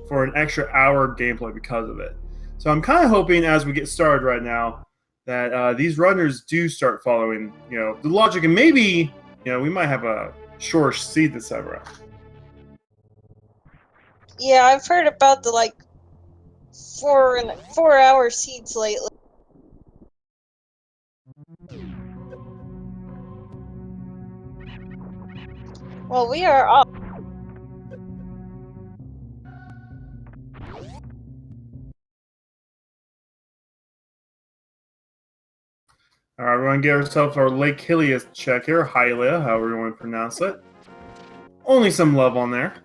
for an extra hour of gameplay because of it. So I'm kind of hoping as we get started right now that these runners do start following, the logic, and maybe, we might have a shorter seed this time around. Yeah, I've heard about the 4-hour seeds lately. Well, we are off. All right, we're going to get ourselves our Lake Hylia check here, Hylia, however you want to pronounce it. Only some love on there.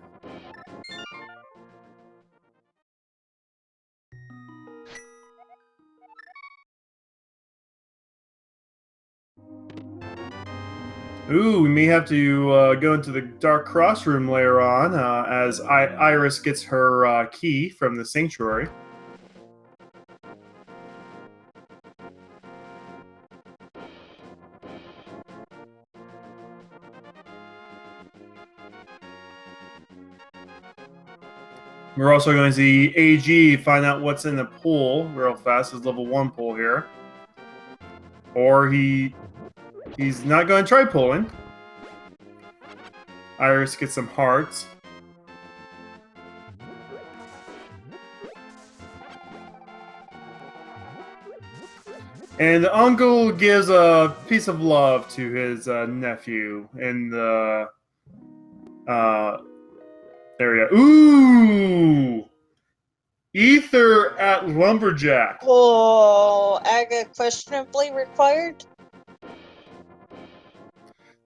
Ooh, we may have to go into the Dark Cross room later on as Iris gets her key from the Sanctuary. We're also going to see AG find out what's in the pool real fast. His level 1 pool here. Or he's not going to try pulling. Iris gets some hearts. And the uncle gives a piece of love to his nephew in the area. Ooh! Ether at Lumberjack. Oh, Aga questionably required?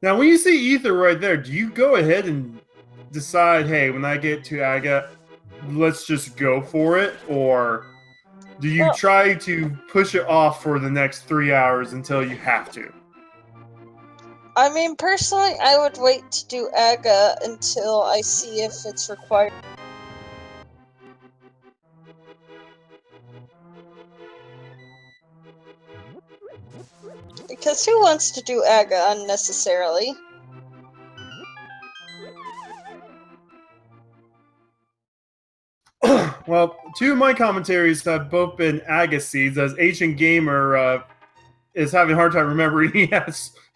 Now, when you see Ether right there, do you go ahead and decide, hey, when I get to Aga, let's just go for it? Or do you try to push it off for the next 3 hours until you have to? I mean, personally, I would wait to do Aga until I see if it's required. Because who wants to do Aga unnecessarily? Well, 2 of my commentaries have both been Aga seeds, as Ancient Gamer is having a hard time remembering he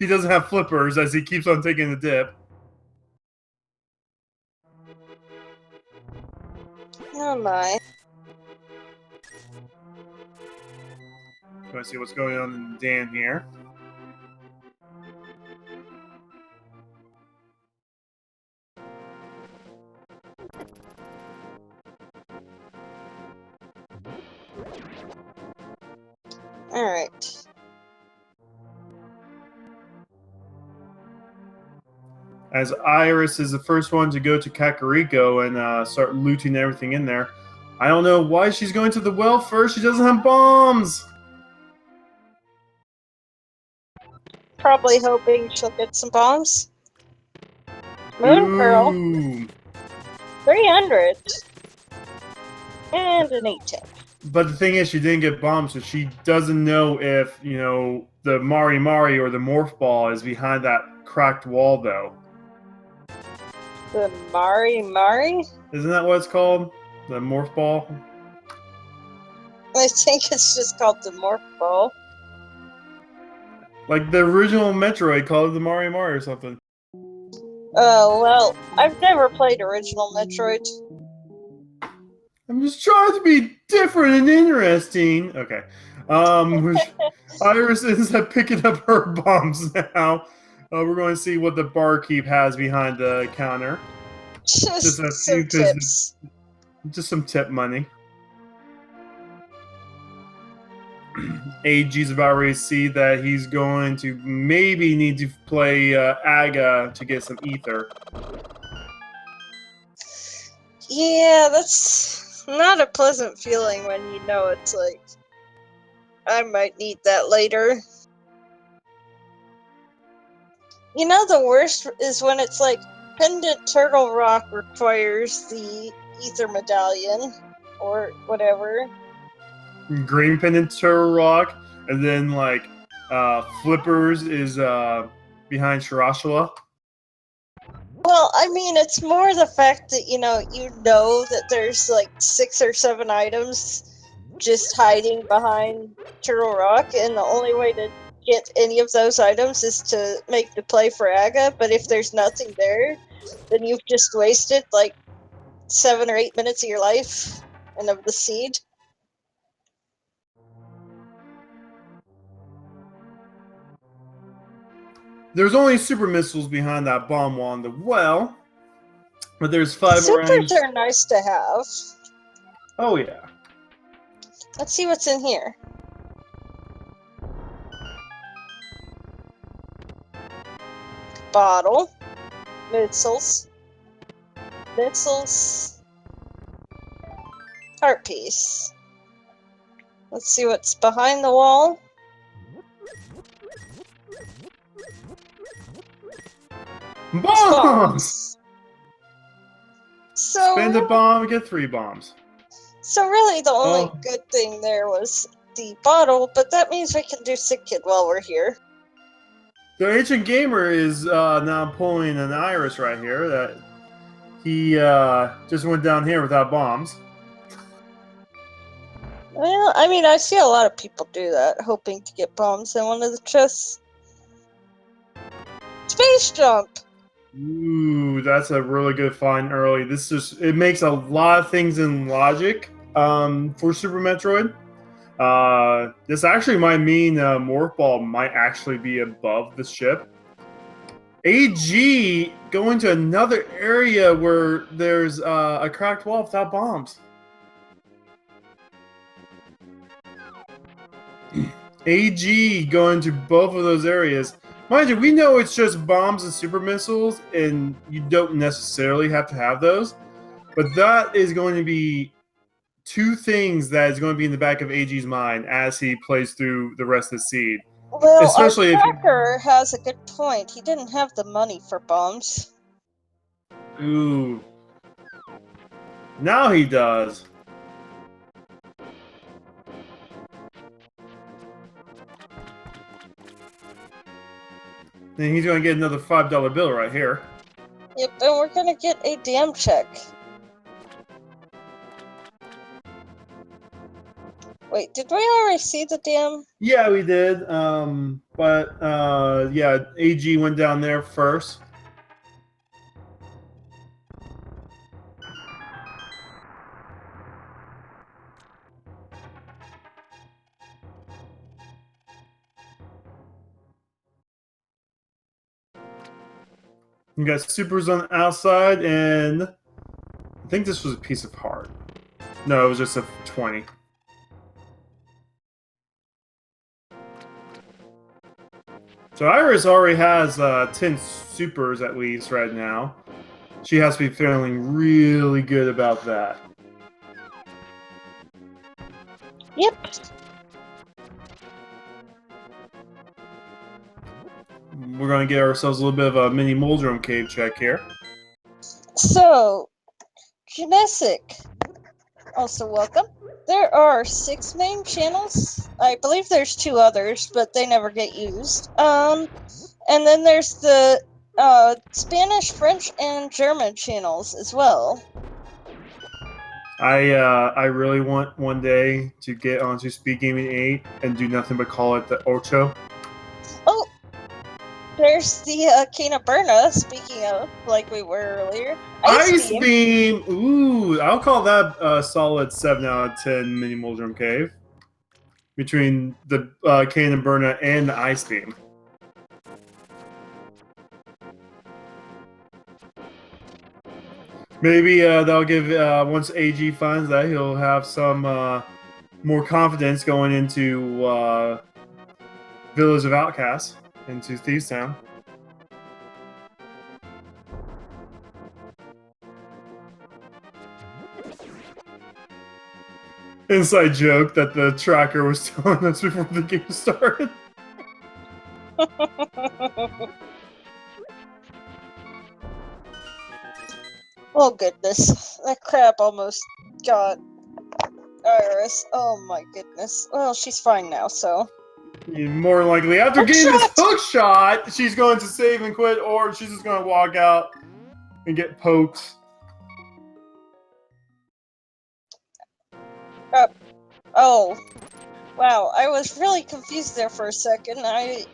doesn't have flippers as he keeps on taking the dip. Oh my. Let's see what's going on in the dam here. Alright. As Iris is the first one to go to Kakariko and start looting everything in there. I don't know why she's going to the well first. She doesn't have bombs. Probably hoping she'll get some bombs. Moon Pearl. 300. And an 8-tip. But the thing is, she didn't get bombs, so she doesn't know if, the Mari Mari or the Morph Ball is behind that cracked wall, though. The Mari Mari? Isn't that what it's called? The Morph Ball? I think it's just called the Morph Ball. Like the original Metroid called it the Mari Mari or something. Oh, well, I've never played original Metroid. I'm just trying to be different and interesting. Okay. Iris ends up picking up her bombs now. We're going to see what the barkeep has behind the counter. Just some tips. Just some tip money. AG's about ready to see that he's going to maybe need to play Aga to get some ether. Yeah, that's not a pleasant feeling when you know it's like, I might need that later. You know, the worst is when it's like, Pendant Turtle Rock requires the ether medallion, or whatever. Green Pendant Turtle Rock, and then Flippers is behind Shirashula. Well, I mean, it's more the fact that, you know that there's like 6 or 7 items just hiding behind Turtle Rock, and the only way to get any of those items is to make the play for Aga, but if there's nothing there, then you've just wasted like 7 or 8 minutes of your life and of the seed. There's only super missiles behind that bomb wall in the well, but there's 5 Supers orange. are nice to have. Oh yeah. Let's see what's in here. Bottle. Missiles. Heart piece. Let's see what's behind the wall. Bombs! So Spend a bomb, get 3 bombs. So really the only good thing there was the bottle, but that means we can do Sick Kid while we're here. The Ancient Gamer is now pulling an iris right here that he just went down here without bombs. Well, I mean, I see a lot of people do that, hoping to get bombs in one of the chests. Space jump! Ooh, that's a really good find early. It makes a lot of things in logic for Super Metroid. This actually might mean Morph Ball might actually be above the ship. AG going to another area where there's a cracked wall without bombs. AG going to both of those areas. Mind you, we know it's just bombs and super missiles, and you don't necessarily have to have those. But that is going to be 2 things that is going to be in the back of AG's mind as he plays through the rest of the seed. Well, especially our tracker has a good point. He didn't have the money for bombs. Ooh. Now he does. And he's going to get another $5 bill right here. Yep, and we're going to get a damn check. Wait, did we already see the dam? Yeah, we did. Yeah, AG went down there first. You got supers on the outside, and I think this was a piece of heart. No, it was just a 20. So Iris already has 10 supers at least right now. She has to be feeling really good about that. Yep. We're going to get ourselves a little bit of a mini Moldrum cave check here. So, Genesic, also welcome. There are 6 main channels. I believe there's 2 others, but they never get used. And then there's the Spanish, French, and German channels as well. I really want one day to get onto Speed Gaming 8 and do nothing but call it the Ocho. Oh, there's the Cana Berna, speaking of, like we were earlier. Ice Beam! Ooh, I'll call that a solid 7 out of 10 mini Moldrum Cave. Between the Cana Berna and the Ice Beam. Maybe that'll give, once AG finds that, he'll have some more confidence going into Village of Outcasts, into Thieves Town. Inside joke that the tracker was telling us before the game started. Oh goodness, that crab almost got Iris. Oh my goodness. Well, she's fine now, so. More likely, after getting this hook shot, she's going to save and quit, or she's just going to walk out and get poked. Oh, wow. I was really confused there for a second. I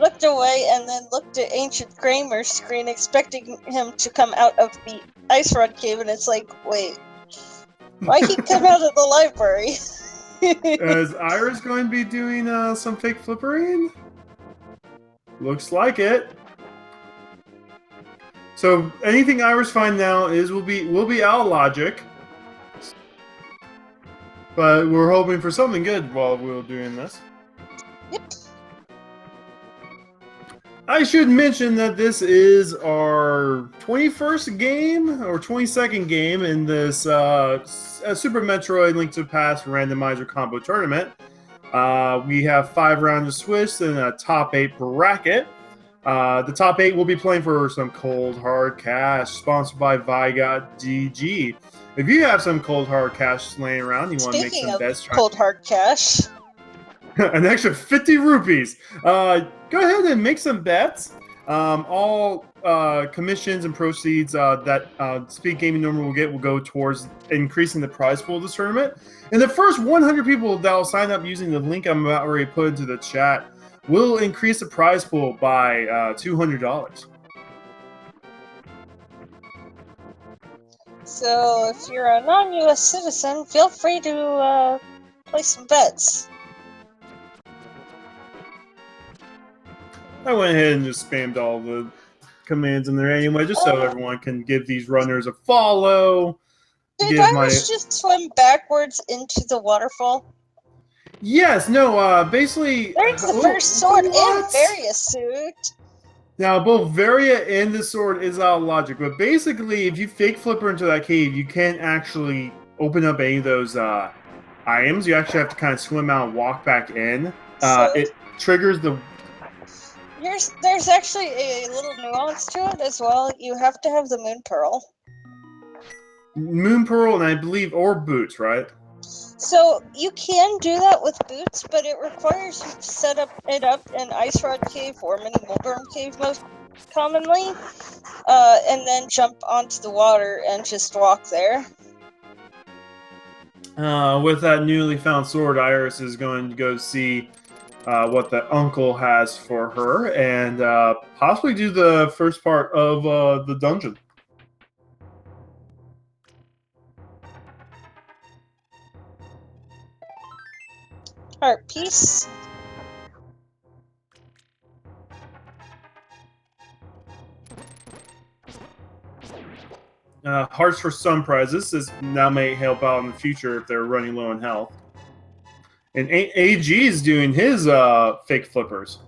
looked away and then looked at Ancient Kramer's screen, expecting him to come out of the Ice Rod Cave, and it's like, wait, why he come out of the library? Is Iris going to be doing some fake flippering? Looks like it. So anything Iris find now will be out logic. But we're hoping for something good while we're doing this. Yep. I should mention that this is our 21st game or 22nd game in this Super Metroid Link to the Past Randomizer Combo Tournament. We have 5 rounds of Swiss and a top 8 bracket. The top 8 will be playing for some cold hard cash, sponsored by Vigot DG. If you have some cold hard cash laying around, you want to make some bets. Cold hard cash. An extra 50 rupees. Go ahead and make some bets. All commissions and proceeds that Speed Gaming Normal will go towards increasing the prize pool of this tournament. And the first 100 people that will sign up using the link I'm about ready to put into the chat will increase the prize pool by $200. So if you're a non-US citizen, feel free to place some bets. I went ahead and just spammed all the commands in there anyway, just so everyone can give these runners a follow. Did Iris just swim backwards into the waterfall? Yes, no, basically... There's the first sword and Varia suit. Now, both Varia and the sword is out of logic, but basically, if you fake flipper into that cave, you can't actually open up any of those items. You actually have to kind of swim out and walk back in. It triggers the... There's actually a little nuance to it as well. You have to have the Moon Pearl. Moon Pearl, and I believe, or boots, right? So you can do that with boots, but it requires you to set it up in Ice Rod Cave or Mini Mulberm Cave most commonly, and then jump onto the water and just walk there. With that newly found sword, Iris is going to go see what the uncle has for her, and possibly do the first part of the dungeon. Heart piece. Hearts for some prizes. This now may help out in the future if they're running low on health. And AG is doing his fake flippers.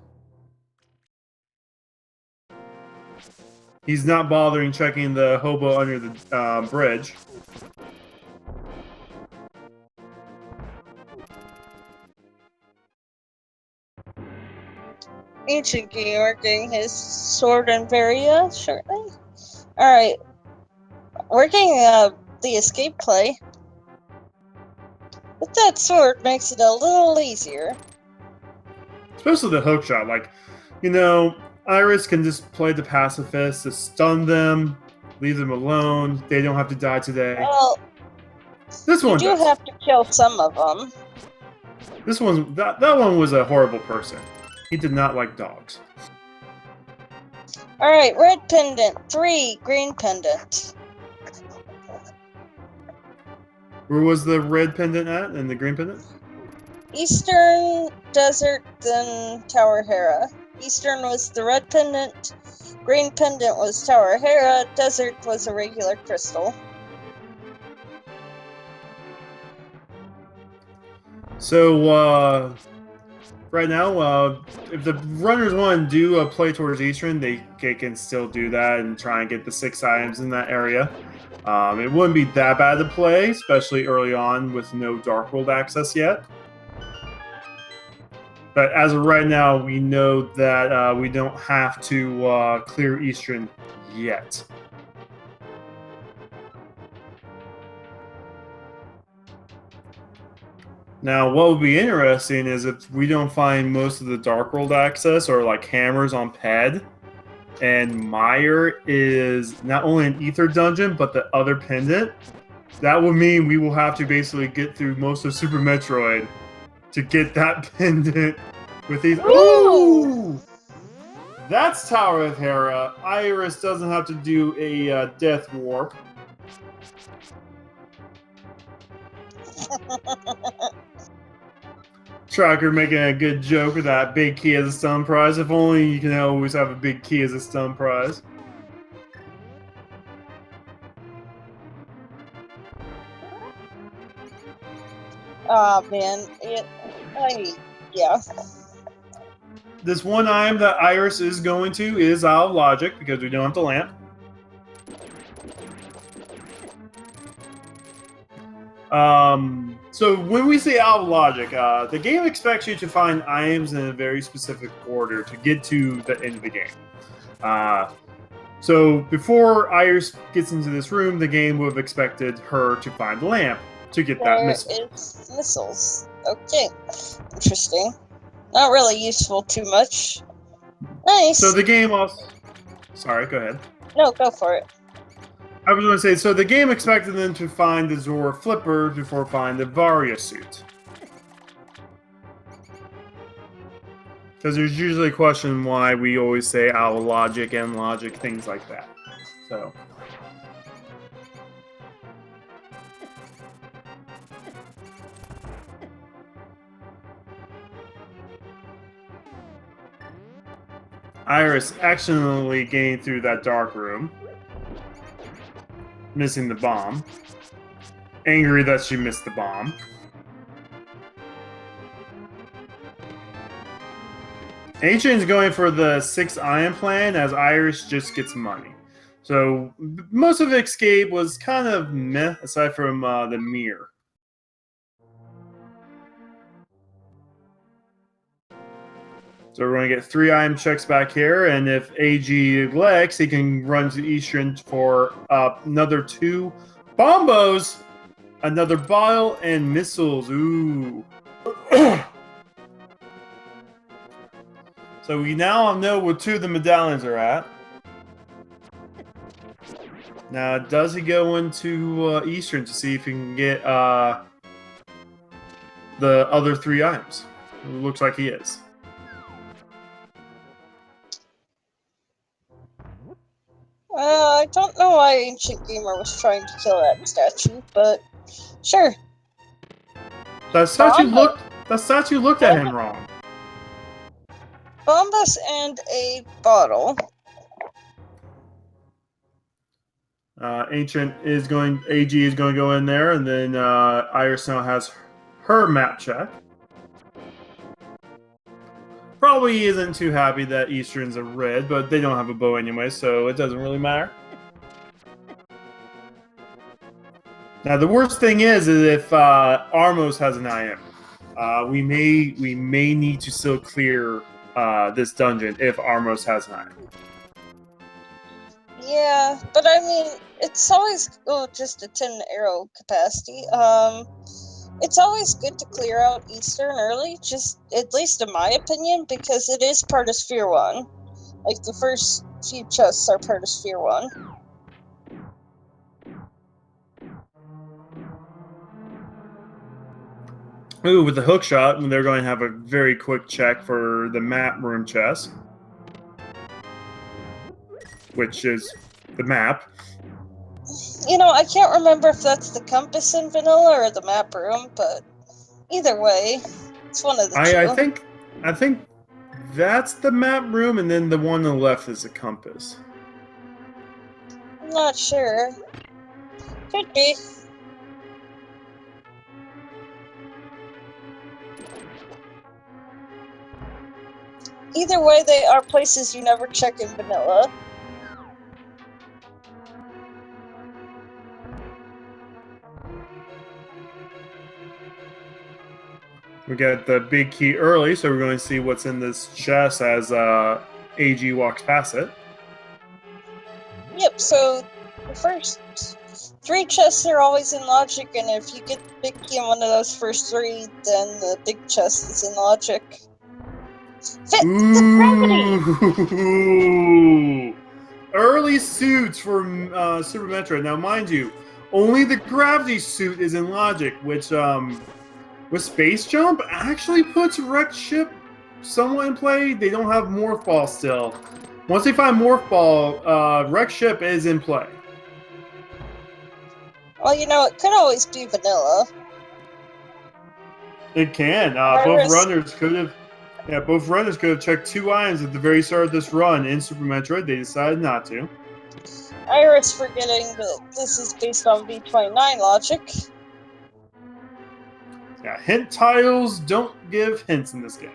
He's not bothering checking the hobo under the bridge. Ancient Gamer getting his sword and Varia shortly. Alright. Working the escape play with that sword makes it a little easier. Especially the hook shot. Like, you know, Iris can just play the pacifist to stun them, leave them alone. They don't have to die today. Well, this one you do have to kill some of them. This one, that one was a horrible person. He did not like dogs. Alright, red pendant, 3, green pendant. Where was the red pendant at and the green pendant? Eastern, Desert, then Tower Hera. Eastern was the red pendant, green pendant was Tower Hera, Desert was a regular crystal. So, right now, if the runners want to do a play towards Eastern, they can still do that and try and get the 6 items in that area. It wouldn't be that bad to play, especially early on with no Dark World access yet. But as of right now, we know that we don't have to clear Eastern yet. Now, what would be interesting is if we don't find most of the Dark World access or like hammers on Ped, and Meyer is not only an ether dungeon, but the other pendant, that will mean we will have to basically get through most of Super Metroid to get that pendant with these. Ooh! That's Tower of Hera. Iris doesn't have to do a death warp. Tracker making a good joke with that big key as a stun prize. If only you can always have a big key as a stun prize. Oh man, yeah. This one item that Iris is going to is out of logic because we don't have the lamp. So when we say out of logic, the game expects you to find items in a very specific order to get to the end of the game. So before Iris gets into this room, the game would have expected her to find the lamp to get that missile. There is missiles. Okay, interesting. Not really useful too much. Nice. So the game also... Sorry, go ahead. No, go for it. I was going to say, so the game expected them to find the Zora Flipper before finding the Varia suit. Because there's usually a question why we always say out of logic and logic, things like that. So... Iris accidentally getting through that dark room, missing the bomb. Angry that she missed the bomb. Ancient's going for the 6 iron plan as Iris just gets money. So most of Escape was kind of meh, aside from the mirror. So we're going to get 3 item checks back here, and if AG elects, he can run to Eastern for another 2 bombos, another bottle, and missiles. Ooh. So we now know where 2 of the medallions are at. Now, does he go into Eastern to see if he can get the other 3 items? It looks like he is. I don't know why Ancient Gamer was trying to kill that statue, but sure. That statue looked at him wrong. Bombus and a bottle. Ancient is going. AG is going to go in there, and then Iris now has her map check. Probably isn't too happy that Eastern's a red, but they don't have a bow anyway, so it doesn't really matter. Now, the worst thing is if Armos has an IM. We may need to still clear this dungeon if Armos has an IM. Yeah, but I mean, it's always just a 10 arrow capacity. It's always good to clear out Eastern early, just at least in my opinion, because it is part of Sphere 1. Like, the first few chests are part of Sphere 1. Ooh, with the hook shot, they're going to have a very quick check for the map room chest, which is the map. You know, I can't remember if that's the compass in vanilla or the map room, but either way, it's one of the two. I think that's the map room, and then the one on the left is the compass. I'm not sure. Could be. Either way, they are places you never check in vanilla. We got the big key early, so we're going to see what's in this chest as AG walks past it. Yep, so the first 3 chests are always in logic, and if you get the big key in one of those first 3, then the big chest is in logic. Fit the gravity! Ooh. Early suits for Super Metroid. Now, mind you, only the gravity suit is in logic, which with Space Jump actually puts Wreck Ship somewhat in play. They don't have Morph Ball still. Once they find Morph Ball, Wreck Ship is in play. Well, you know, it could always be vanilla. It can. Both runners could have. Yeah, both runners could have checked 2 items at the very start of this run in Super Metroid. They decided not to. Iris forgetting that this is based on V29 logic. Yeah, hint titles don't give hints in this game.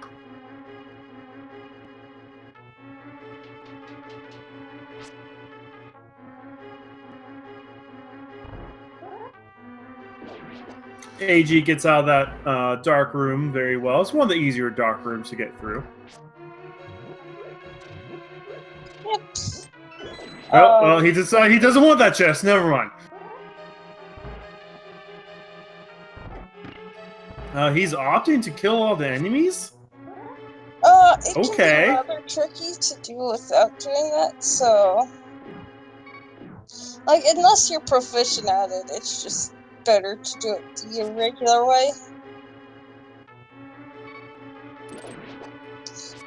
AG gets out of that dark room very well. It's one of the easier dark rooms to get through. Yep. Oh, well, he decided he doesn't want that chest. Never mind. He's opting to kill all the enemies? It can Okay. be rather tricky to do without doing that, so... Like, unless you're proficient at it, it's just better to do it the regular way.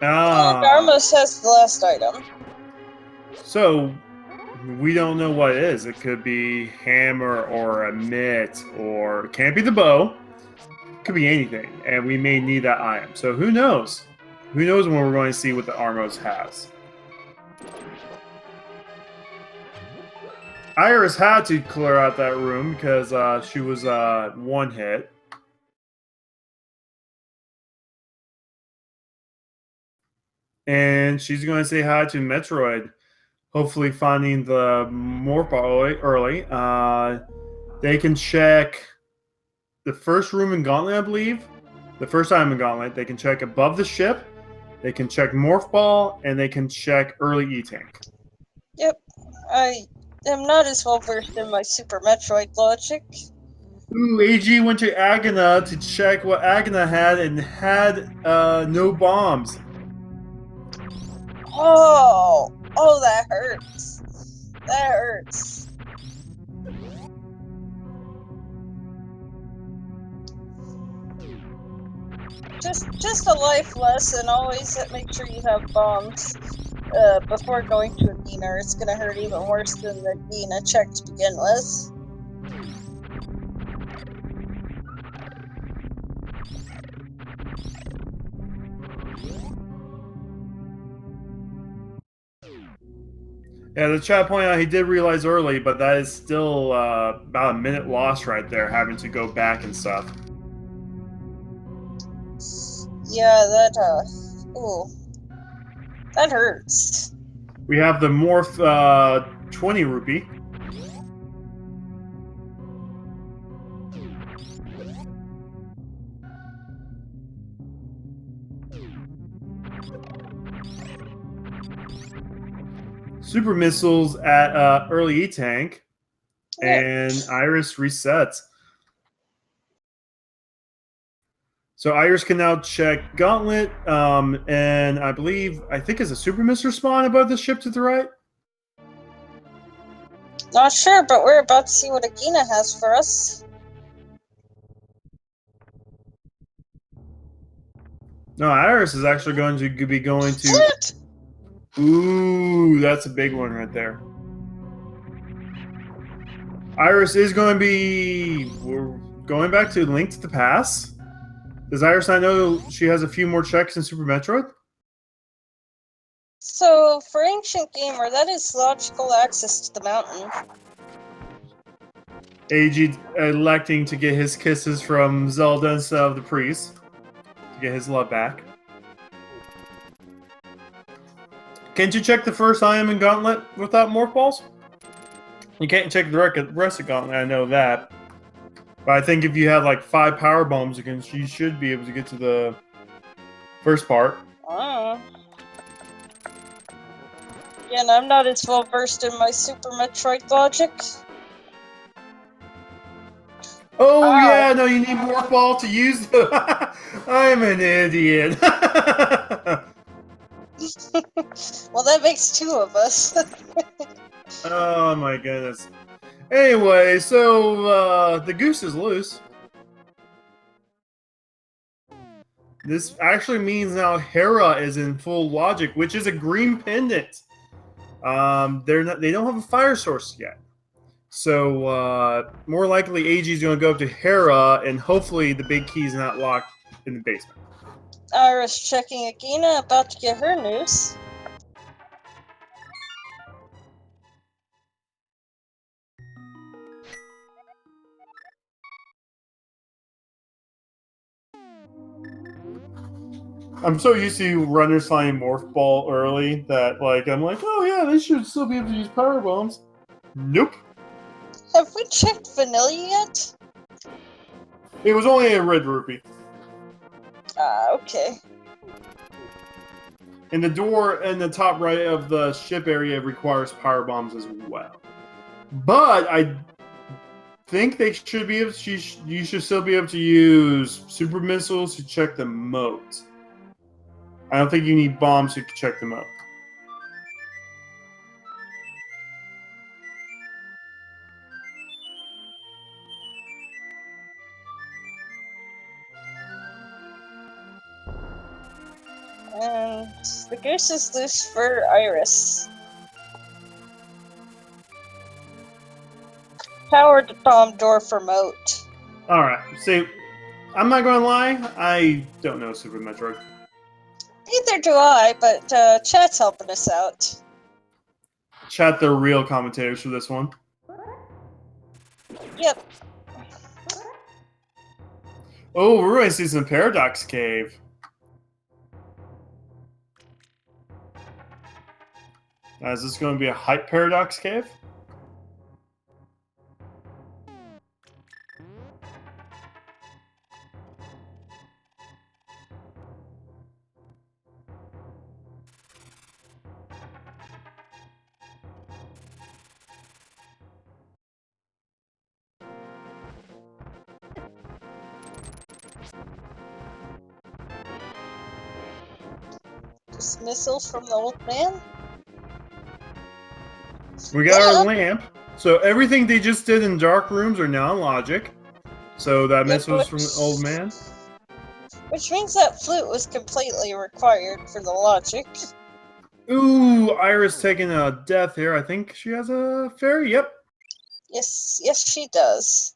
And Armos has the last item. So, we don't know what it is. It could be hammer or a mitt, or it can't be the bow. It could be anything, and we may need that item. So who knows? Who knows when we're going to see what the Armos has? Iris had to clear out that room because she was one hit. And she's going to say hi to Metroid, hopefully finding the Morph Ball early. They can check the first room in Gauntlet, I believe. The first time in Gauntlet. They can check above the ship. They can check Morph Ball, and they can check early E-Tank. Yep. I am not as well versed in my Super Metroid logic. Ooh, AG went to Agana to check what Agana had and had no bombs. Oh, that hurts. That hurts. Just a life lesson. Always make sure you have bombs before going to a Dina. It's gonna hurt even worse than the Dina check to begin with. Yeah, the chat pointed out he did realize early, but that is still about a minute lost right there, having to go back and stuff. Yeah, that hurts. We have the Morph 20 rupee. Super missiles at early E-Tank, and Iris resets. So Iris can now check Gauntlet, and I think it's a Super Mister spawn above the ship to the right. Not sure, but we're about to see what Agina has for us. No, Iris is actually going to be going to... Flint! Ooh, that's a big one right there. Iris is going to be... We're going back to Link to the Past. Does Iris not know she has a few more checks in Super Metroid? So, for Ancient Gamer, that is logical access to the mountain. AG electing to get his kisses from Zelda instead of the priest. To get his love back. Can't you check the first item in Gauntlet without Morph Balls? You can't check the rest of Gauntlet, I know that. But I think if you have like 5 power bombs, you should be able to get to the first part. Again, I'm not as well versed in my Super Metroid logic. Oh yeah, no, you need Morph Ball to use the... I'm an idiot. Well, that makes two of us. Oh my goodness. Anyway, so the goose is loose. This actually means now Hera is in full logic, which is a green pendant. They don't have a fire source yet. So more likely AG is going to go up to Hera, and hopefully the big key is not locked in the basement. Iris checking Agina, about to get her news. I'm so used to runners finding Morph Ball early that, like, I'm like, oh yeah, they should still be able to use Power Bombs. Nope. Have we checked Vanilla yet? It was only a red rupee. Okay. And the door in the top right of the ship area requires Power Bombs as well. But I think they should be able to, you should still be able to use Super Missiles to check the moat. I don't think you need bombs to check the moat. And the goose is loose for Iris. Powered bomb door for moat. Alright, see, I'm not going to lie, I don't know Super Metroid. Neither do I, but chat's helping us out. Chat the real commentators for this one. Yep. Oh, we're going to see some Paradox Cave. Is this going to be a hype Paradox Cave? Dismissal from the old man? We got our lamp. So everything they just did in dark rooms are now in logic. So that missile was from the old man. Which means that flute was completely required for the logic. Ooh, Iris taking a death here. I think she has a fairy. Yep. Yes, she does.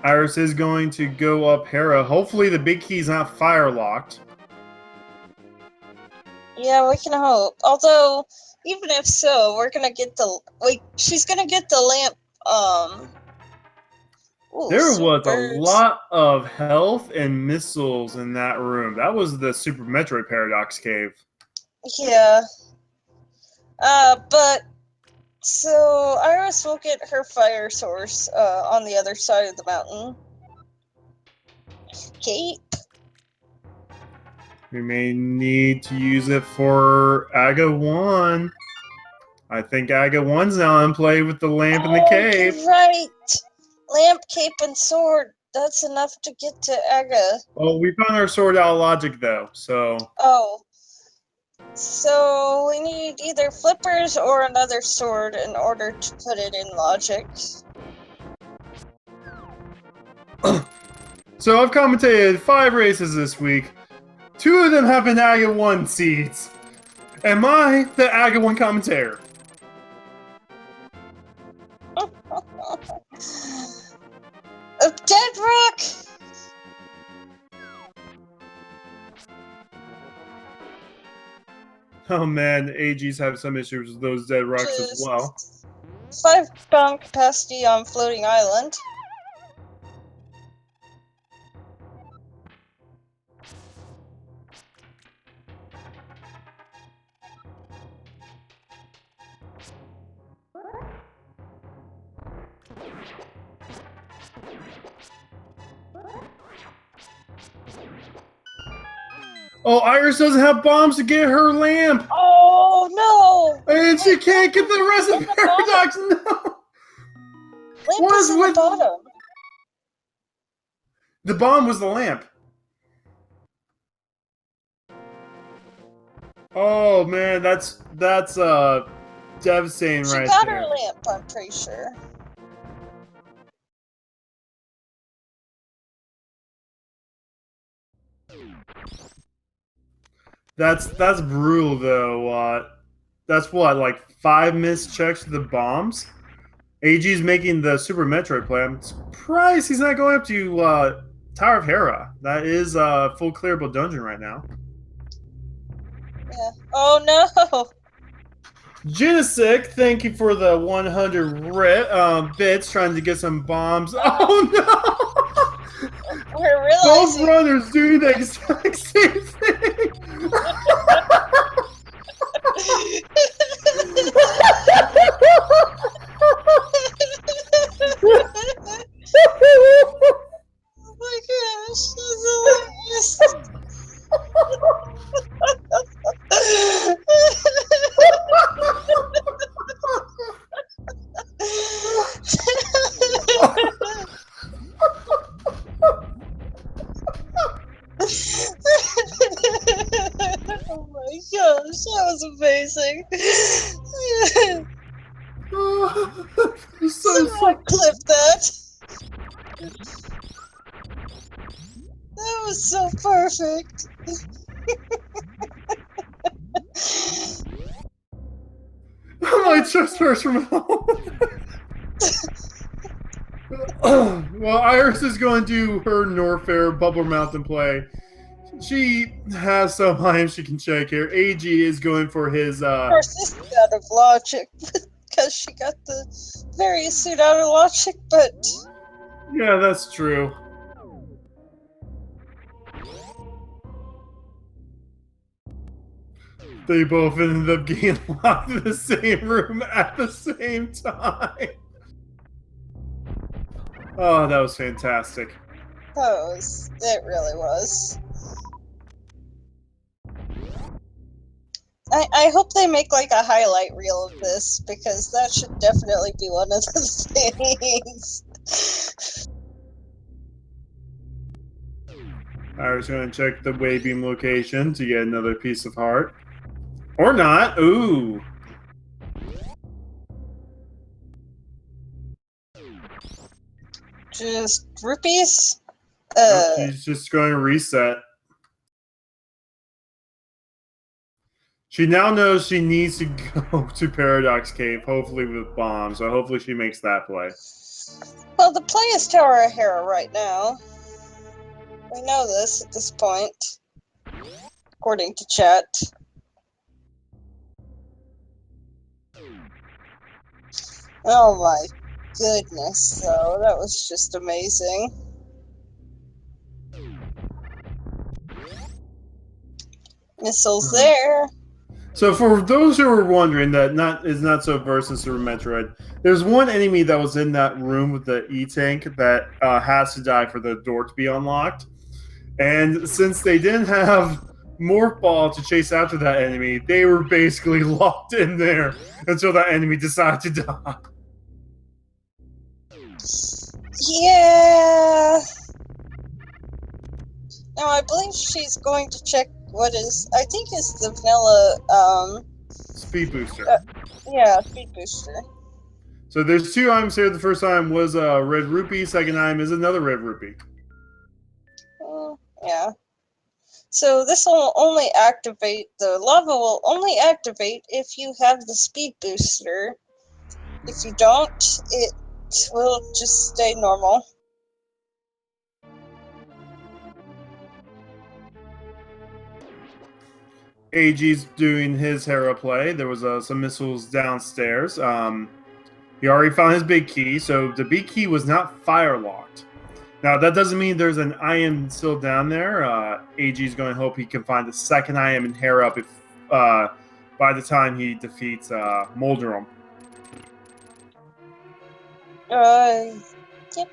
Iris is going to go up Hera. Hopefully the big key's not fire locked. Yeah, we can hope. Although, even if so, we're gonna get the she's gonna get the lamp. Ooh, There was a supers. lot of health and missiles in that room. That was the Super Metroid Paradox Cave. Yeah. But so Iris will get her fire source on the other side of the mountain. Kate. We may need to use it for Aga 1. I think Aga 1's now in play with the lamp in the cave. You're right. Lamp, cape, and sword. That's enough to get to Aga. Oh, we found our sword out of logic, though, so... Oh. So we need either flippers or another sword in order to put it in logic. So I've commentated 5 races this week. 2 of them have been Aga 1 seeds. Am I the Aga 1 commentator? A dead rock! Oh man, AG's have some issues with those dead rocks as well. 5 bomb capacity on floating island. Oh, Iris doesn't have bombs to get her lamp! Oh no! And she can't get the rest of the Paradox! No! Lamp is in the bottom. The bomb was the lamp. Oh man, that's devastating She right got there. her lamp, I'm pretty sure. That's brutal though. That's what, like 5 missed checks to the bombs. AG's making the Super Metroid play. I'm surprised he's not going up to Tower of Hera. That is a full clearable dungeon right now. Yeah. Oh no! Genesik, thank you for the 100 bits trying to get some bombs. Oh no! We're Both realizing. runners doing the exact same thing. Oh my gosh, that's hilarious. Oh my gosh, that was amazing. Someone clip that. That was so perfect. My chest hurts from home. Well, Iris is going to do her Norfair Bubble Mountain play. She has some items she can check here. AG is going for his. Of course, this is out of logic because she got the various suit out of logic, but Yeah, that's true. They both ended up getting locked in the same room at the same time. Oh, that was fantastic. it really was. I hope they make like a highlight reel of this because that should definitely be one of the things. I was going to check the Waybeam location to get another piece of heart. Or not. Ooh. Just rupees? Nope, she's just going to reset. She now knows she needs to go to Paradox Cave, hopefully with bombs. So hopefully she makes that play. Well, the play is Tower of Hera right now. We know this at this point, according to chat. Oh my goodness, though. That was just amazing. Missiles there. So for those who are wondering that is not so versed in Super Metroid, there's one enemy that was in that room with the E-Tank that has to die for the door to be unlocked. And since they didn't have Morph Ball to chase after that enemy, they were basically locked in there until that enemy decided to die. Yeah. Now I believe she's going to check what is, I think is the vanilla, Speed booster. Yeah, speed booster. So there's 2 items here. The first item was a red rupee. Second item is another red rupee. Yeah. So this will only activate, the lava will only activate if you have the speed booster. If you don't, it will just stay normal. AG's doing his Hera play. There was some missiles downstairs. He already found his big key, so the big key was not fire locked. Now that doesn't mean there's an IM still down there. AG's going to hope he can find the second IM in Hera up if by the time he defeats Molderum. Yep.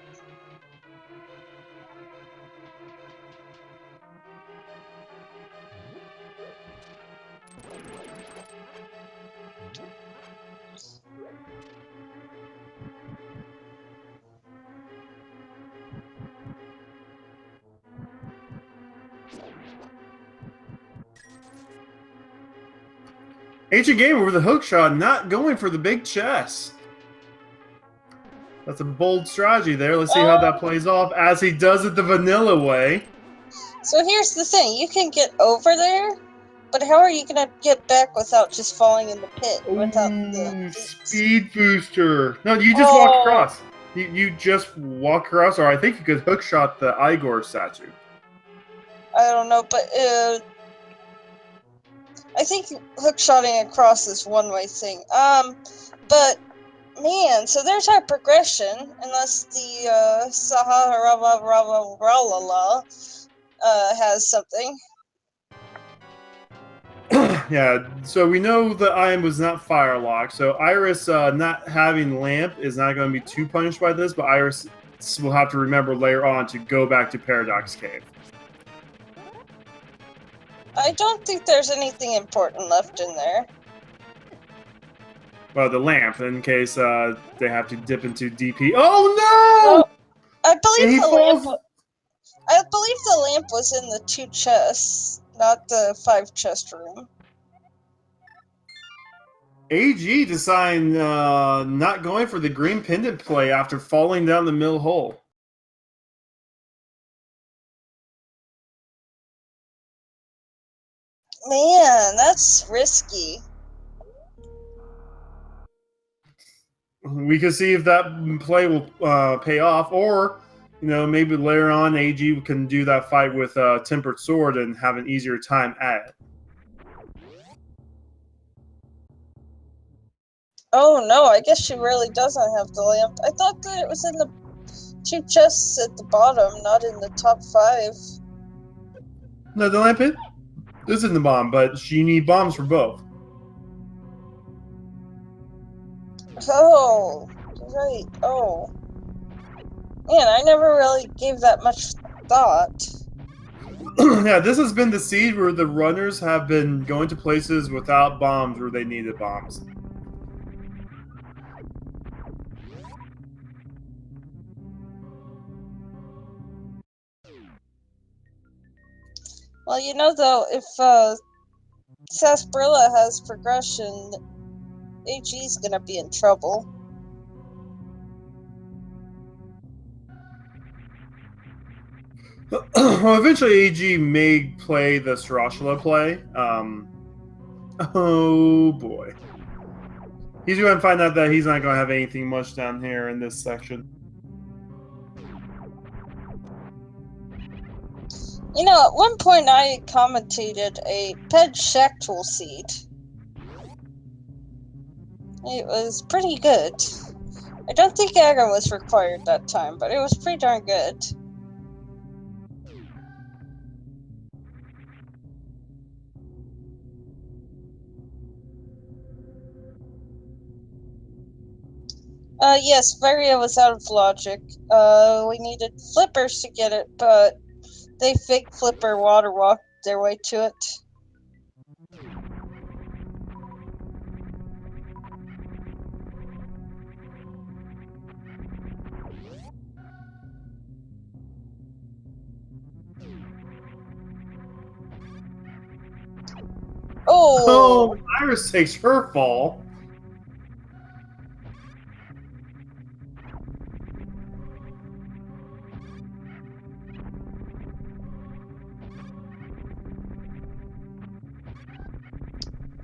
Ancient Gamer with a hook shot, not going for the big chest. That's a bold strategy there. Let's see how that plays off as he does it the vanilla way. So here's the thing. You can get over there, but how are you going to get back without just falling in the pit? Without the speed booster. No, you just walk across. You just walk across, or I think you could hook shot the Igor statue. I don't know, but I think hook shotting across is one-way thing. But man, so there's our progression, unless the Sahara has something. Yeah, so we know the item was not fire locked, so Iris not having lamp is not going to be too punished by this, but Iris will have to remember later on to go back to Paradox Cave. I don't think there's anything important left in there. Well, the lamp, in case they have to dip into DP. Oh no! I believe the lamp was in the 2 chests, not the 5 chest room. AG deciding not going for the green pendant play after falling down the mill hole. Man, that's risky. We can see if that play will pay off, or maybe later on AG can do that fight with Tempered Sword and have an easier time at it. Oh no, I guess she really doesn't have the lamp. I thought that it was in the 2 chests at the bottom, not in the top 5. No, the lamp is in the bomb, but you need bombs for both. Oh, right. Oh. Man, I never really gave that much thought. Yeah, this has been the seed where the runners have been going to places without bombs where they needed bombs. Well, though, if Sarsaparilla has progression, AG's gonna be in trouble. Well, eventually AG may play the Sarashula play. Oh boy. He's going to find out that he's not going to have anything much down here in this section. At one point I commentated a Pedshactual seed. It was pretty good. I don't think aggro was required that time, but it was pretty darn good. Yes, Varia was out of logic. We needed flippers to get it, but they fake flipper water walked their way to it. Oh, Iris takes her fall.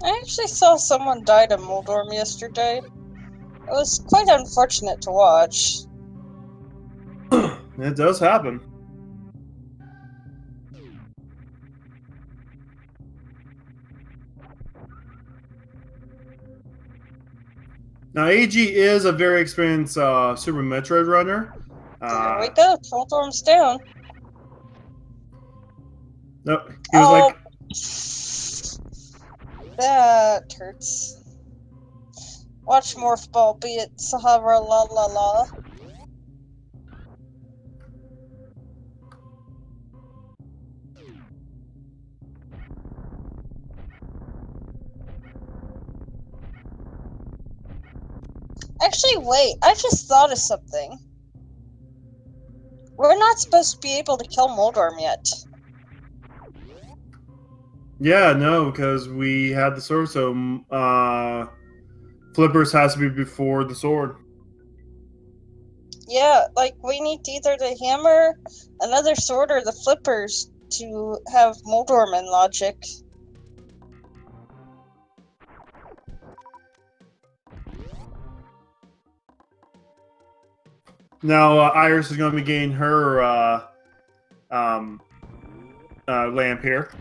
I actually saw someone die to Moldorm yesterday. It was quite unfortunate to watch. It does happen. Now, AG is a very experienced Super Metroid runner. There we go. Moldorm's down. No, he was like... That hurts. Watch Morph Ball, be it Sahara la la la. Actually, wait, I just thought of something. We're not supposed to be able to kill Moldorm yet. Yeah, no, because we had the sword, so flippers has to be before the sword. Yeah, like we need either the hammer, another sword, or the flippers to have Moldorman logic. Now Iris is going to be getting her um, lamp here.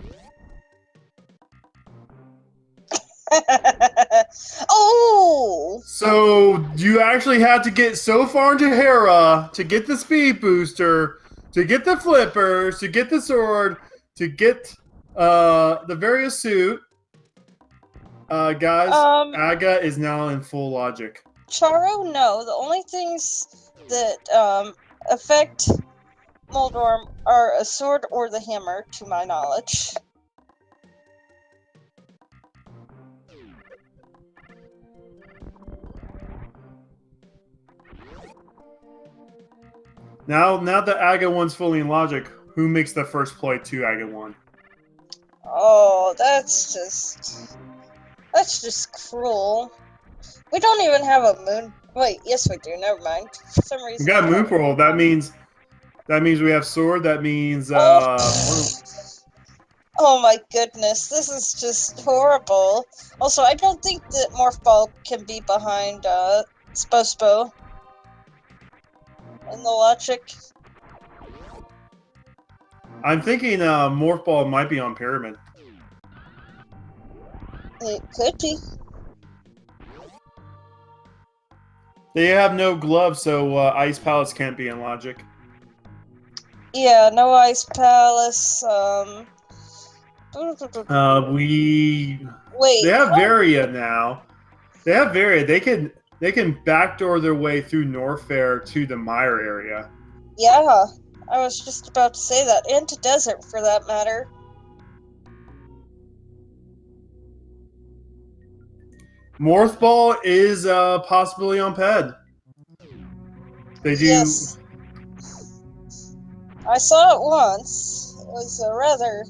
Oh! So you actually had to get so far into Hera to get the speed booster, to get the flippers, to get the sword, to get the various suit. Guys, Um, Aga is now in full logic. Charo, no. The only things that affect Moldorm are a sword or the hammer, to my knowledge. Now that Aga 1's fully in logic, who makes the first play to Aga 1? Oh, that's just cruel. We don't even have a moon. Wait, yes we do. Never mind. For some We reason, got I Moon thought. Pearl. That means we have sword. That means Oh, oh my goodness, this is just horrible. Also, I don't think that Morph Ball can be behind Spospo in the logic. I'm thinking Morph Ball might be on Pyramid. It could be. They have no gloves, so Ice Palace can't be in logic. Yeah, no Ice Palace. They Wait, have what? Varia now. They have Varia. They can backdoor their way through Norfair to the Mire area. Yeah, I was just about to say that. And to Desert, for that matter. Morph Ball is possibly on Ped. They do. Yes. I saw it once. It was a rather...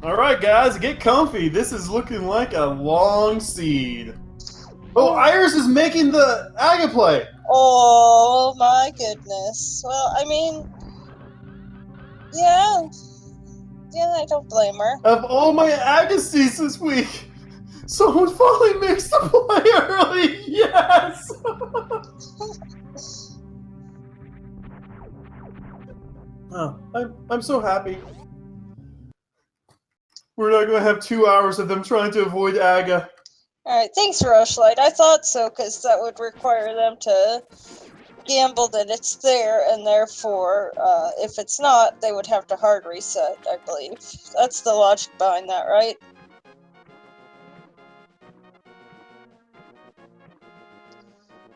All right, guys, get comfy. This is looking like a long seed. Oh, Iris is making the Aga play. Oh my goodness. Well, I mean, yeah. Yeah, I don't blame her. Of all my Agassiz this week, someone finally makes the play early. Yes. Oh, I'm so happy. We're not going to have 2 hours of them trying to avoid Aga. Alright, thanks, Rushlight. I thought so, because that would require them to gamble that it's there, and therefore, if it's not, they would have to hard reset, I believe. That's the logic behind that, right?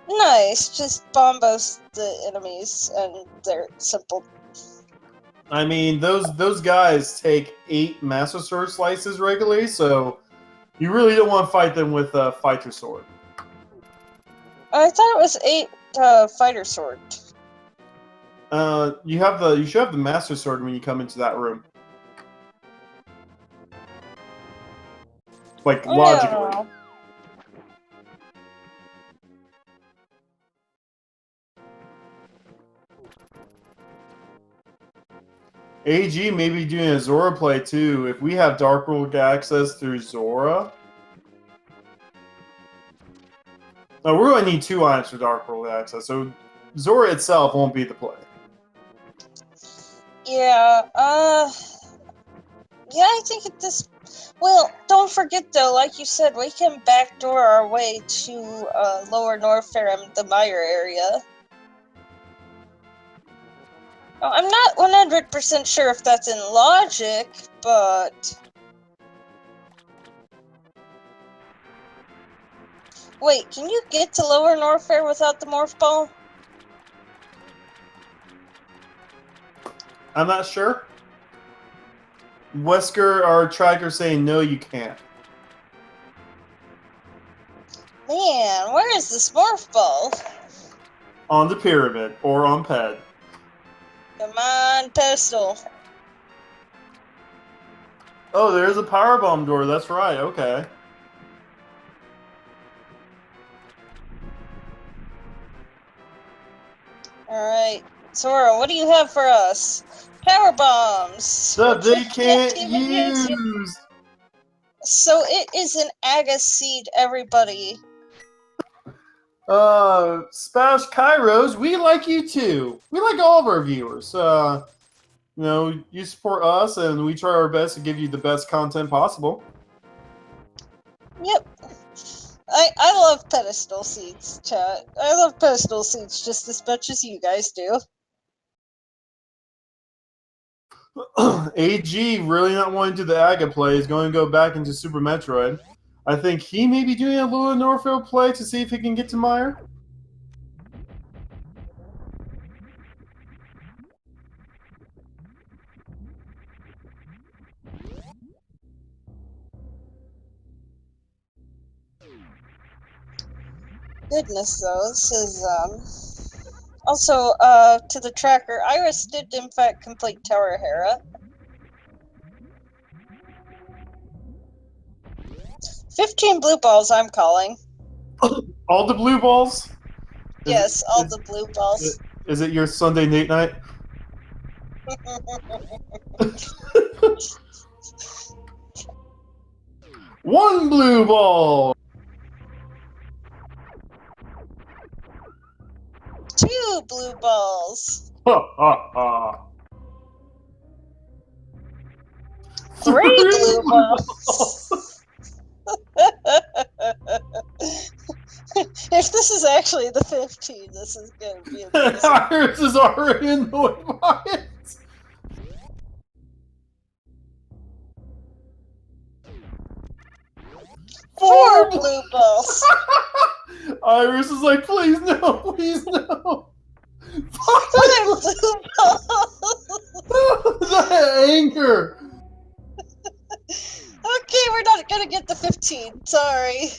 Nice, just bombos the enemies, and they're simple. I mean, those guys take 8 Master Sword slices regularly, so you really don't want to fight them with a fighter sword. I thought it was 8 fighter sword. You should have the Master Sword when you come into that room. Like logically. Yeah. AG may be doing a Zora play too. If we have Dark World access through Zora. No, we're going to need 2 items for Dark World access, so Zora itself won't be the play. Yeah, yeah, I think at this... Well, don't forget though, like you said, we can backdoor our way to Lower Norfair, the Mire area. Oh, I'm not 100% sure if that's in logic, but... Wait, can you get to Lower Norfair without the Morph Ball? I'm not sure. Wesker or Tracker saying no, you can't. Man, where is this Morph Ball? On the Pyramid or on Ped. Come on, pedestal. Oh, there's a power bomb door. That's right. Okay. Alright. Sora, what do you have for us? Power bombs! That they Which can't even use. use. So it is an Aga seed, everybody. Spash Kairos, we like you too. We like all of our viewers. You know, you support us, and we try our best to give you the best content possible. Yep. I love pedestal seeds, chat. I love pedestal seeds just as much as you guys do. AG really not wanting to do the Aga play is going to go back into Super Metroid. I think he may be doing a little Norfield play to see if he can get to Meyer. Goodness, though, this is, Also, to the tracker, Iris did in fact complete Tower Hera. 15 blue balls, I'm calling. All the blue balls? Yes, all the blue balls. Is it your Sunday date night? One blue ball! 2 blue balls. Ha ha ha. 3 blue balls. If this is actually the 15, this is going to be amazing. Iris is already annoyed by it. Four blue balls. Iris is like, please no, please no. 5 blue balls. The anger. Okay, we're not gonna get the 15. Sorry.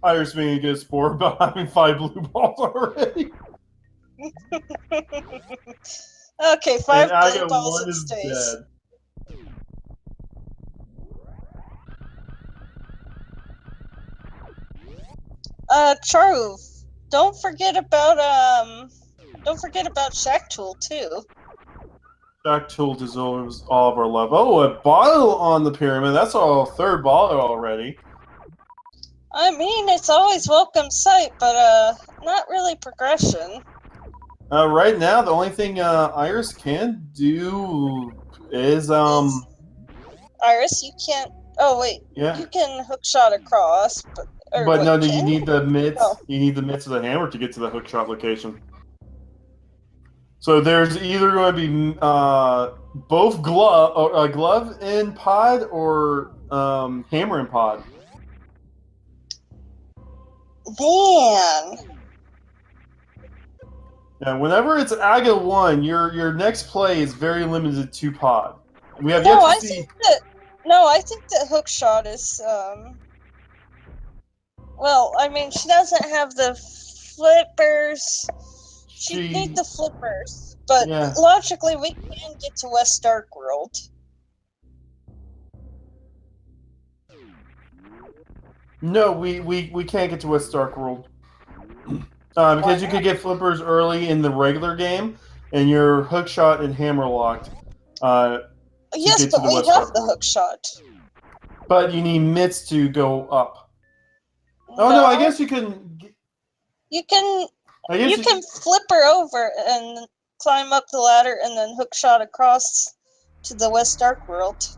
Iris being a good sport about having 5 blue balls already. Okay, 5 blue balls and stays. Dead. Charu, don't forget about Shack Tool too. Shack Tool deserves all of our love. Oh, a bottle on the pyramid. That's our 3rd bottle already. I mean, it's always welcome sight, but not really progression. Right now, the only thing Iris can do is Iris, you can't. Oh wait, yeah. you can hookshot across, but no, you need the mitts. Oh. You need the mitts of the hammer to get to the hookshot location. So there's either going to be both glove in pod or hammer in pod. Man. Yeah, whenever it's Aga 1, your next play is very limited to pod. We have no, yet to see. I think that hookshot is well, I mean, she doesn't have the flippers. She'd need the flippers, but yeah. Logically, we can get to West Dark World. No, we can't get to West Dark World. Because you could get flippers early in the regular game, and you're hookshot and hammer locked. Yes, but we have the hookshot. But you need mitts to go up. Oh no, I guess you can. You can flip her over and climb up the ladder, and then hookshot across to the West Dark World.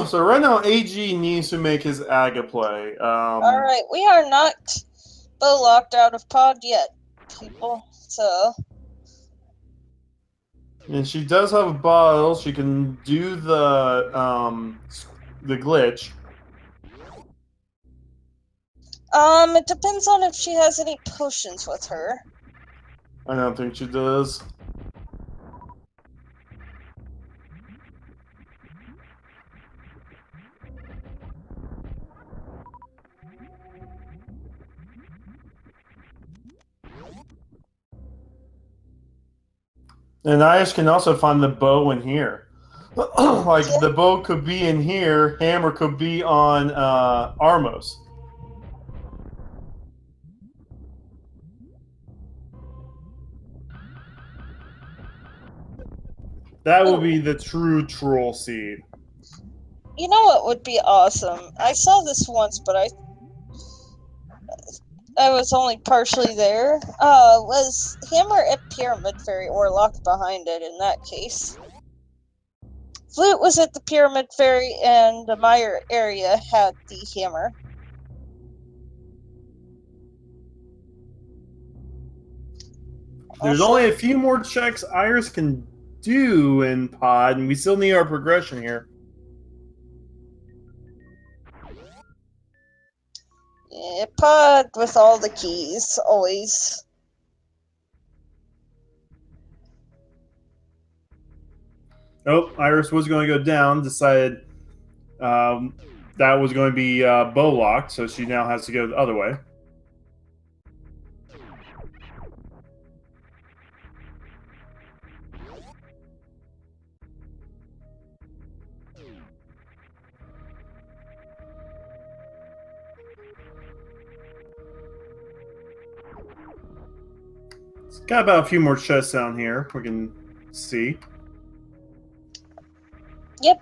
So right now, AG needs to make his Aga play. Alright, we are not locked out of pod yet, people. So. And she does have a bottle. She can do the glitch. It depends on if she has any potions with her. I don't think she does. And Iris can also find the bow in here. Like, Yeah. the bow could be in here, hammer could be on Armos. That would be the true troll seed. You know what would be awesome? I saw this once, but I was only partially there. Was Hammer at Pyramid Fairy or locked behind it in that case? Flute was at the Pyramid Fairy, and the Meyer area had the hammer. There's Also, only a few more checks Iris can do in Pod, and we still need our progression here. yeah, Pod with all the keys, always. Oh, Iris was going to go down, decided that was going to be bow locked, so she now has to go the other way. It's got about a few more chests down here we can see. Yep.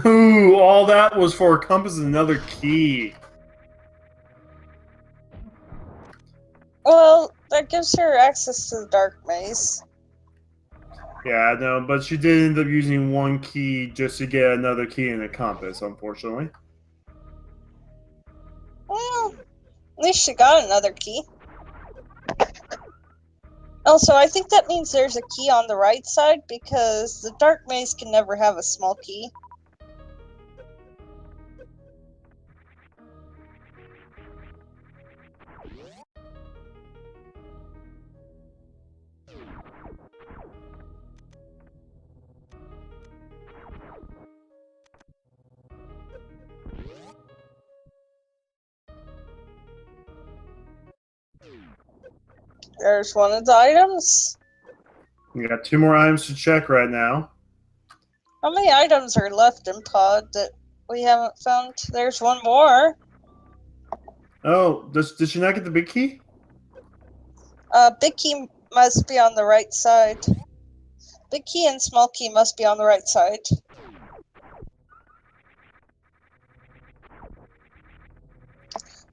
Ooh, all that was for a compass and another key. Well, that gives her access to the Dark Maze. Yeah, no, but she did end up using one key just to get another key in the compass, unfortunately. Well, at least she got another key. Also, I think that means there's a key on the right side because the Dark Maze can never have a small key. There's one of the items. We got two more items to check right now. How many items are left in Pod that we haven't found? There's one more. Oh, did she not get the big key? Big key must be on the right side. Big key and small key must be on the right side.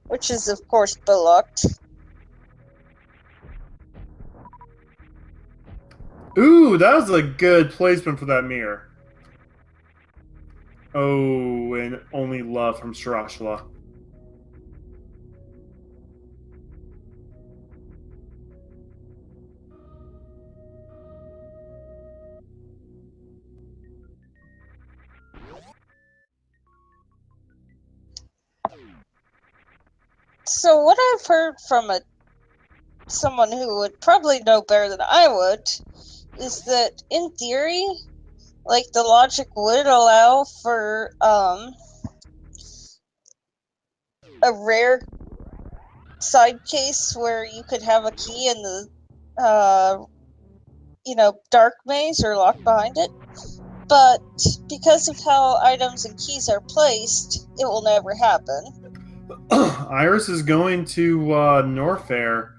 Which is, of course, blocked. Ooh, that was a good placement for that mirror. Oh, and only love from Shirashla. So what I've heard from someone who would probably know better than I would is that in theory, like the logic would allow for a rare side case where you could have a key in the dark maze or locked behind it. But because of how items and keys are placed, it will never happen. Iris is going to Norfair.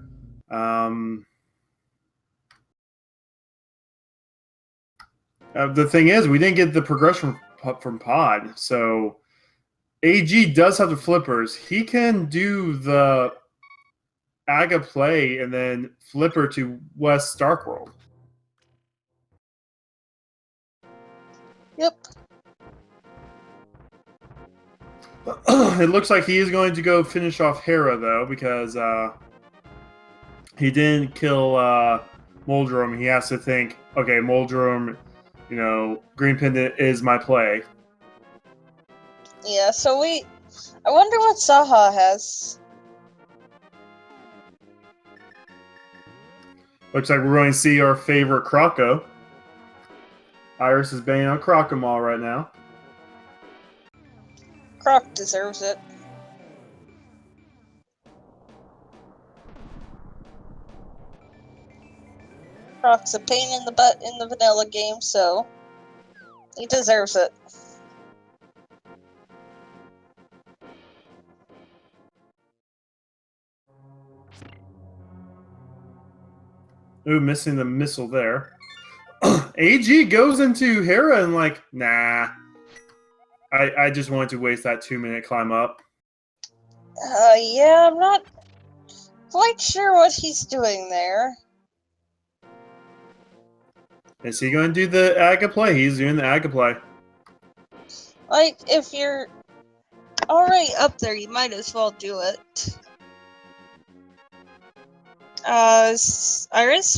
The thing is, we didn't get the progression from Pod, so AG does have the flippers. He can do the Aga play and then flipper to West Starkworld. Yep. It looks like he is going to go finish off Hera, though, because he didn't kill Moldrum. He has to think, okay, Moldrum, Green Pendant is my play. Yeah, so I wonder what Saha has. Looks like we're going to see our favorite Croco. Iris is banging on Crocomall right now. Croc deserves it. Croc's a pain in the butt in the vanilla game, so he deserves it. Ooh, missing the missile there. AG goes into Hera and like, nah. I just wanted to waste that 2-minute climb up. Yeah, I'm not quite sure what he's doing there. Is he going to do the Aga play? He's doing the Aga play. Like, if you're already up there, you might as well do it. Iris,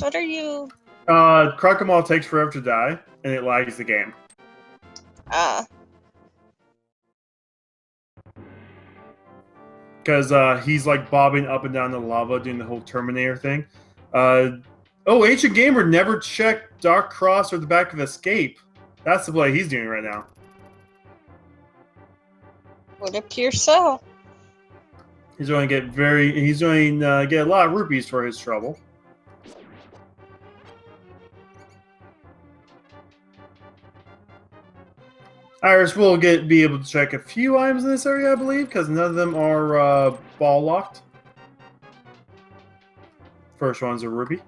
what are you? Crocomall takes forever to die, and it lags the game. Because he's like bobbing up and down the lava doing the whole Terminator thing. Ancient Gamer never checked Dark Cross or the back of Escape. That's the play he's doing right now. Would appear so. He's going to get a lot of rupees for his trouble. Iris will be able to check a few items in this area, I believe, because none of them are ball locked. First one's a rupee.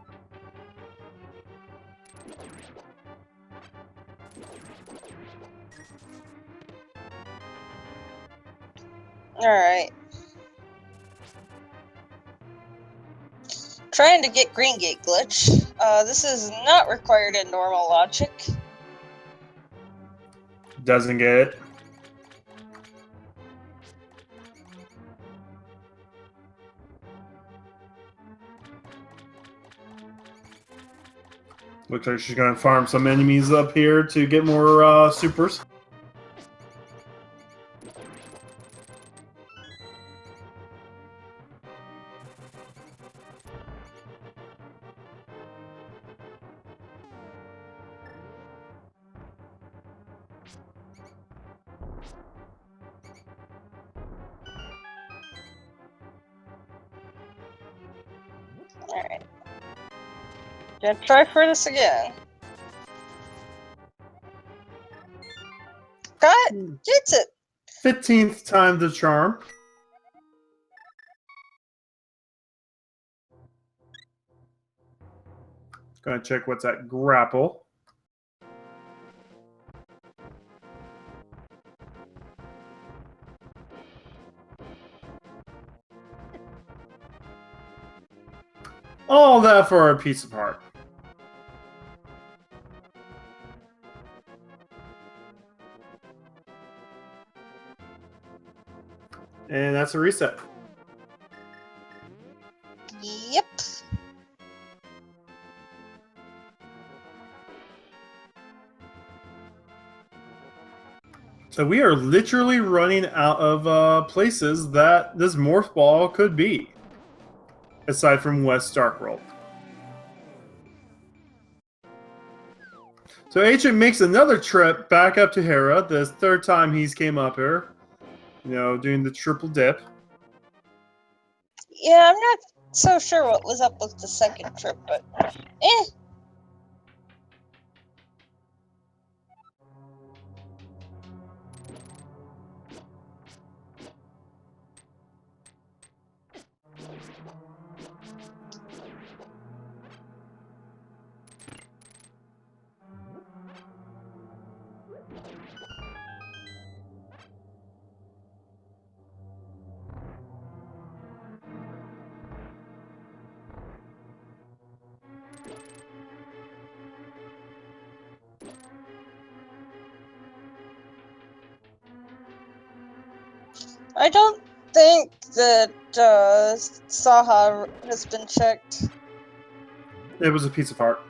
Alright. Trying to get Green Gate glitch. This is not required in normal logic. Doesn't get it. Looks like she's going to farm some enemies up here to get more supers. Alright. Gonna try for this again. Got it! Gets it! 15th time the charm. Gonna check what's at grapple. All that for a piece of heart. And that's a reset. Yep. So we are literally running out of places that this morph ball could be. Aside from West Dark World. So Ancient makes another trip back up to Hera. The third time he's came up here. Doing the triple dip. Yeah, I'm not so sure what was up with the second trip, but eh. I don't think that Saha has been checked. It was a piece of art.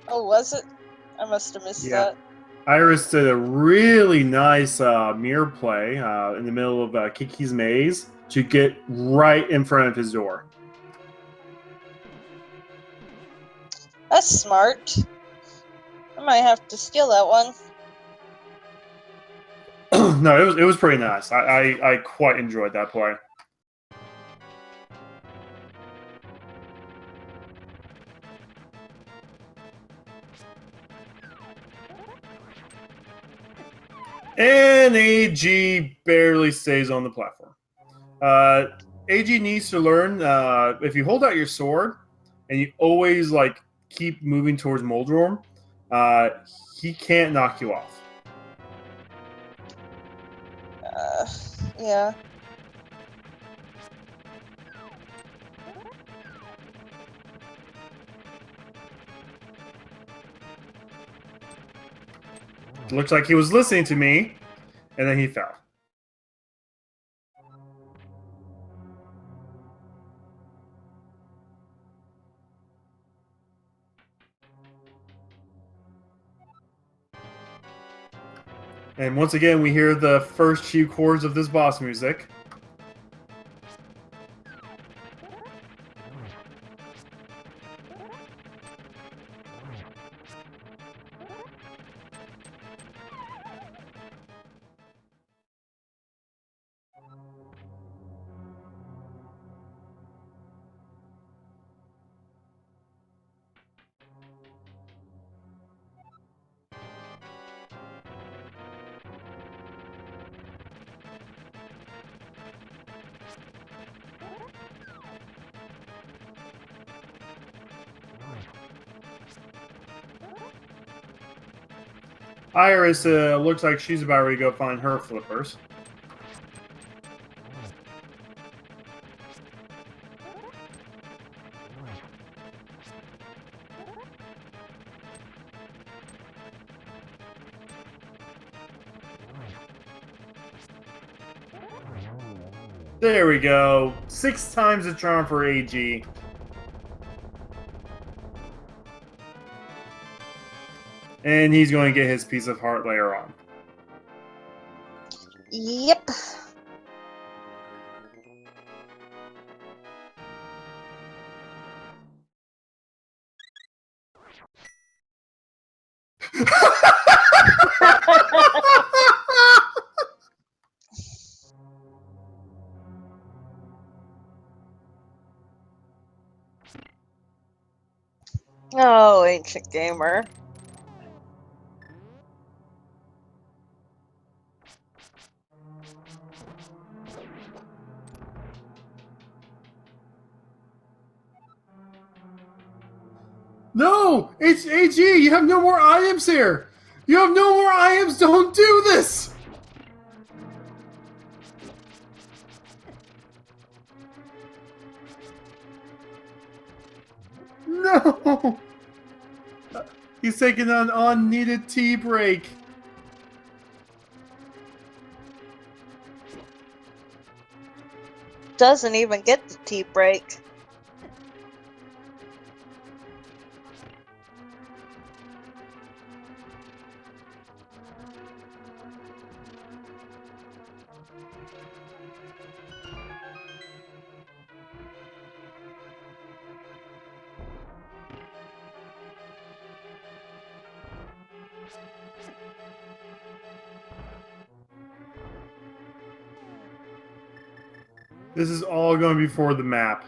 Oh, was it? I must have missed Yeah. that. Iris did a really nice mirror play in the middle of Kiki's maze to get right in front of his door. That's smart. I might have to steal that one. No, it was pretty nice. I quite enjoyed that play. And AG barely stays on the platform. AG needs to learn if you hold out your sword and you always like keep moving towards Moldorm, he can't knock you off. Yeah. Looks like he was listening to me, and then he fell. And once again, we hear the first few chords of this boss music. Iris looks like she's about ready to go find her flippers. There we go. 6 times the charm for AG. And he's going to get his piece of heart later on. Yep. Oh, ancient gamer. No! It's AG! You have no more items here! You have no more items! Don't do this! No! He's taking an unneeded tea break. Doesn't even get the tea break. This is all going to be for the map.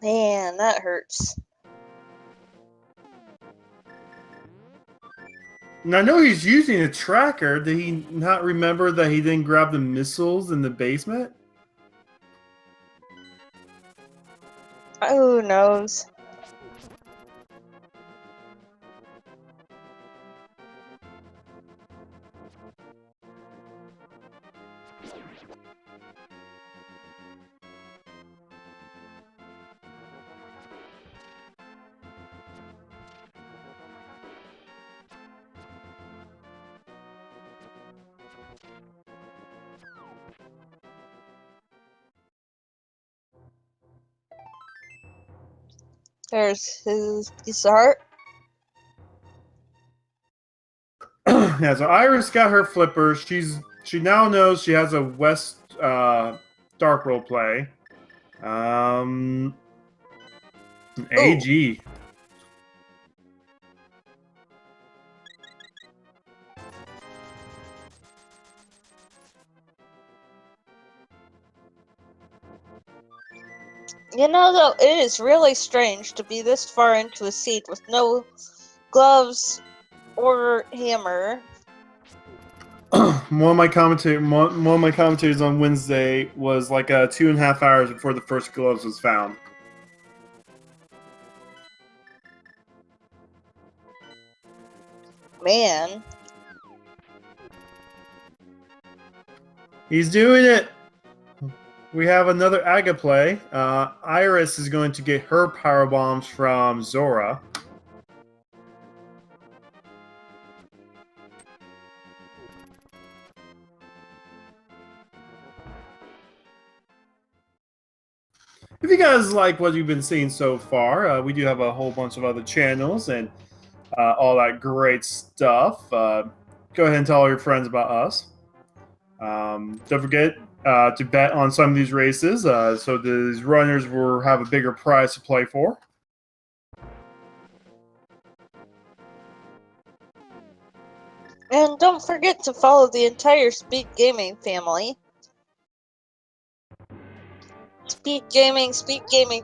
Man, that hurts. And I know he's using a tracker. Did he not remember that he didn't grab the missiles in the basement? Who knows? There's his piece of heart. Yeah, so Iris got her flipper. She now knows she has a West Dark role play. An AG. You know, though, it is really strange to be this far into a seat with no gloves or hammer. One of my commentators on Wednesday was like 2.5 hours before the first gloves was found. Man. He's doing it. We have another Aga play. Iris is going to get her power bombs from Zora. If you guys like what you've been seeing so far, we do have a whole bunch of other channels and all that great stuff. Go ahead and tell all your friends about us. Don't forget to bet on some of these races so these runners will have a bigger prize to play for. And don't forget to follow the entire Speed Gaming family. Speed Gaming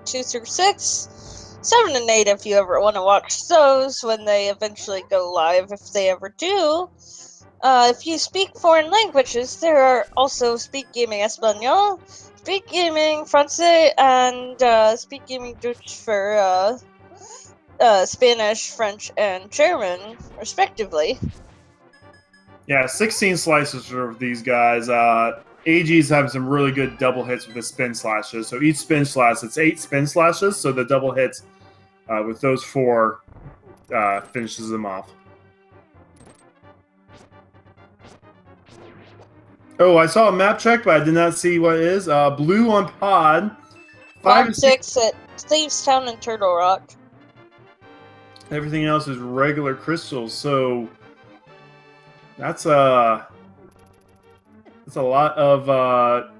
2 through 6, 7 and 8 if you ever want to watch those when they eventually go live, if they ever do. If you speak foreign languages, there are also Speed Gaming Espanol, Speed Gaming Francais, and Speed Gaming Dutch for Spanish, French, and German, respectively. Yeah, 16 slices for these guys. AG's having some really good double hits with the spin slashes. So each spin slash, it's 8 spin slashes. So the double hits with those 4 finishes them off. Oh, I saw a map check, but I did not see what it is. Blue on pod. 5 and 6 at Thieves Town and Turtle Rock. Everything else is regular crystals. So that's a lot of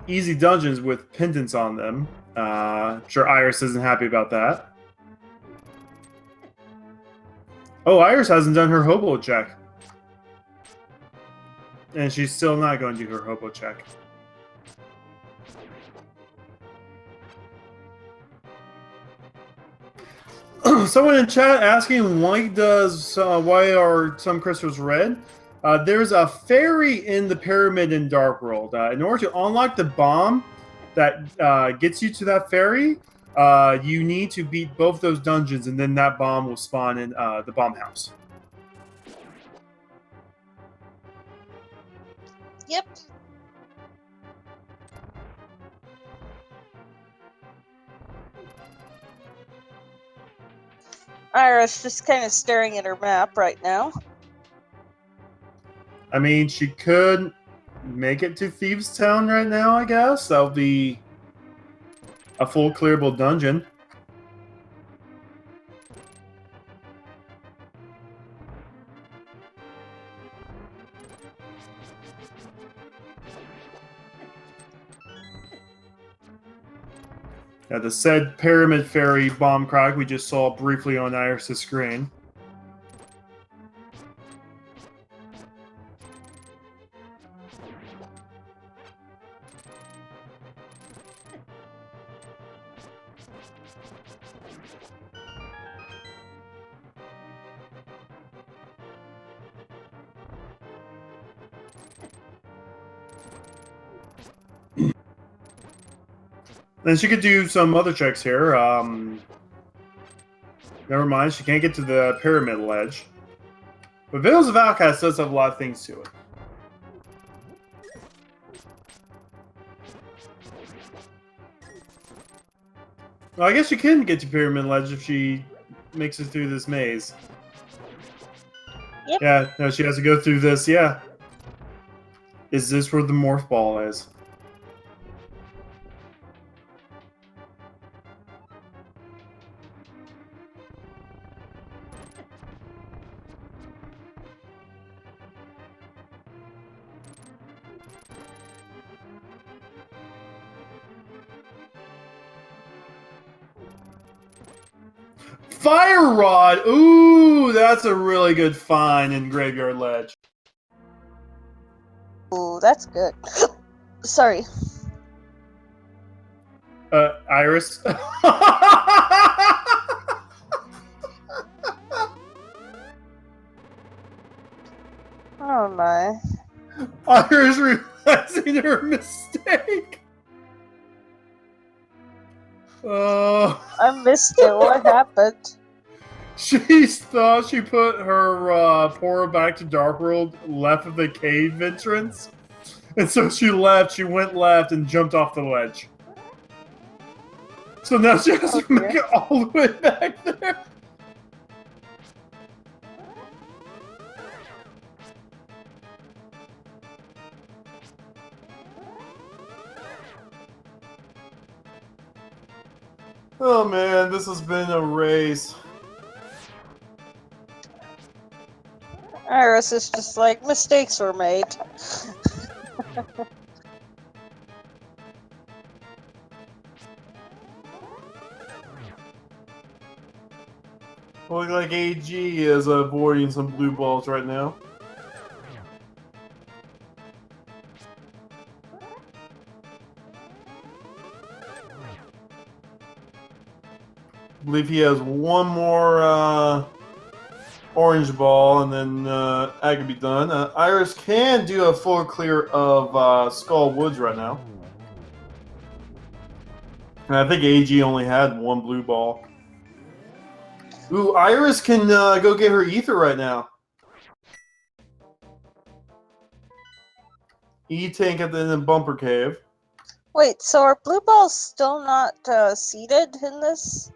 easy dungeons with pendants on them. Sure, Iris isn't happy about that. Oh, Iris hasn't done her hobo check. And she's still not going to do her hobo check. Someone in chat asking why are some crystals red? There's a fairy in the pyramid in Dark World. In order to unlock the bomb that gets you to that fairy, you need to beat both those dungeons, and then that bomb will spawn in the bomb house. Yep. Iris just kind of staring at her map right now. I mean, she could make it to Thieves Town right now, I guess. That'll be a full clearable dungeon. Yeah, the said Pyramid Fairy bomb crack we just saw briefly on Iris' screen. Then she could do some other checks here. Never mind, she can't get to the pyramid ledge. But Veils of Outcast does have a lot of things to it. Well, I guess she can get to pyramid ledge if she makes it through this maze. Yep. Yeah, no, she has to go through this, yeah. Is this where the morph ball is? Fire Rod! Ooh, that's a really good find in Graveyard Ledge. Ooh, that's good. Sorry. Iris? Oh my. Iris realizing her mistake. I missed it. What happened? She thought she put her portal back to Dark World left of the cave entrance. And so she went left and jumped off the ledge. So now she has to make it all the way back there. Oh man, this has been a race. Iris is just like, mistakes were made. Looks like AG is avoiding some blue balls right now. I believe he has one more orange ball, and then that can be done. Iris can do a full clear of Skull Woods right now. And I think AG only had one blue ball. Ooh, Iris can go get her ether right now. E-Tank at the end of Bumper Cave. Wait, so are blue balls still not seeded in this?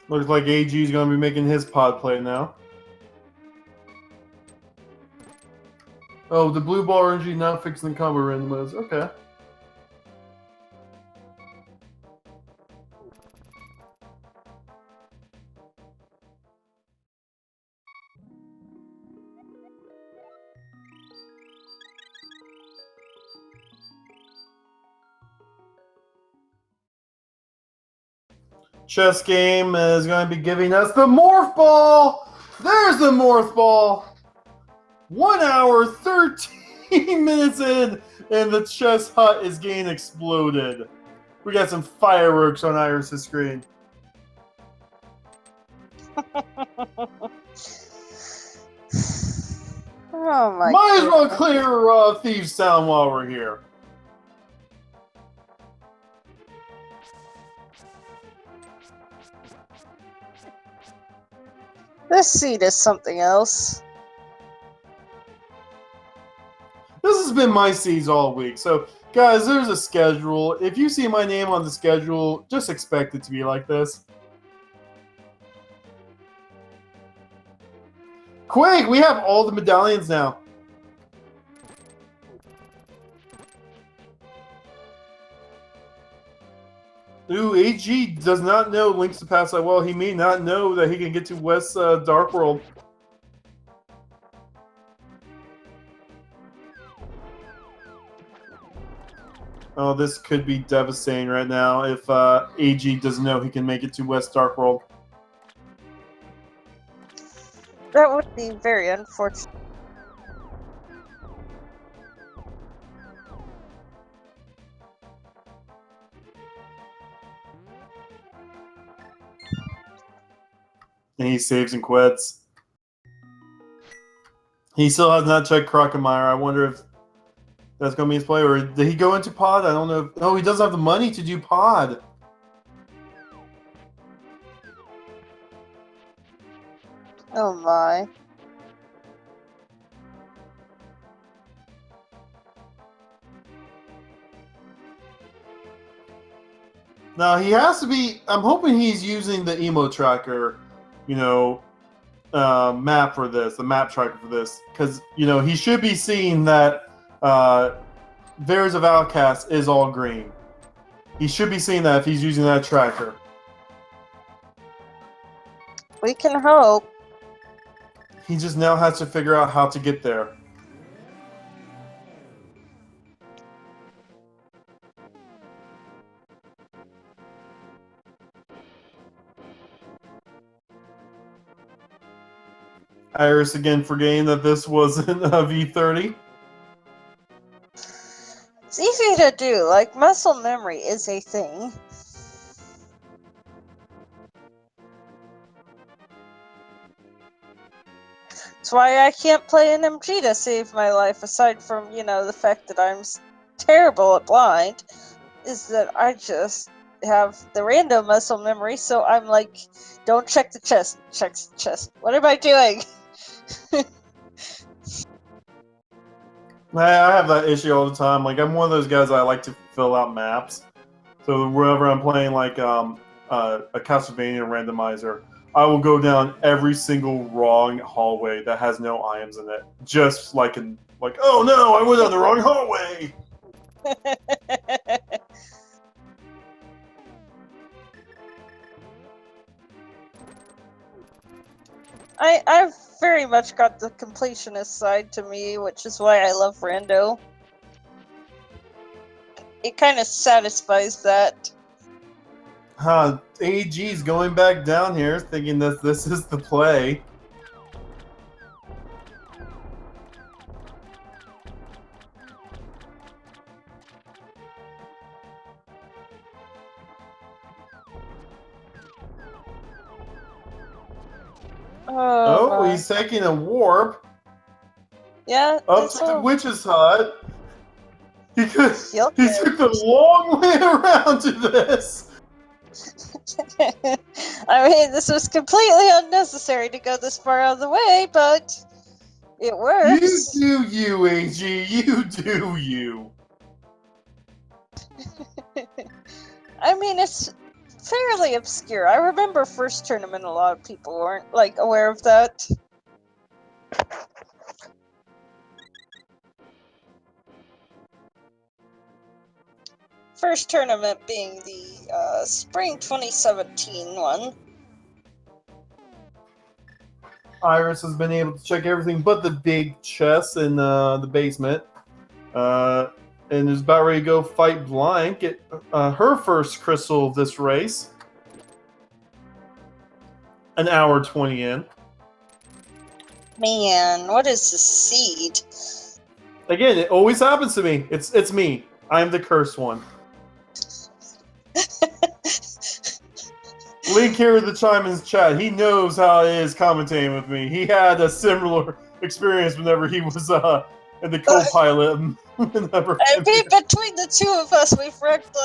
Looks like AG is going to be making his pod play now. Oh, the blue ball RNG not fixing the combo randomizer. Okay. Chess game is going to be giving us the Morph Ball! There's the Morph Ball! 1 hour, 13 minutes in, and the chess hut is getting exploded. We got some fireworks on Iris' screen. Oh my Might as well goodness. clear Thieves Town while we're here. This seed is something else. This has been my seeds all week. So, guys, there's a schedule. If you see my name on the schedule, just expect it to be like this. Quick, we have all the medallions now. Ooh, AG does not know links to pass that well. He may not know that he can get to West Dark World. Oh, this could be devastating right now if AG doesn't know he can make it to West Dark World. That would be very unfortunate. And he saves and quits. He still has not checked Crockemeyer. I wonder if that's going to be his play. Or did he go into pod? I don't know. No, he doesn't have the money to do pod. Oh my. Now he has to be. I'm hoping he's using the emo tracker, you know, map for this, the map tracker for this, because he should be seeing that Vares of Outcast is all green. He should be seeing that if he's using that tracker. We can hope. He just now has to figure out how to get there. Iris again forgetting that this wasn't a V30. It's easy to do, like muscle memory is a thing. That's why I can't play an MG to save my life, aside from, the fact that I'm terrible at blind, is that I just have the random muscle memory, so I'm like, don't check the chest, check the chest. What am I doing? I have that issue all the time. Like, I'm one of those guys I like to fill out maps. So wherever I'm playing, like a Castlevania randomizer, I will go down every single wrong hallway that has no items in it. Just like oh no, I went down the wrong hallway! I've very much got the completionist side to me, which is why I love Rando. It kind of satisfies that. AG's going back down here, thinking that this is the play. Oh, he's taking a warp. Yeah. Up to the witch's hut. He took the long way around to this. I mean, this was completely unnecessary to go this far out of the way, but it works. You do you, AG. You do you. I mean, it's fairly obscure. I remember first tournament, a lot of people weren't aware of that. First tournament being the spring 2017 one. Iris has been able to check everything but the big chest in the basement. And is about ready to go fight Blind, get her first crystal of this race. An hour 20 in. Man, what is the seed? Again, it always happens to me. It's me. I'm the cursed one. Link here in the Chimon's chat. He knows how it is commentating with me. He had a similar experience whenever he was in the co-pilot. I mean, between the two of us, we've wrecked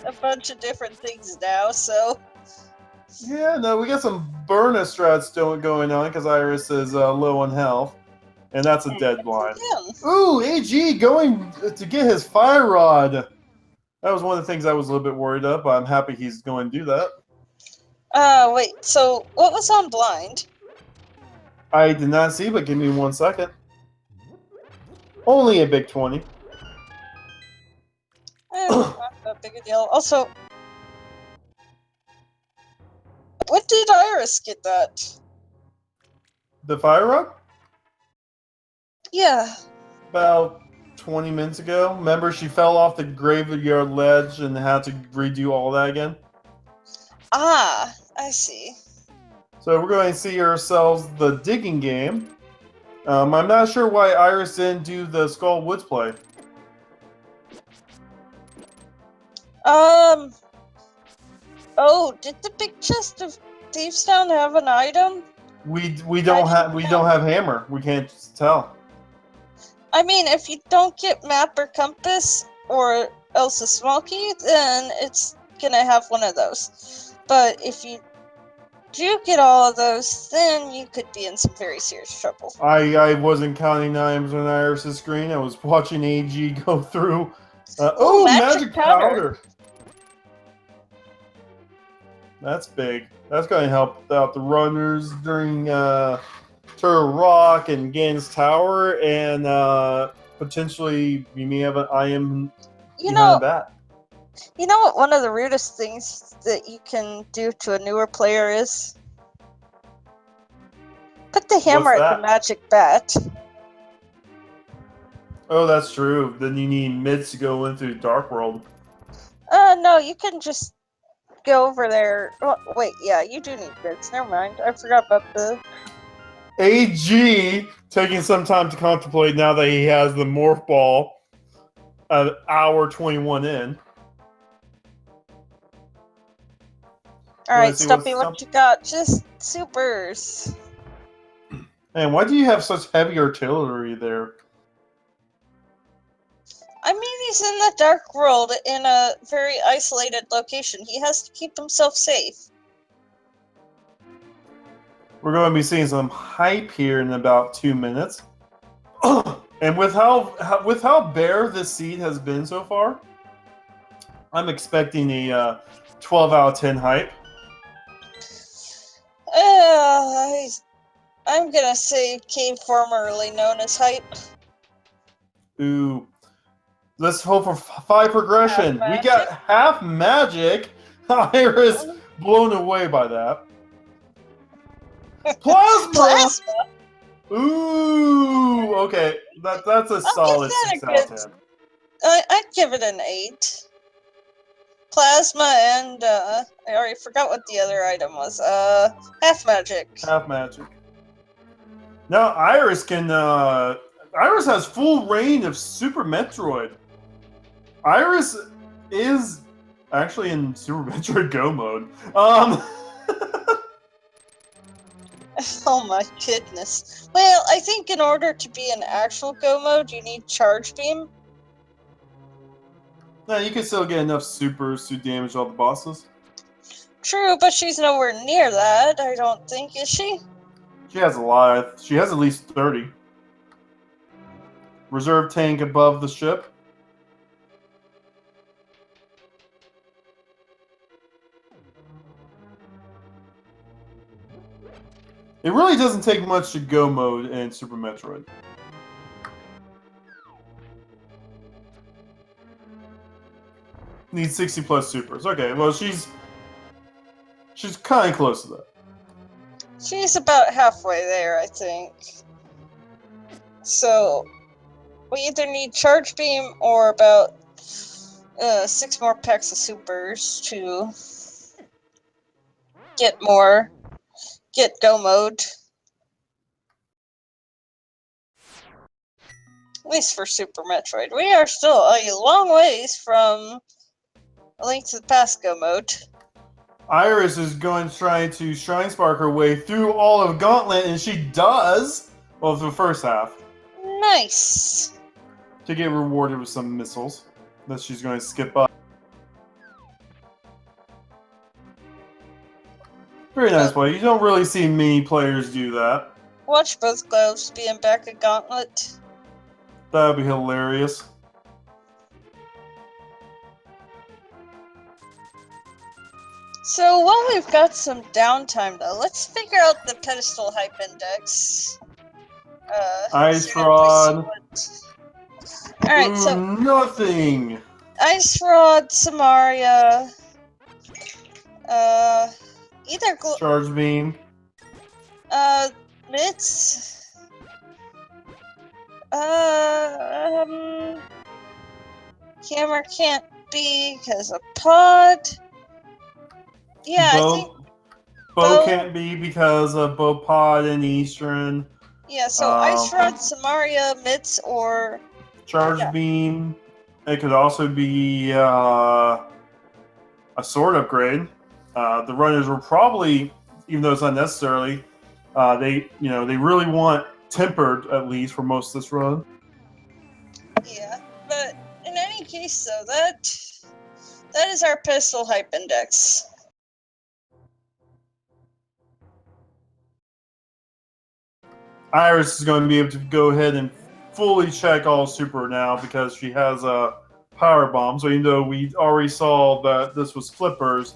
a bunch of different things now, so... Yeah, no, we got some burner strats still going on because Iris is low on health. And that's a dead blind. Ooh, AG going to get his fire rod. That was one of the things I was a little bit worried about, but I'm happy he's going to do that. Wait, so what was on blind? I did not see, but give me 1 second. Only a big 20. Not that big a deal. Also, when did Iris get that? The fire rod? Yeah. About 20 minutes ago. Remember, she fell off the graveyard ledge and had to redo all that again? Ah, I see. So we're going to see ourselves the digging game. I'm not sure why Iris didn't do the Skull Woods play. Oh, did the big chest of Thievestown have an item? We don't have hammer. We can't tell. I mean, if you don't get map or compass or else a small key, then it's gonna have one of those. But if you do get all of those, then you could be in some very serious trouble. I wasn't counting items on Iris' screen. I was watching AG go through. Oh, magic powder! That's big. That's going to help out the runners during Turtle Rock and Gans Tower, and potentially we may have an IM You behind know, that. you know what one of the rudest things that you can do to a newer player is? Put the hammer What's at the that? magic bat. Oh, that's true. Then you need mids to go into Dark World. No, you can just go over there. Oh, wait, yeah, you do need bits. Never mind. I forgot about the... AG taking some time to contemplate now that he has the Morph Ball an hour 21 in. Alright, Stumpy, what you got? Just supers. Man, why do you have such heavy artillery there? I mean, he's in the Dark World in a very isolated location. He has to keep himself safe. We're going to be seeing some hype here in about 2 minutes. And with how bare this seed has been so far, I'm expecting a 12 out of 10 hype. I'm gonna say cave formerly known as hype. Ooh. Let's hope for 5 progression. We got half magic. Iris blown away by that. Plasma! Plasma? Ooh, okay. That's a solid 6 out of 10. I'd give it an 8. Plasma and, I already forgot what the other item was. Half magic. Half magic. Now Iris can, Iris has full reign of Super Metroid. Iris is actually in Super Metroid Go mode. Oh my goodness. Well, I think in order to be in actual Go mode, you need Charge Beam. No, you can still get enough supers to damage all the bosses. True, but she's nowhere near that, I don't think, is she? She has a lot. She has at least 30. Reserve tank above the ship. It really doesn't take much to go mode in Super Metroid. Needs 60 plus supers. Okay, well she's kind of close to that. She's about halfway there, I think. So, we either need Charge Beam or about 6 more packs of supers to get Go mode. At least for Super Metroid. We are still a long ways from A Link to the Past Go mode. Iris is going to try to Shrine Spark her way through all of Gauntlet, and she does! Well, the first half. Nice! To get rewarded with some missiles that she's going to skip up. Very nice play. You don't really see many players do that. Watch both gloves being back at Gauntlet. That would be hilarious. So while we've got some downtime, though, let's figure out the pedestal hype index. Ice Rod. Alright, so nothing. Ice Rod, Samaria. Either Charge Beam. Mitts. Hammer can't be because of Pod. Yeah, I think Bo can't be because of Bo Pod and Eastern. Yeah, so Ice Rod, Samaria, Mitts, or Charge Beam. It could also be a sword upgrade. The runners were probably, even though it's unnecessarily, they really want tempered at least for most of this run. Yeah, but in any case, though, that is our pistol hype index. Iris is going to be able to go ahead and fully check all super now because she has a power bomb. So even though we already saw that this was flippers,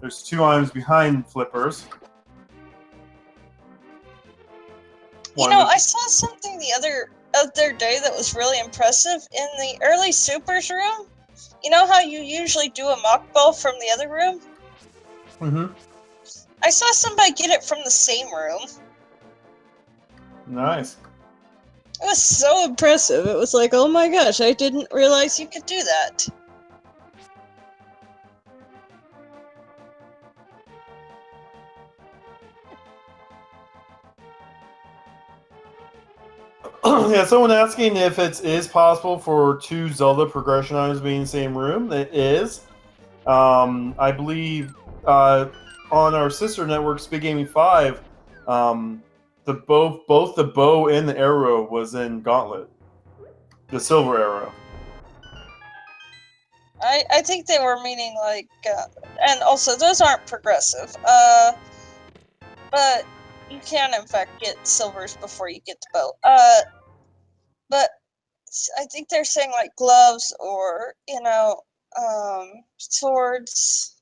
There's 2 items behind flippers. You know, I saw something the other day that was really impressive in the early supers room. You know how you usually do a mock ball from the other room? Mm-hmm. I saw somebody get it from the same room. Nice. It was so impressive. It was like, oh my gosh, I didn't realize you could do that. Yeah, someone asking if it is possible for 2 Zelda progression items being in the same room. It is. I believe on our sister network, Speed Gaming 5, both the bow and the arrow was in Gauntlet. The silver arrow. I think they were meaning like, and also those aren't progressive. But you can in fact get silvers before you get the bow. But I think they're saying like gloves or swords,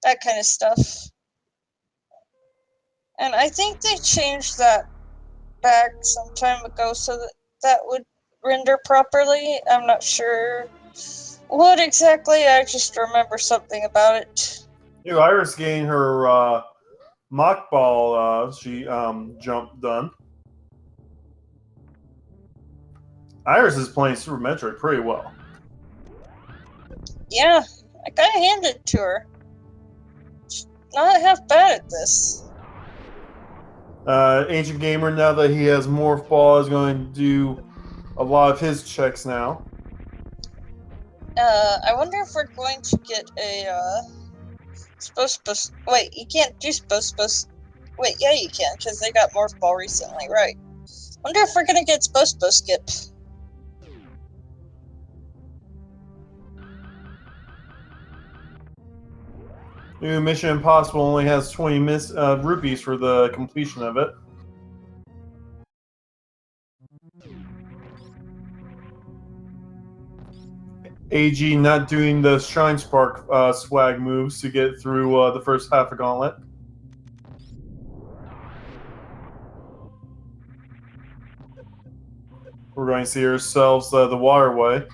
that kind of stuff. And I think they changed that back some time ago so that would render properly. I'm not sure what exactly. I just remember something about it. Iris getting her mock ball jump done. Iris is playing Super Metroid pretty well. Yeah, I kind of handed it to her. She's not half bad at this. Ancient Gamer, now that he has Morph Ball, is going to do a lot of his checks now. I wonder if we're going to get a wait, you can't do wait, yeah you can, because they got Morph Ball recently, right? Wonder if we're gonna get skip. New Mission Impossible only has 20 rupees for the completion of it. AG not doing the Shine Spark swag moves to get through the first half of Gauntlet. We're going to see ourselves the waterway.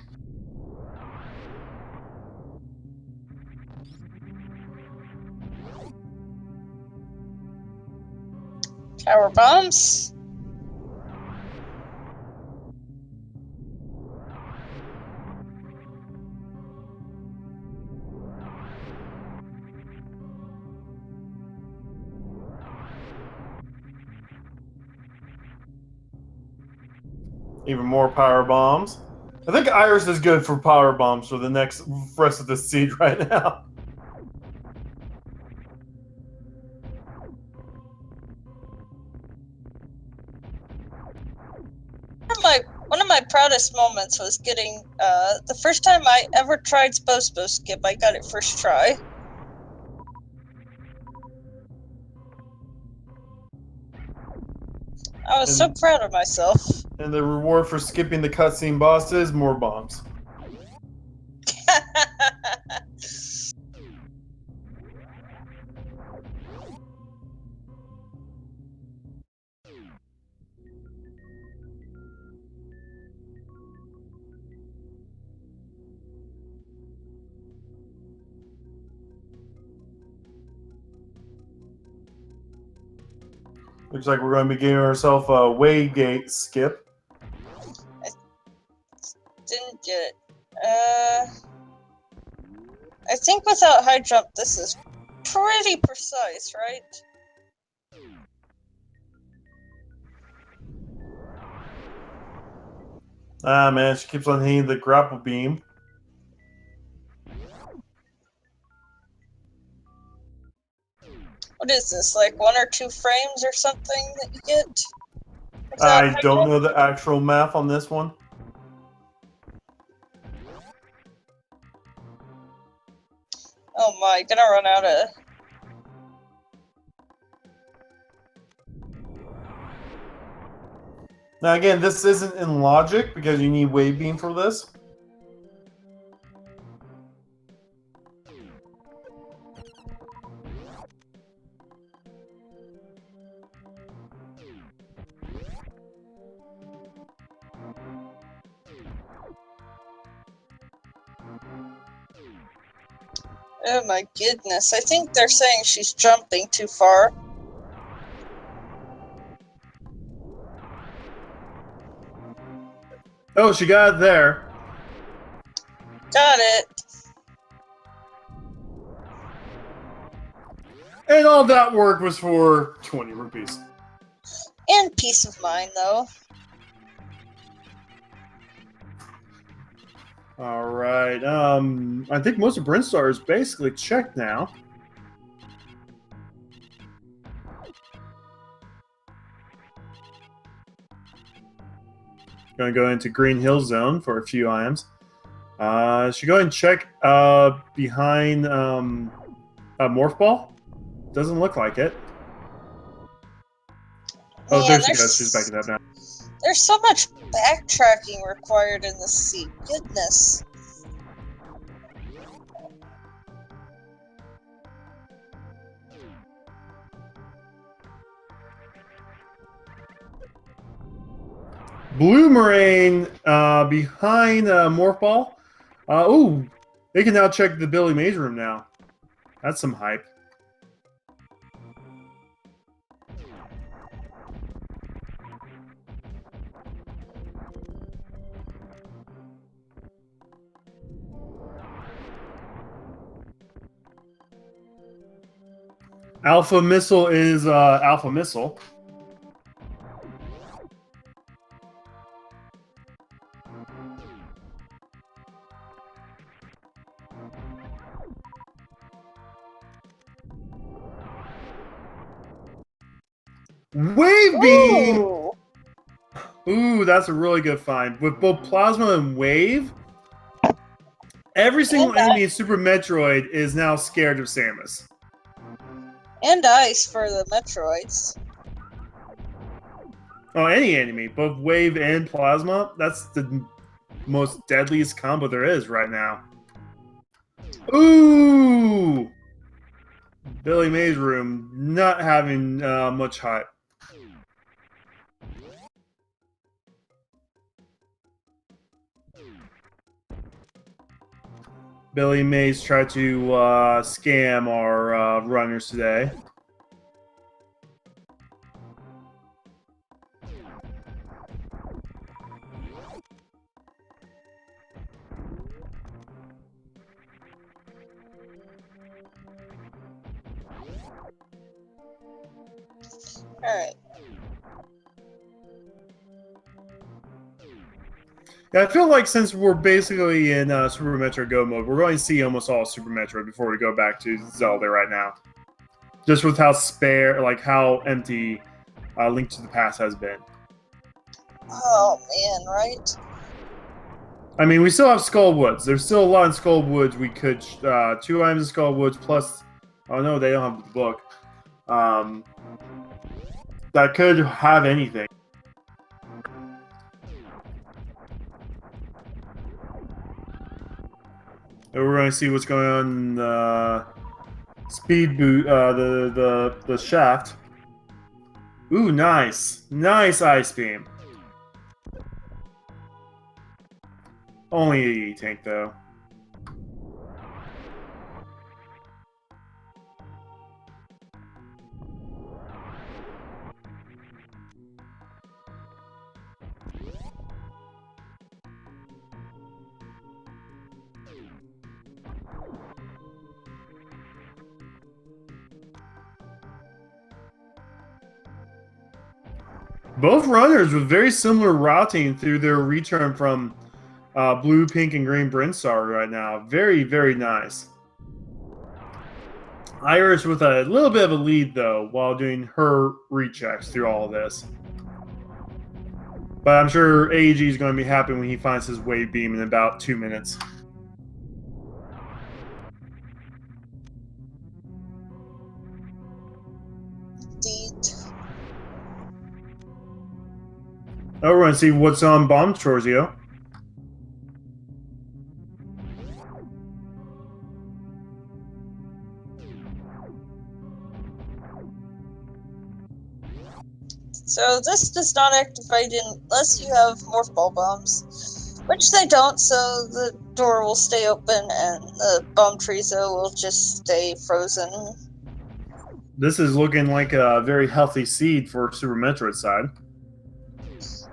Power bombs. Even more power bombs. I think Iris is good for power bombs for the rest of the seed right now. One of my proudest moments was getting the first time I ever tried skip. I got it first try. I was so proud of myself. And the reward for skipping the cutscene bosses, more bombs. Looks like we're going to be giving ourselves a Waygate skip. I didn't get it. I think without high jump, this is pretty precise, right? Ah, man, she keeps on hitting the grapple beam. What is this, like 1 or 2 frames or something that you get? I don't know the actual math on this one. Oh my, gonna run out of... Now again, this isn't in logic because you need wave beam for this. Oh my goodness, I think they're saying she's jumping too far. Oh, she got it there. Got it. And all that work was for 20 rupees. And peace of mind, though. Alright, I think most of Brinstar is basically checked now. Gonna go into Green Hill Zone for a few items. Should go ahead and check behind a Morph Ball? Doesn't look like it. Oh, Man, there she goes. She's backing up now. There's so much backtracking required in this sea. Goodness. Bloomerang behind Morph Ball. Ooh, they can now check the Billy Mays room now. That's some hype. Alpha Missile is Alpha Missile. Wave Beam! Ooh, that's a really good find. With both Plasma and Wave, every single enemy in Super Metroid is now scared of Samus. And Ice for the Metroids. Oh, any enemy, both Wave and Plasma, that's the most deadliest combo there is right now. Ooh! Billy Mays room not having much hype. Billy Mays tried to scam our runners today. Alright. Yeah, I feel like since we're basically in Super Metroid Go mode, we're going to see almost all Super Metroid before we go back to Zelda right now. Just with how how empty Link to the Past has been. Oh man, right? I mean, we still have Skull Woods. There's still a lot in Skull Woods. We could 2 items in Skull Woods plus. Oh no, they don't have the book. That could have anything. And we're going to see what's going on in the speed boot, the shaft. Ooh, nice. Nice Ice Beam. Only a E-Tank, though. Both runners with very similar routing through their return from blue, pink, and green Brinstar right now. Very, very nice. Irish with a little bit of a lead, though, while doing her rechecks through all of this. But I'm sure AEG is going to be happy when he finds his Wave Beam in about 2 minutes. Oh, we're going to see what's on Bomb Chorzio. So this does not activate unless you have Morph Ball bombs. Which they don't, so the door will stay open and the bomb Frieza will just stay frozen. This is looking like a very healthy seed for Super Metroid side.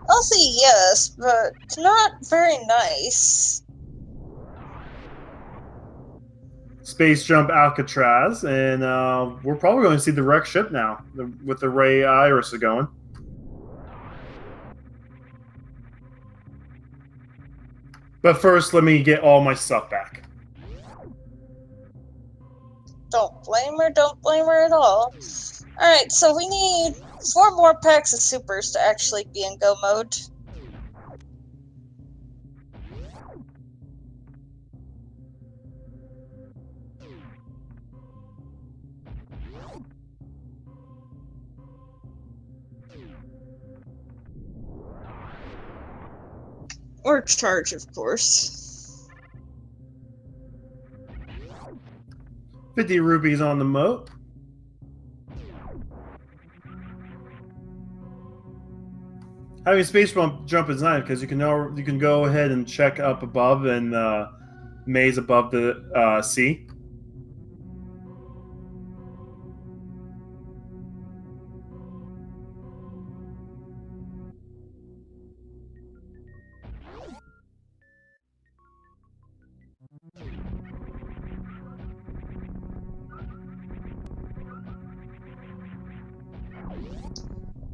Healthy, yes, but not very nice. Space Jump Alcatraz, and we're probably going to see the wreck ship now with the Ray Iris going. But first, let me get all my stuff back. Don't blame her at all. Alright, so we need 4 more packs of supers to actually be in go mode. Or charge, of course. 50 rupees on the moat. Having space jump is nice because you can go ahead and check up above and maze above the sea.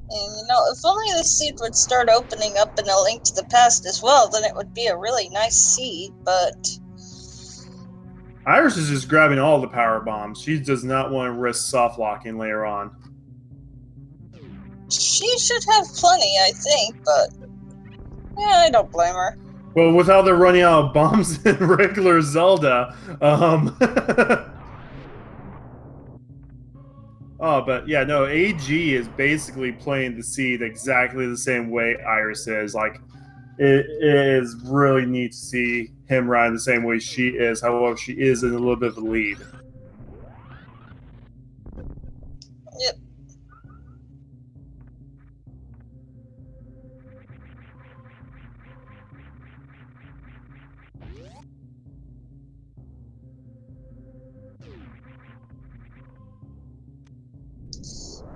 And if only the seed would start opening up in A Link to the Past as well, then it would be a really nice seed, but... Iris is just grabbing all the power bombs. She does not want to risk soft locking later on. She should have plenty, I think, but... yeah, I don't blame her. Well, with how they're running out of bombs in regular Zelda, Oh, but yeah, no, AG is basically playing the seed exactly the same way Iris is. Like, it is really neat to see him riding the same way she is. However, she is in a little bit of a lead. Yep.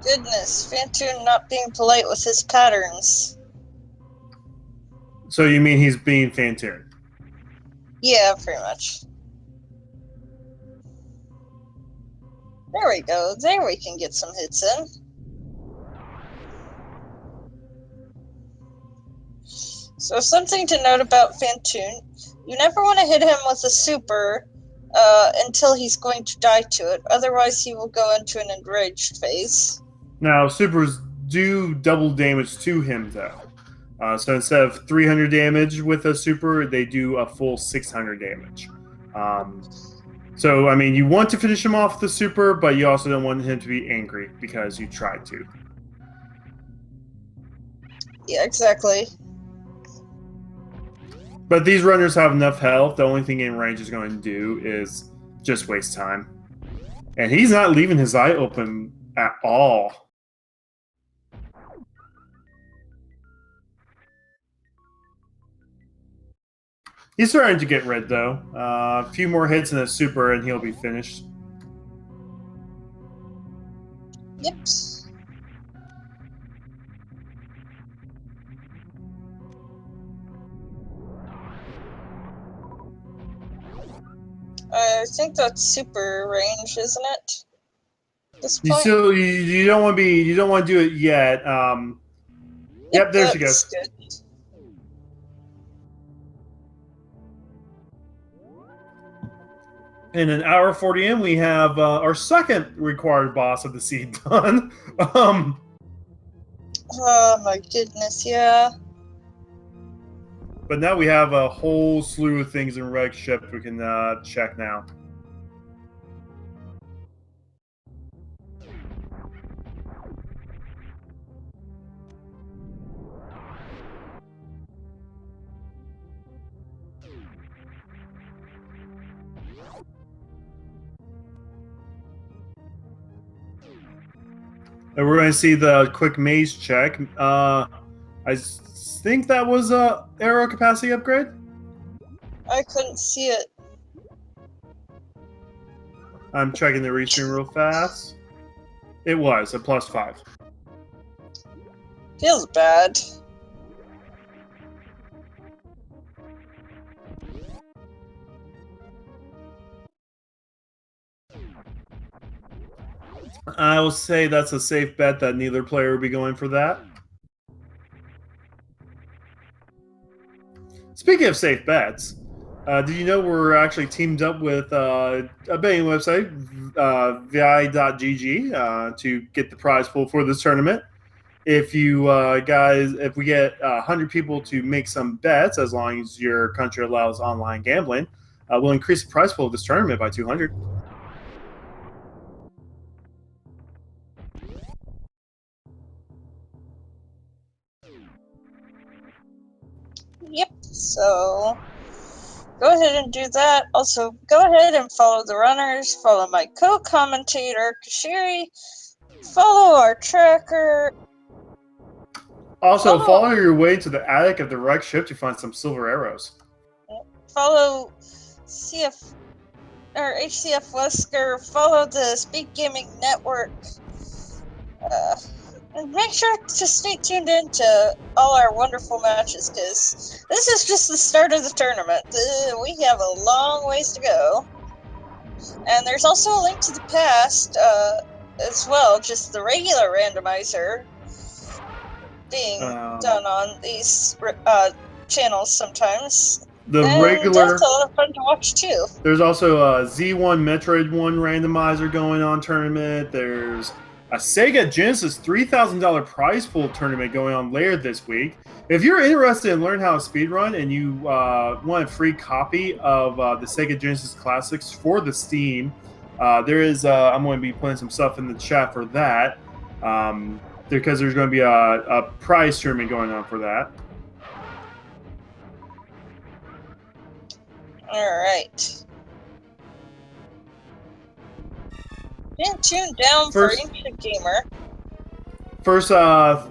Goodness, Phantoon not being polite with his patterns. So you mean he's being Phantoon? Yeah, pretty much. There we go. There we can get some hits in. So something to note about Phantoon. You never want to hit him with a super until he's going to die to it. Otherwise, he will go into an enraged phase. Now, supers do double damage to him, though. So instead of 300 damage with a super, they do a full 600 damage. So, I mean, you want to finish him off with the super, but you also don't want him to be angry because you tried to. Yeah, exactly. But these runners have enough health. The only thing in range is going to do is just waste time. And he's not leaving his eye open at all. He's starting to get red, though. A few more hits and a super, and he'll be finished. Yep. I think that's super range, isn't it? At this point. You don't want to do it yet. Yep, there she goes. Good. In an hour 40 in, we have our second required boss of the seed done. Oh my goodness, yeah. But now we have a whole slew of things in Reg Ship we can check now. And we're going to see the quick maze check. I think that was a arrow capacity upgrade. I couldn't see it. I'm checking the restream real fast. It was a +5. Feels bad. I will say that's a safe bet that neither player will be going for that. Speaking of safe bets, did you know we're actually teamed up with a betting website, vi.gg, to get the prize pool for this tournament? If you guys, if we get 100 people to make some bets, as long as your country allows online gambling, we'll increase the prize pool of this tournament by 200. Yep, so go ahead and do that. Also, go ahead and follow the runners, follow my co-commentator, Kashiri, follow our tracker. Also, follow your way to the attic of the wrecked ship to find some silver arrows. Follow CF or HCF Wesker, follow the Speed Gaming Network. And make sure to stay tuned in to all our wonderful matches, because this is just the start of the tournament. We have a long ways to go. And there's also a link to the past as well, just the regular randomizer being done on these channels sometimes. The regular. That's a lot of fun to watch too. There's also a Z1 Metroid 1 randomizer going on tournament. There's a Sega Genesis $3,000 prize pool tournament going on later this week. If you're interested in learning how to speedrun and you want a free copy of the Sega Genesis Classics for the Steam, there is. I'm going to be putting some stuff in the chat for that because there's going to be a prize tournament going on for that. Alright. And tune down for Ancient Gamer. First, I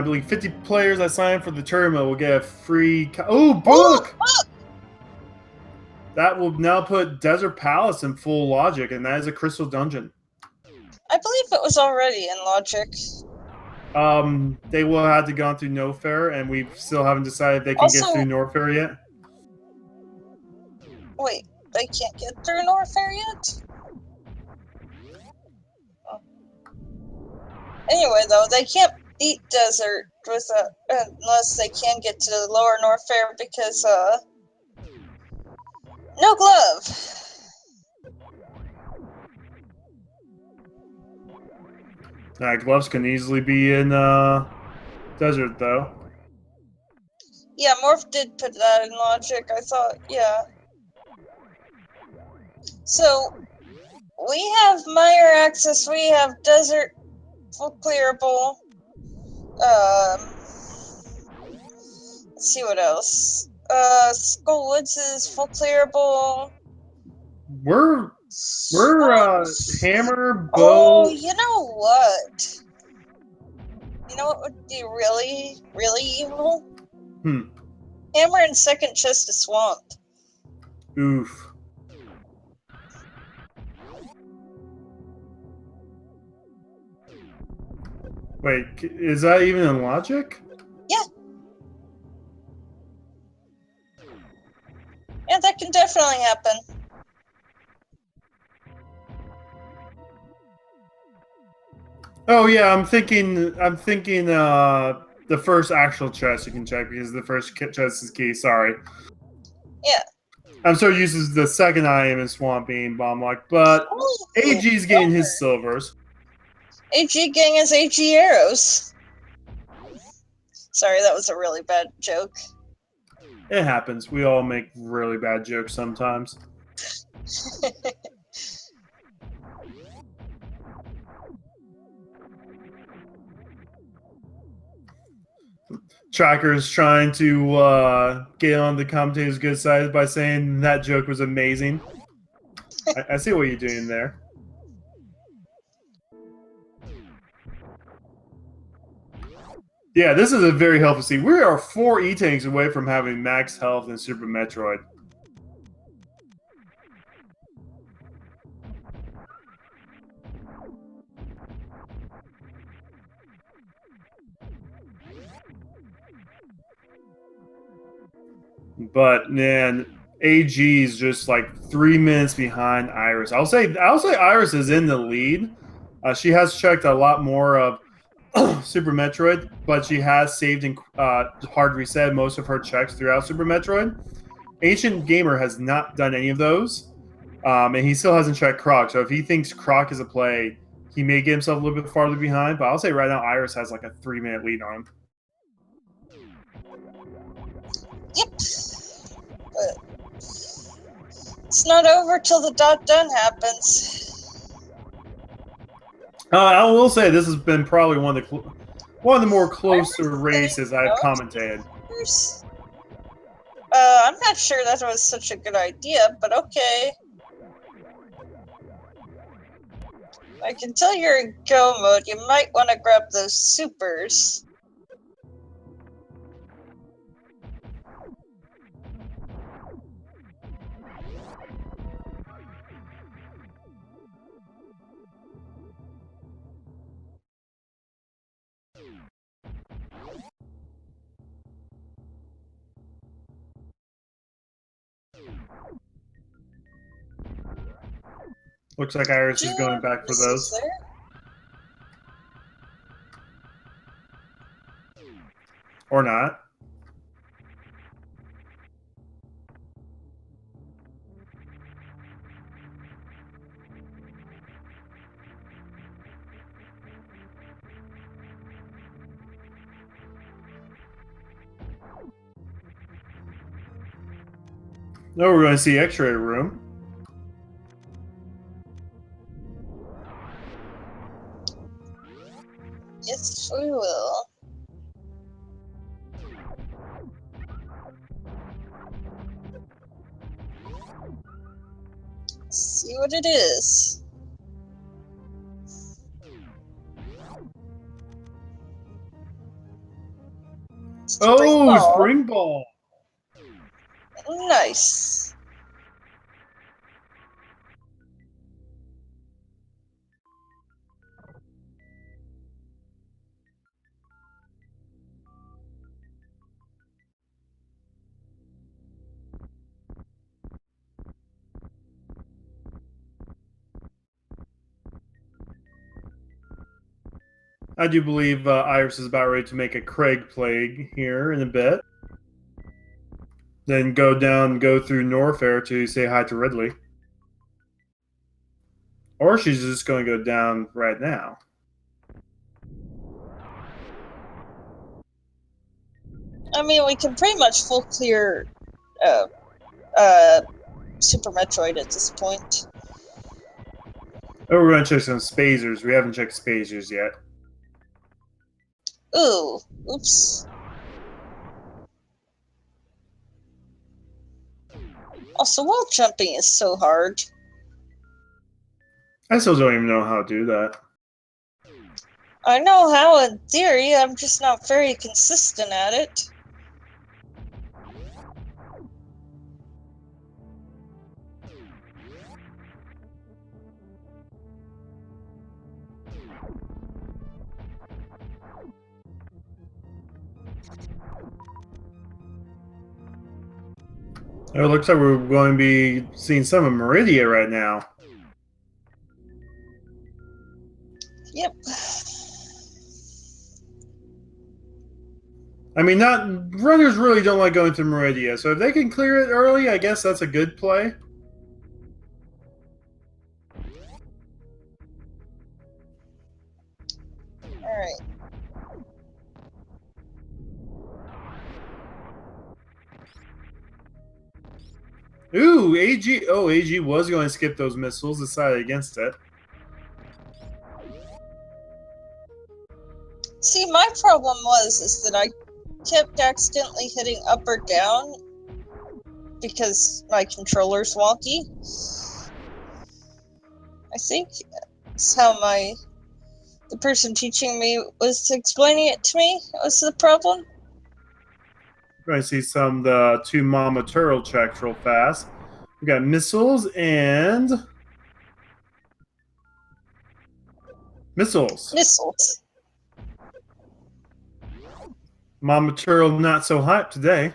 believe 50 players that sign up for the tournament will get a free... book! That will now put Desert Palace in full logic, and that is a crystal dungeon. I believe it was already in logic. They will have to go through No Fair, and we still haven't decided if they can get through No Fair yet. Wait, they can't get through Norfair yet? Oh. Anyway, though, they can't beat Desert with unless they can get to the lower Norfair because, no glove! Gloves can easily be in Desert, though. Yeah, Morph did put that in logic, I thought, yeah. So, we have Mire Access, we have Desert full clearable. Let's see what else. Skull Woods is full clearable. We're Hammer, Bow. Oh, you know what? You know what would be really, really evil? Hammer and second chest of Swamp. Oof. Wait, is that even in logic? Yeah. Yeah, that can definitely happen. Oh yeah, I'm thinking the first actual chest you can check because the first chest is key, sorry. Yeah. I'm so used to the second item in Swamp being bomb lock, but AG's getting his silvers. AG gang is AG arrows. Sorry, that was a really bad joke. It happens. We all make really bad jokes sometimes. Tracker's trying to get on the commentator's good side by saying that joke was amazing. I see what you're doing there. Yeah, this is a very healthy scene. We are 4 E-tanks away from having max health in Super Metroid. But man, AG is just like 3 minutes behind Iris. I'll say Iris is in the lead. She has checked a lot more of Super Metroid, but she has saved and hard reset most of her checks throughout Super Metroid. Ancient Gamer has not done any of those, and he still hasn't checked Croc. So if he thinks Croc is a play, he may get himself a little bit farther behind. But I'll say right now, Iris has like a 3-minute lead on him. Yep. But it's not over till the done happens. I will say this has been probably one of the more closer races I've commentated. I'm not sure that was such a good idea, but okay. I can tell you're in go mode. You might want to grab those supers. Looks like Iris is going back for those. Or not. No, we're going to see X-ray room. Yes, we will. Let's see what it is. Spring ball. Nice. I do believe Iris is about ready to make a Craig plague here in a bit. Then go through Norfair to say hi to Ridley. Or she's just going to go down right now. I mean, we can pretty much full clear Super Metroid at this point. Oh, we're going to check some spacers. We haven't checked spacers yet. Ooh, oops. Also, wall jumping is so hard. I still don't even know how to do that. I know how in theory, I'm just not very consistent at it. It looks like we're going to be seeing some of Meridia right now. Yep. I mean, runners really don't like going to Meridia, so if they can clear it early, I guess that's a good play. Alright. Ooh, AG. Oh, AG was going to skip those missiles, decided against it. See, my problem is that I kept accidentally hitting up or down because my controller's wonky. I think that's how the person teaching me was explaining it to me was the problem. We're going to see some of the two Mama Turtle checks real fast. We got missiles and missiles. Missiles. Mama Turtle not so hot today.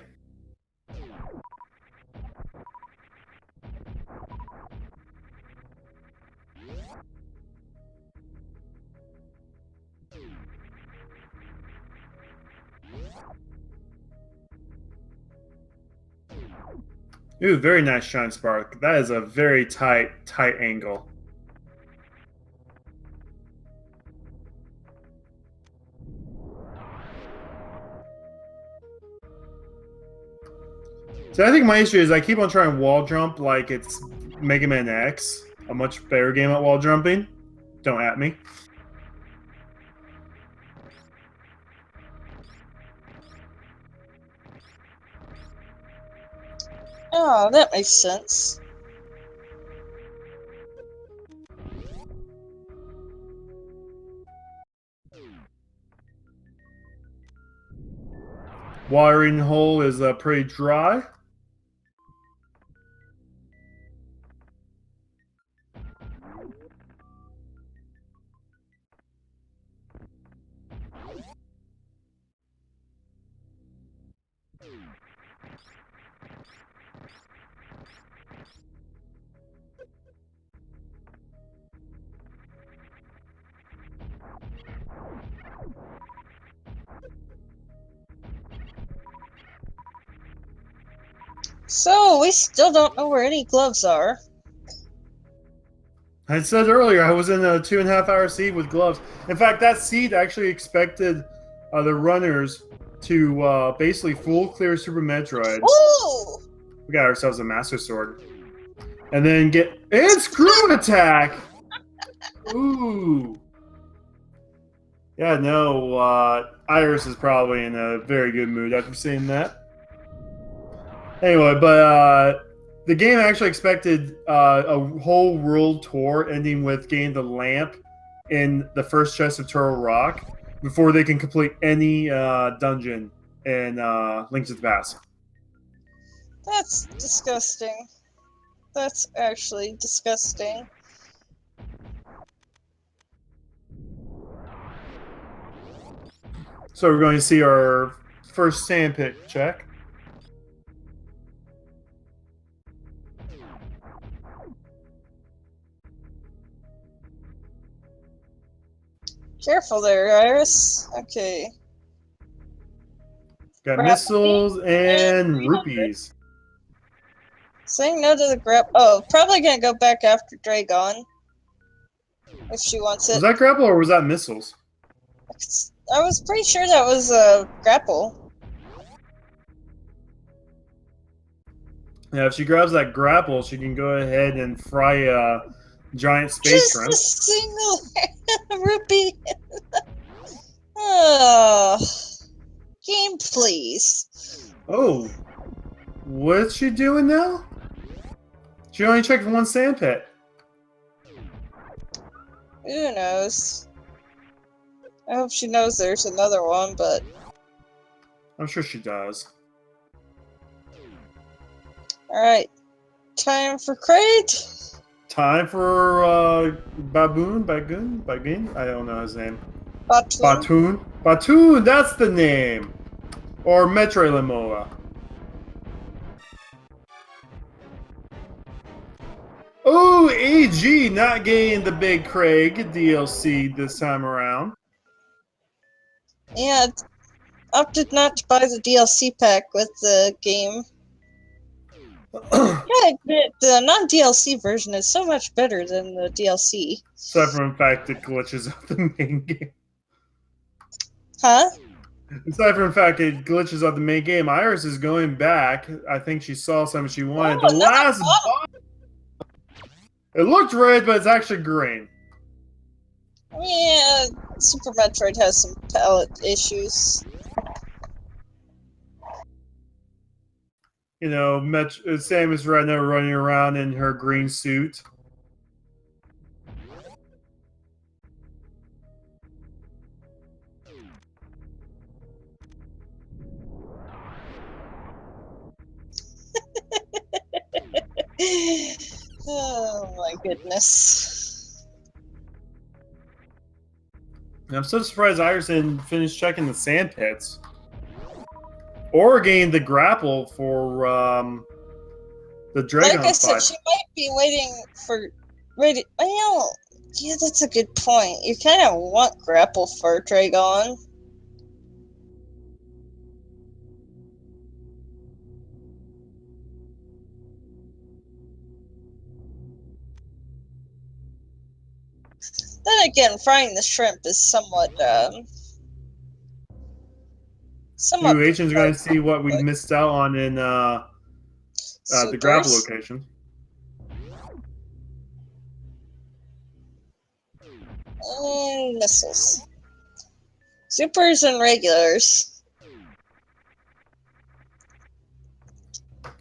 Ooh, very nice shine spark. That is a very tight angle. So I think my issue is I keep on trying wall jump like it's Mega Man X, a much better game at wall jumping. Don't at me. Oh, that makes sense. Watering hole is pretty dry. So, we still don't know where any gloves are. I said earlier I was in a 2.5 hour seat with gloves. In fact, that seat actually expected the runners to basically full clear Super Metroid. Ooh! We got ourselves a Master Sword. And then get... And Screw Attack! Ooh. Yeah, no, Iris is probably in a very good mood after seeing that. Anyway, but the game actually expected a whole world tour ending with getting the lamp in the first chest of Turtle Rock before they can complete any dungeon in Link to the Past. That's disgusting. That's actually disgusting. So we're going to see our first sandpit check. Careful there, Iris. Okay. Got Grapple missiles and 300. rupees. Saying no to the grab. Oh, probably gonna go back after Dragon. If she wants Was it. that grapple or was that missiles? I was pretty sure that was a grapple. Yeah, if she grabs that grapple, she can go ahead and fry a giant space Just shrimp. a single rupee. Oh, game, please. Oh, what's she doing now? She only checked one sandpit. Who knows? I hope she knows there's another one, but I'm sure she does. alright. Time for crate. Time for Baboon? I don't know his name. Batoon. Batoon, that's the name! Or Metroid Limoa. Oh, AG not getting the Big Craig DLC this time around. Yeah, opted not to buy the DLC pack with the game. Yeah, the non-DLC version is so much better than the DLC. Aside from the fact it glitches out the main game. Huh? Aside from the fact it glitches out the main game, Iris is going back. I think she saw something she wanted. Oh, The last boss. It looked red, but it's actually green. Yeah, Super Metroid has some palette issues. You know, Samus right now running around in her green suit. Oh my goodness. I'm so surprised Iris didn't finish checking the sand pits. Or gain the grapple for the Dragon Like I said, fight. she might be waiting for ready. Well, yeah, that's a good point. You kind of want grapple for Dragon. Then again, frying the shrimp is somewhat Ooh, Agent's going to see what we quick. missed out on in the grapple Supers location. and missiles. Supers and regulars.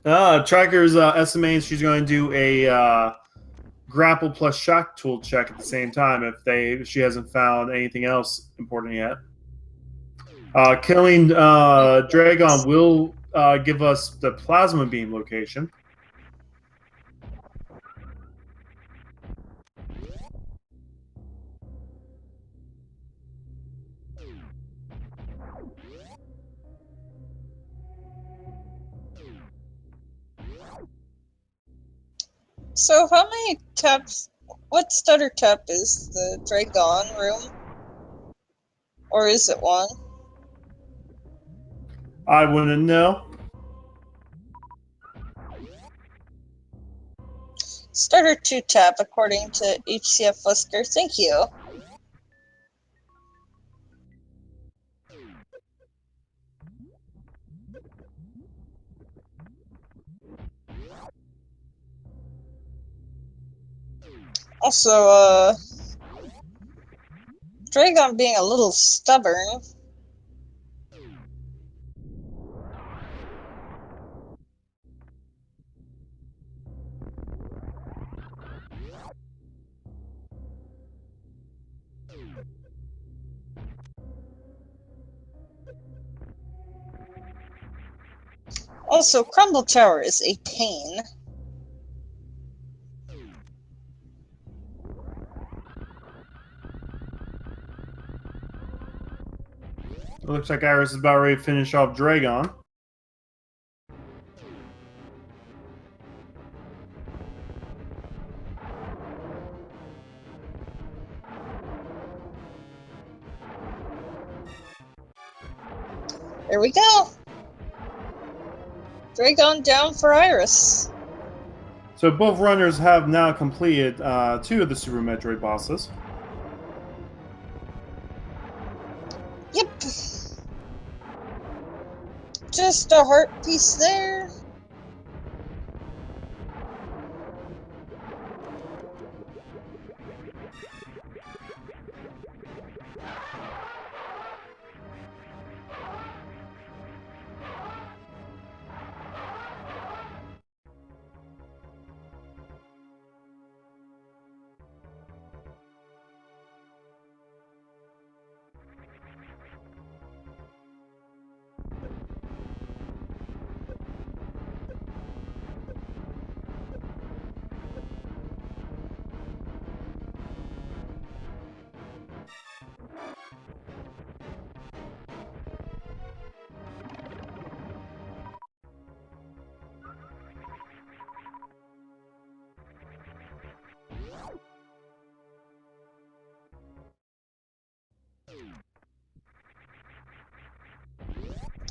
Tracker's estimating she's going to do a grapple plus shock tool check at the same time if she hasn't found anything else important yet. Killing Dragon will give us the plasma beam location. So how many taps? What stutter tap is the Dragon room? Or is it one? I wouldn't know. Starter 2 tap, according to HCF Lisker. Thank you. Also, Dragon being a little stubborn. Also, Crumble Tower is a pain. It looks like Iris is about ready to finish off Dragon. There we go. Dragon down for Iris. So both runners have now completed 2 of the Super Metroid bosses. Yep. Just a heart piece there.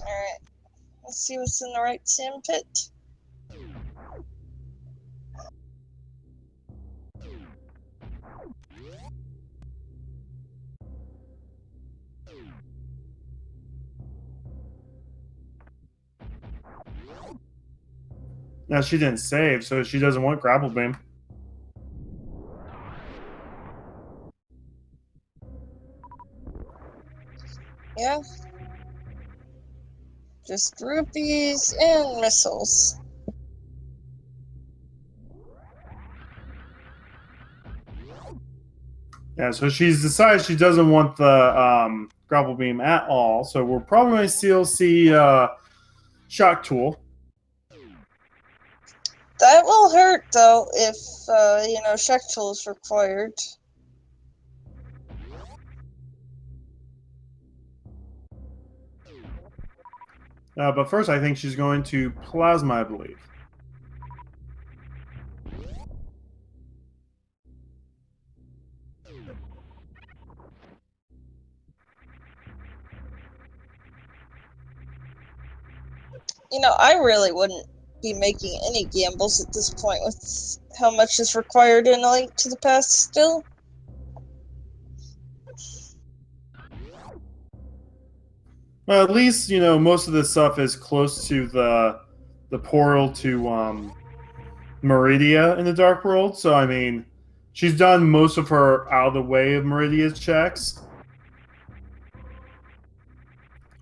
Alright. Let's see what's in the right sand pit. Now she didn't save, so she doesn't want grapple beam. Yeah. Just rupees and missiles. Yeah, so she's decided she doesn't want the grapple beam at all. So we're probably going to still see shock tool. That will hurt though if shock tool is required. But first, I think she's going to plasma, I believe. I really wouldn't be making any gambles at this point with how much is required in A Link to the Past still. Well, at least most of this stuff is close to the portal to Meridia in the Dark World. So I mean, she's done most of her out of the way of Meridia's checks.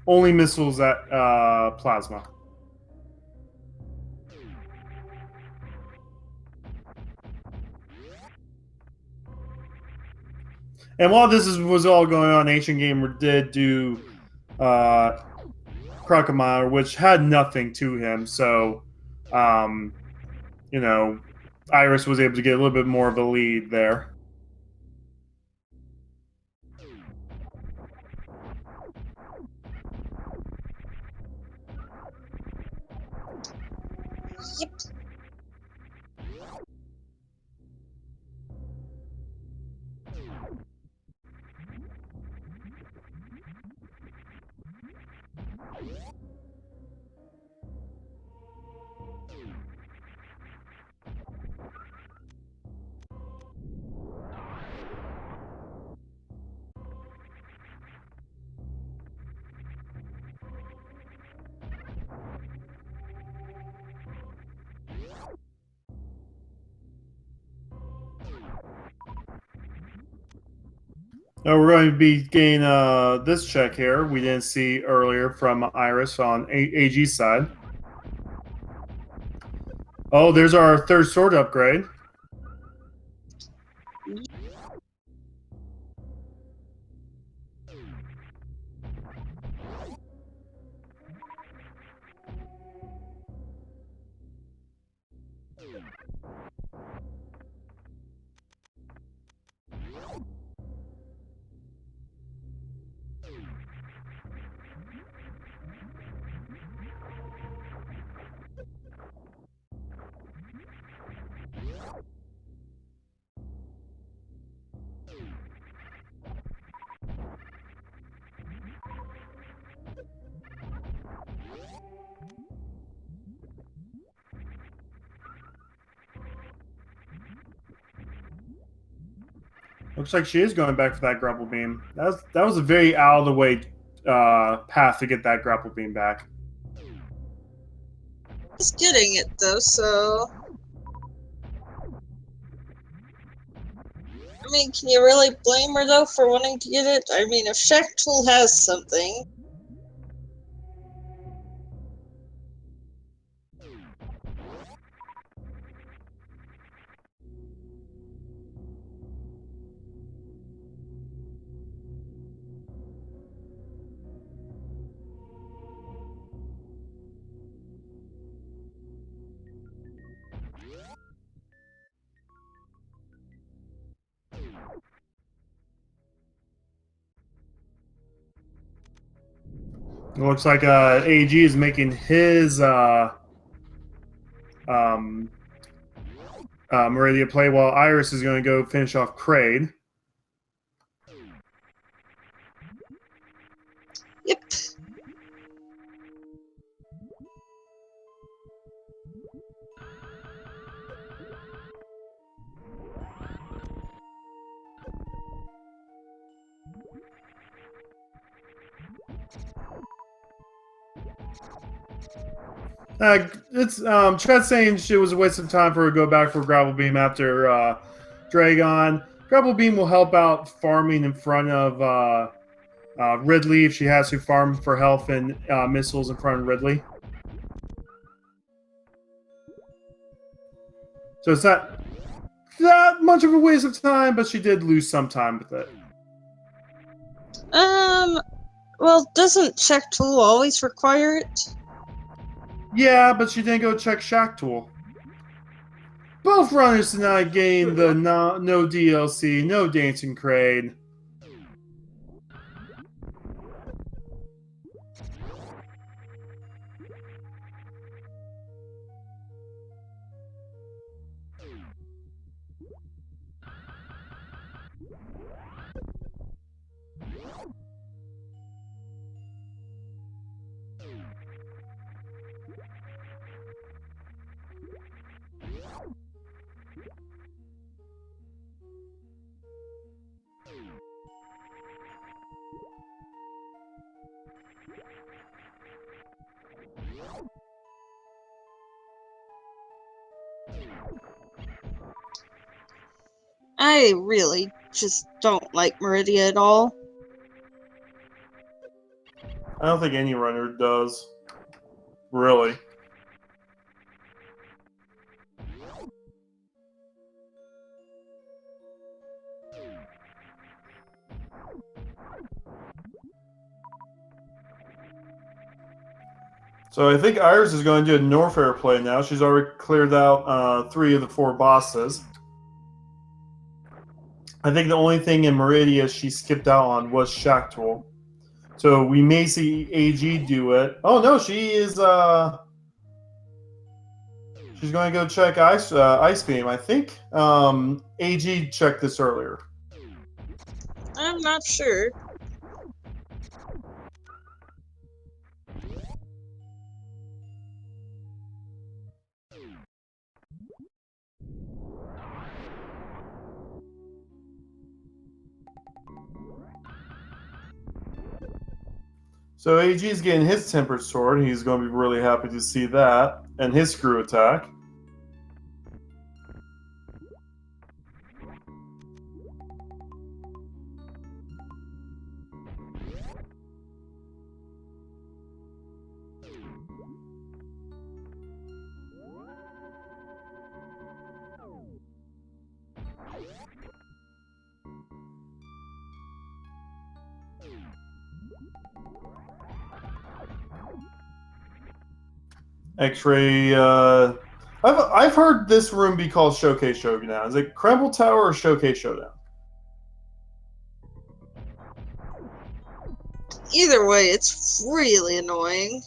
Only missiles at Plasma. And while was all going on, Ancient Gamer did do Crocomile, which had nothing to him. So, um, Iris was able to get a little bit more of a lead there. Yep. Now we're going to be getting this check here we didn't see earlier from Iris on AG's side. Oh, there's our third sword upgrade. Looks like she is going back for that grapple beam. That was a very out of the way path to get that grapple beam back. He's getting it though, so. I mean, can you really blame her though for wanting to get it? I mean, if Shektul has something. It looks like AG is making his Meridia play while Iris is going to go finish off Kraid. Yep. It's Chet saying it was a waste of time for her to go back for Grapple Beam after Dragon. Grapple Beam will help out farming in front of Ridley if she has to farm for health and missiles in front of Ridley. So it's not that much of a waste of time, but she did lose some time with it. Well, doesn't Shektul always require it? Yeah, but she didn't go check Shack Tool. Both runners tonight gained the no DLC, no Dancing Kraid. I really just don't like Meridia at all. I don't think any runner does. Really. So I think Iris is going to do a Norfair play now. She's already cleared out 3 of the 4 bosses. I think the only thing in Meridia she skipped out on was Shaktul. So we may see AG do it. Oh no, she is she's going to go check Ice Beam. I think AG checked this earlier. I'm not sure. So AG is getting his Tempered Sword. He's going to be really happy to see that. And his Screw Attack. X-Ray. I've heard this room be called Showcase Showdown. Is it Crumble Tower or Showcase Showdown? Either way, it's really annoying.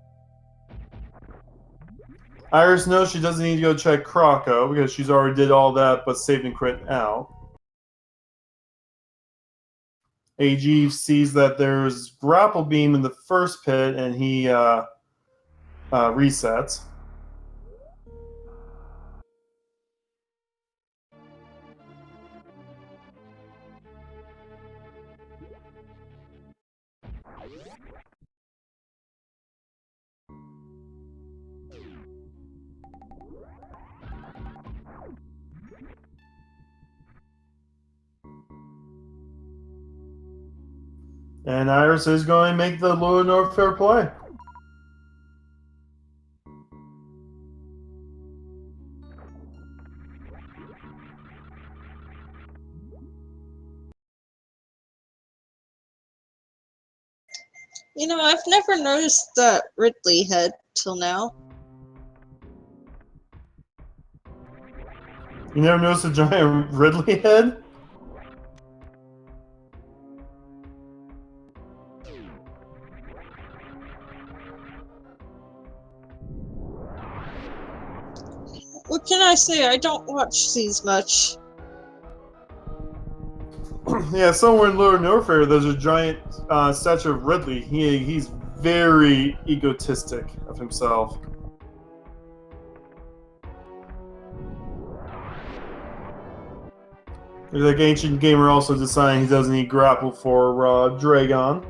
Iris knows she doesn't need to go check Croco because she's already did all that but saved and crit out. AG sees that there's Grapple Beam in the first pit and he resets. And Iris is going to make the Lower North Fair play. You know, I've never noticed that Ridley head till now. You never noticed a giant Ridley head? What can I say? I don't watch these much. Yeah, somewhere in Lower Norfair, there's a giant statue of Ridley. He's very egotistic of himself. There's like Ancient Gamer also deciding he doesn't need grapple for Dragon.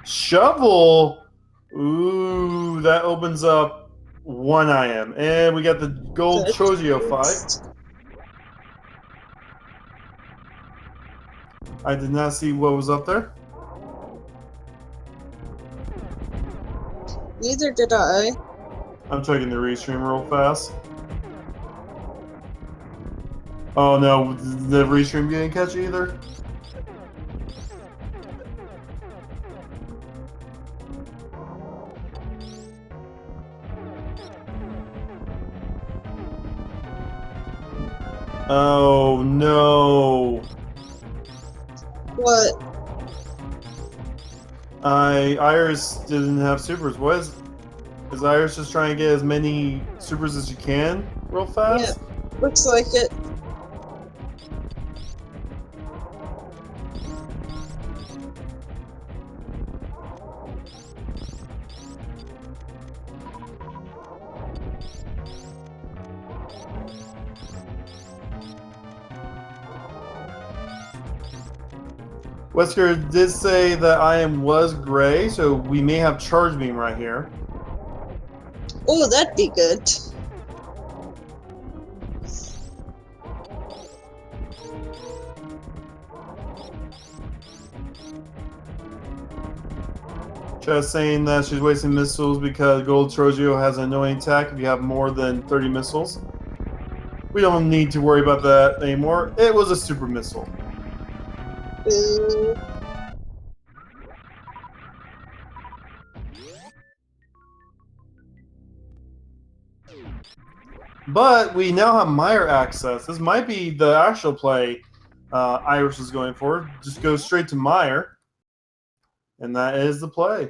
Shovel! Ooh, that opens up 1 IM. And we got the Gold Chojio fight. I did not see what was up there. Neither did I. I'm checking the restream real fast. Oh no, the restream didn't catch either. Oh no. What? Iris didn't have supers. What is Iris just trying to get as many supers as she can real fast? Yeah, looks like it. Wesker did say that IM was gray, so we may have Charge Beam right here. Oh, that'd be good. Just saying that she's wasting missiles because Gold Trojio has an annoying attack if you have more than 30 missiles. We don't need to worry about that anymore. It was a super missile. Ooh. But we now have Meyer access. This might be the actual play Iris is going for. Just go straight to Meyer. And that is the play.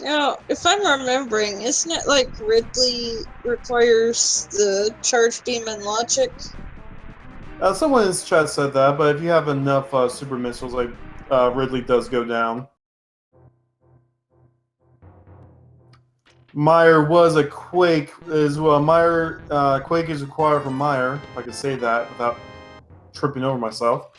Now, if I'm remembering, isn't it like Ridley requires the charge beam and logic? Someone in this chat said that, but if you have enough super missiles, like Ridley does go down. Meyer was a Quake as well. Quake is required from Meyer, if I could say that without tripping over myself.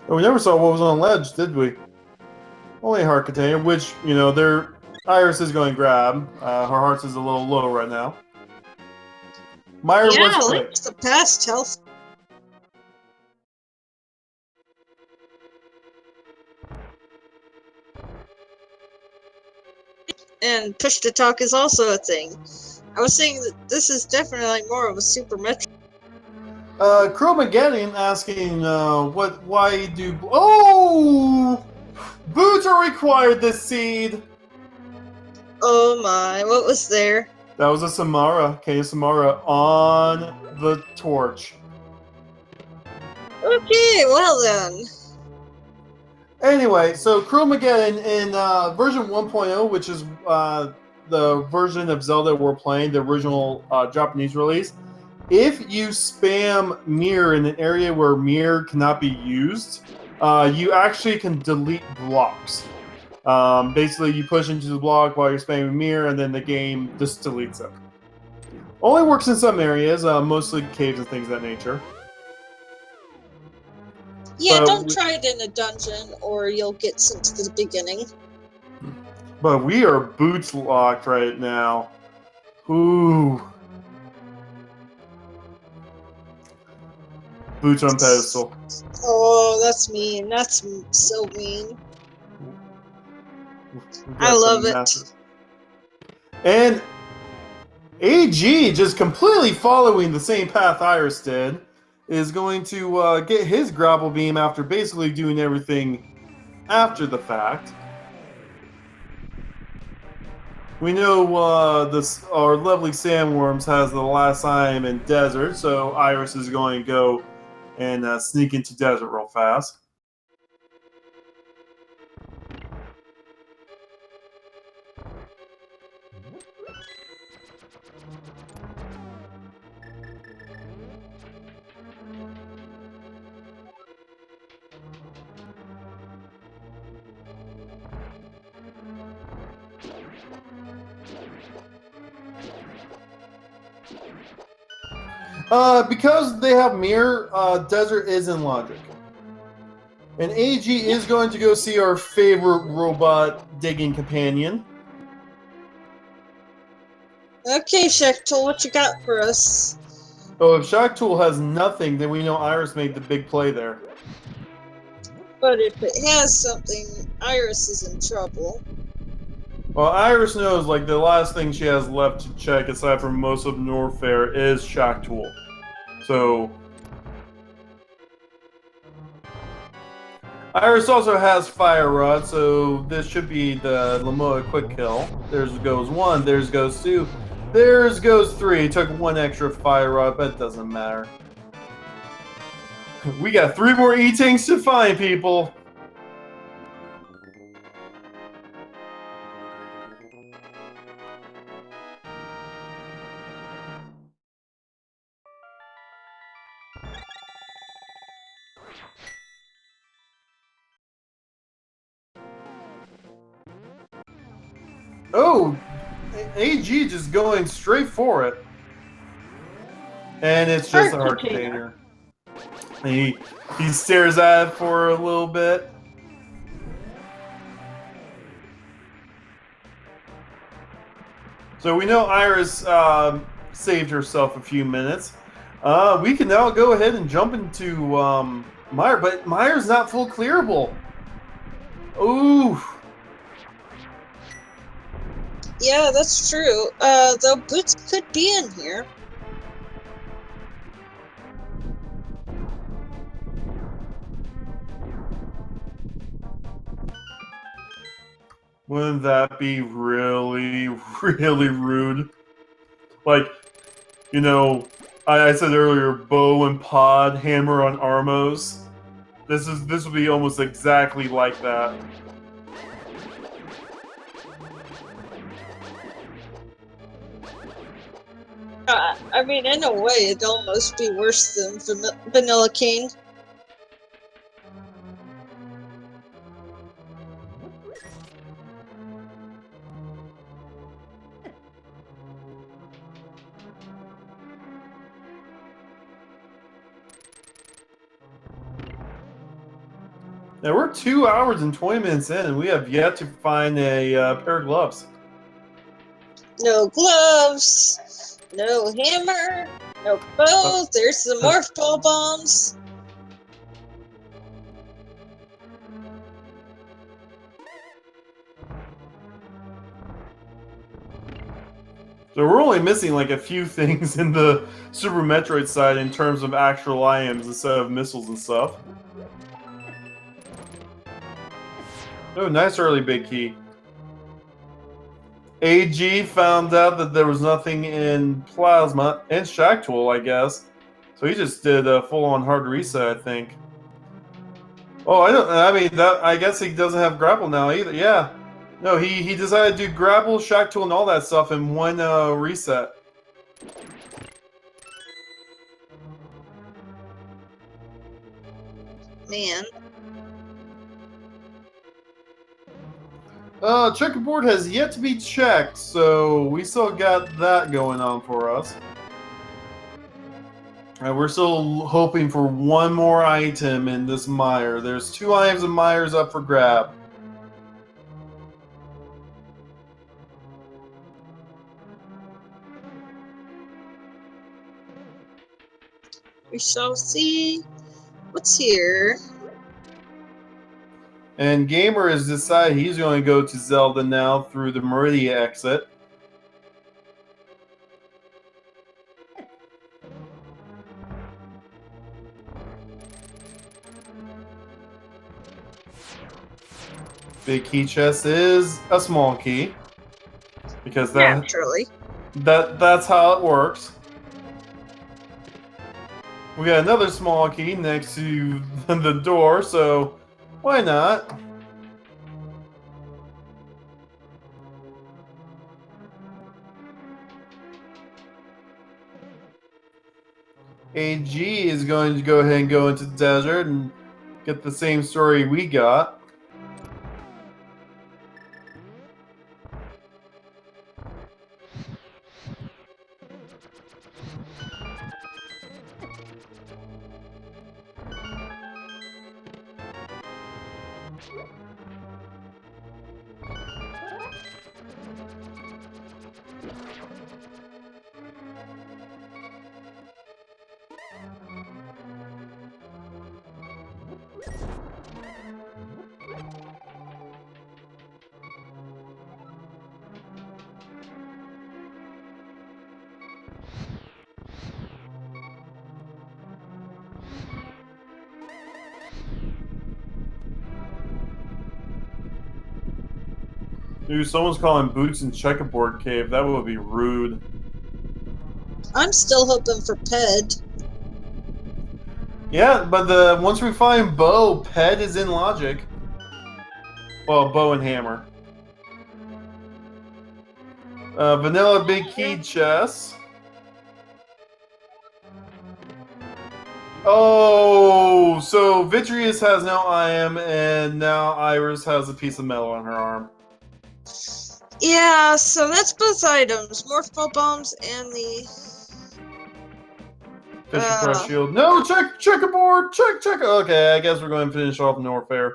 But we never saw what was on the ledge, did we? Only a heart container, which, you know, their Iris is going to grab. Her heart is a little low right now. Meyer was quick. Link's the past health. And push to talk is also a thing. I was saying that this is definitely like more of a Super Metroid. Chromageddon asking, why do... Oh! Boots are required this seed! Oh my, what was there? That was a Samara, Samara on the torch. Okay, well then. Anyway, so Chromageddon in version 1.0, which is the version of Zelda we're playing, the original Japanese release, if you spam mirror in an area where mirror cannot be used, you actually can delete blocks. Basically, you push into the block while you're spamming mirror, and then the game just deletes it. Only works in some areas, mostly caves and things of that nature. Yeah, don't try it in a dungeon, or you'll get sent to the beginning. But we are boots locked right now. Ooh. Boots on pedestal. Oh, that's mean. That's so mean. I love it. And AG, just completely following the same path Iris did, is going to get his grapple beam after basically doing everything after the fact. We know our lovely sandworms has the last time in desert, so Iris is going to go and sneak into desert real fast. Because they have mirror, desert is in logic. And AG is going to go see our favorite robot digging companion. Okay, Shektool, what you got for us? Oh, if Shaktool has nothing, then we know Iris made the big play there. But if it has something, Iris is in trouble. Well, Iris knows, like, the last thing she has left to check, aside from most of Norfair, is Shaktool. So... Iris also has Fire Rod, so this should be the Lamoa quick kill. There's goes one, there's goes two, there's goes three. Took one extra Fire Rod, but it doesn't matter. We got 3 more E-Tanks to find, people! Oh, AG just going straight for it. And it's just a heart container. He stares at it for a little bit. So we know Iris saved herself a few minutes. We can now go ahead and jump into Meyer, but Meyer's not full clearable. Ooh. Yeah, that's true. Though Boots could be in here. Wouldn't that be really, really rude? Like, you know, I said earlier, bow and pod, hammer on Armos. This would be almost exactly like that. I mean, in a way, it'd almost be worse than Vanilla King. Now we're 2 hours and 20 minutes in, and we have yet to find a pair of gloves. No gloves, no hammer, no bow. There's the morph ball bombs. So we're only missing like a few things in the Super Metroid side in terms of actual items instead of missiles and stuff. Oh, nice early big key. AG found out that there was nothing in Plasma and Shacktool, I guess. So he just did a full-on hard reset, I think. Oh, I mean, I guess he doesn't have grapple now either. Yeah. No, he decided to do grapple, Shacktool, and all that stuff in one reset. Man. Checkerboard has yet to be checked, so we still got that going on for us. We're still hoping for one more item in this mire. There's 2 items of mires up for grab. We shall see what's here. And Gamer has decided he's going to go to Zelda now through the Meridia exit. Big key chest is a small key. Because Naturally. that's how it works. We got another small key next to the door, so why not? AG is going to go ahead and go into the desert and get the same story we got. Dude, someone's calling Boots in Checkerboard Cave. That would be rude. I'm still hoping for Ped. Yeah, but once we find Bow, Ped is in logic. Well, Bow and Hammer. Vanilla Big Key Chest. Oh, so Vitreous has no IM, and now Iris has a piece of metal on her arm. Yeah, so that's both items. Morph ball bombs and the Fisher Price Shield. No, checkerboard! Check! Okay, I guess we're going to finish off Norfair.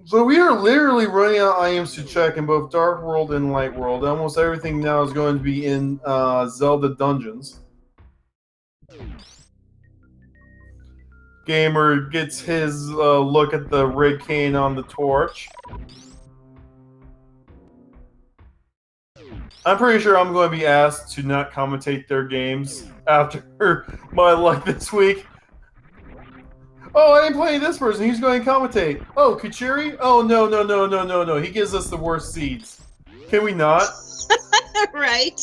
So we are literally running out of items to check in both Dark World and Light World. Almost everything now is going to be in Zelda Dungeons. Gamer gets his look at the rig cane on the torch. I'm pretty sure I'm going to be asked to not commentate their games after my luck this week. Oh, I ain't playing this person. He's going to commentate. Oh, Kuchiri? Oh, no. He gives us the worst seeds. Can we not? Right.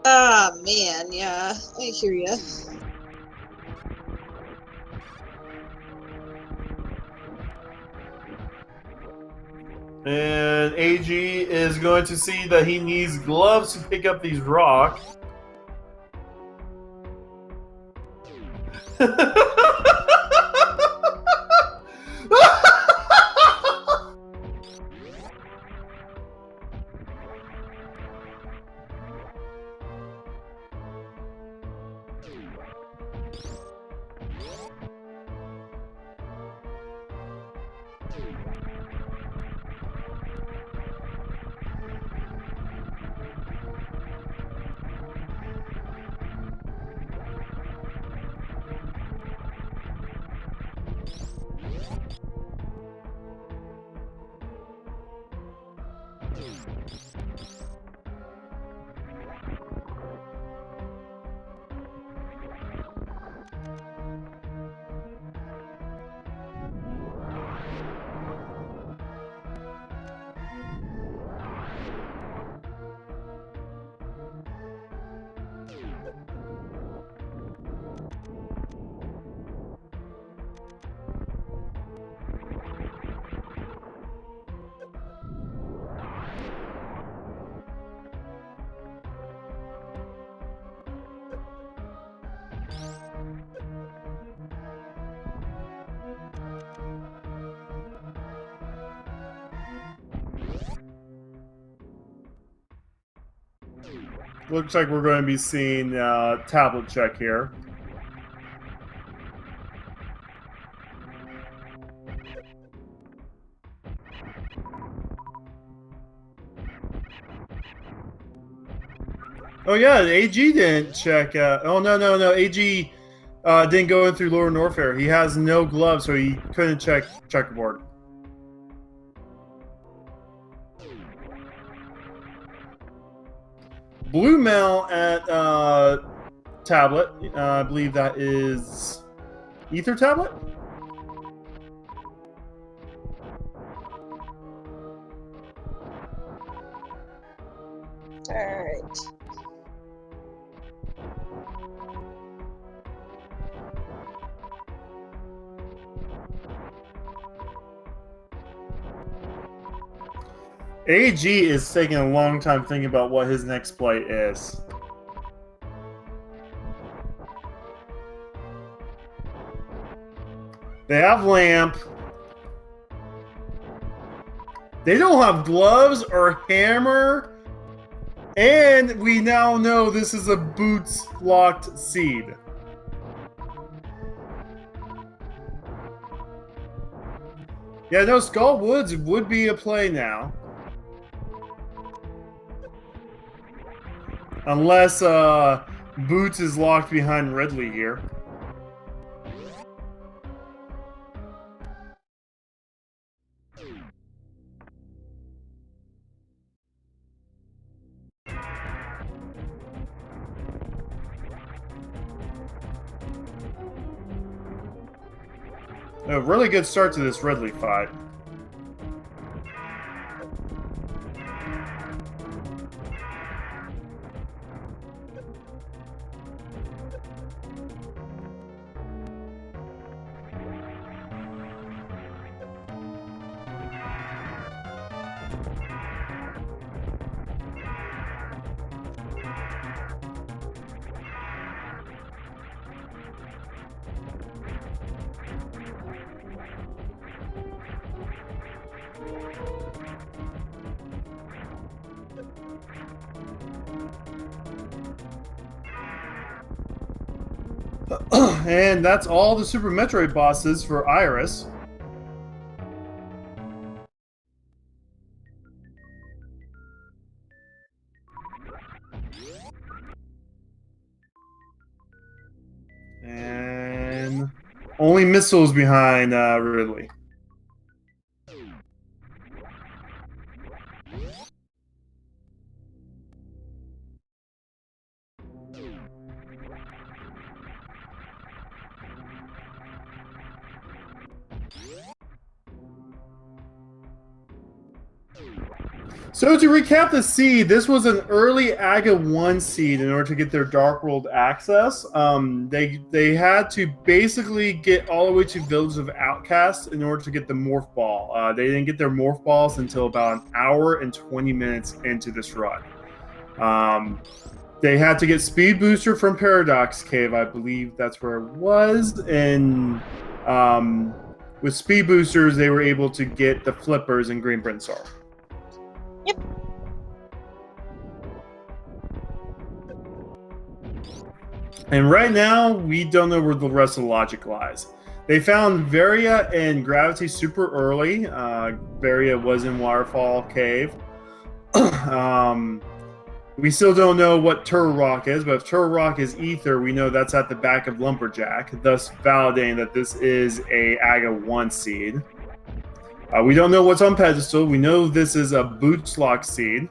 Ah, man, yeah, I hear ya. And AG is going to see that he needs gloves to pick up these rocks. Looks like we're going to be seeing tablet check here. Oh yeah, AG didn't check. Oh no. AG didn't go in through Lower Norfair. He has no gloves, so he couldn't check checkerboard. Blue Mail at tablet. I believe that is Ether tablet. All right. AG is taking a long time thinking about what his next play is. They have lamp. They don't have gloves or hammer. And we now know this is a boots locked seed. Yeah, no, Skull Woods would be a play now. Unless Boots is locked behind Ridley here. A really good start to this Ridley fight. And that's all the Super Metroid bosses for Iris. And only missiles behind Ridley. So to recap the seed, this was an early AGA 1 seed in order to get their Dark World access. They had to basically get all the way to Village of Outcasts in order to get the Morph Ball. They didn't get their Morph Balls until about an hour and 20 minutes into this run. They had to get Speed Booster from Paradox Cave, I believe that's where it was, and with Speed Boosters, they were able to get the Flippers in Green Brinstar. Yep. And right now, we don't know where the rest of the logic lies. They found Varia and Gravity super early. Varia was in Waterfall Cave. We still don't know what Turtle Rock is, but if Turtle Rock is Ether, we know that's at the back of Lumberjack, thus validating that this is a AGA 1 seed. We don't know what's on Pedestal. We know this is a Boots Lock seed.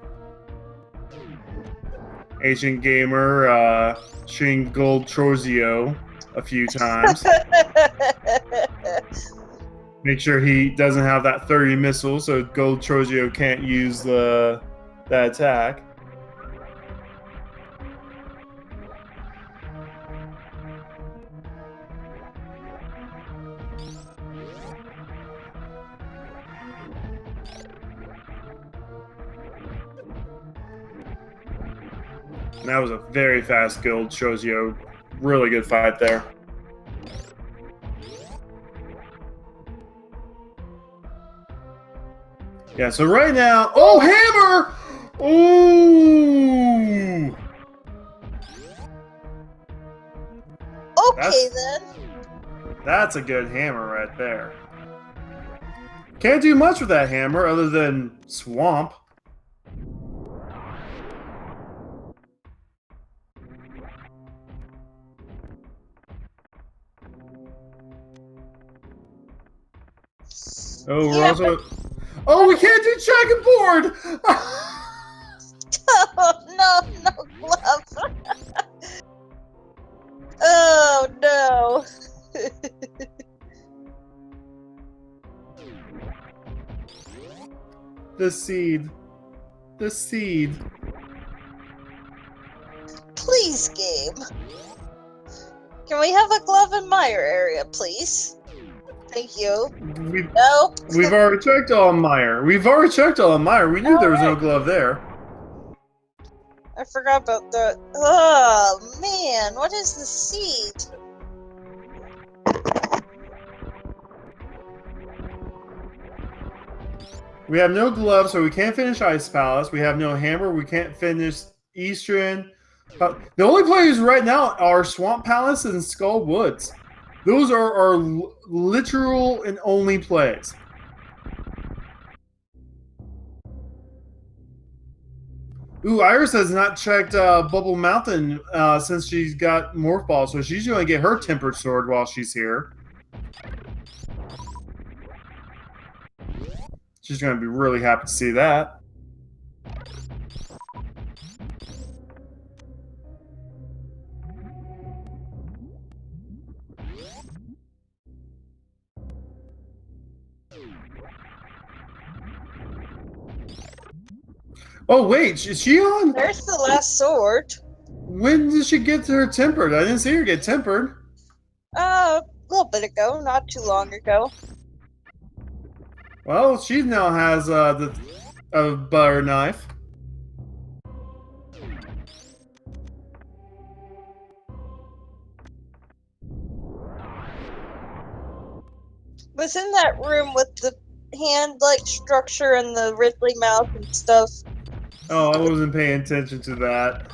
Ancient Gamer, Shin Gold Trozio a few times. Make sure he doesn't have that 30 missile, so Gold Trozio can't use that attack. And that was a very fast Gold Trozio. Really good fight there. Yeah, so right now... Oh, hammer! Ooh! Okay, then. That's a good hammer right there. Can't do much with that hammer other than swamp. Oh, we're also... Oh, we can't do checkerboard! Oh, no glove. Oh, no. The seed. The seed. Please, game. Can we have a glove in my area, please? Thank you. Nope. We've already checked on Meyer. We knew there was no glove there. I forgot about that. Oh, man. What is the seed? We have no gloves, so we can't finish Ice Palace. We have no hammer. We can't finish Eastern. The only plays right now are Swamp Palace and Skull Woods. Those are our literal and only plays. Ooh, Iris has not checked Bubble Mountain since she's got Morph Ball, so she's going to get her Tempered Sword while she's here. She's going to be really happy to see that. Oh, wait, is she on? There's the last sword. When did she get to her tempered? I didn't see her get tempered. A little bit ago, not too long ago. Well, she now has the butter knife. Was in that room with the hand-like structure and the Ridley mouth and stuff. Oh, I wasn't paying attention to that.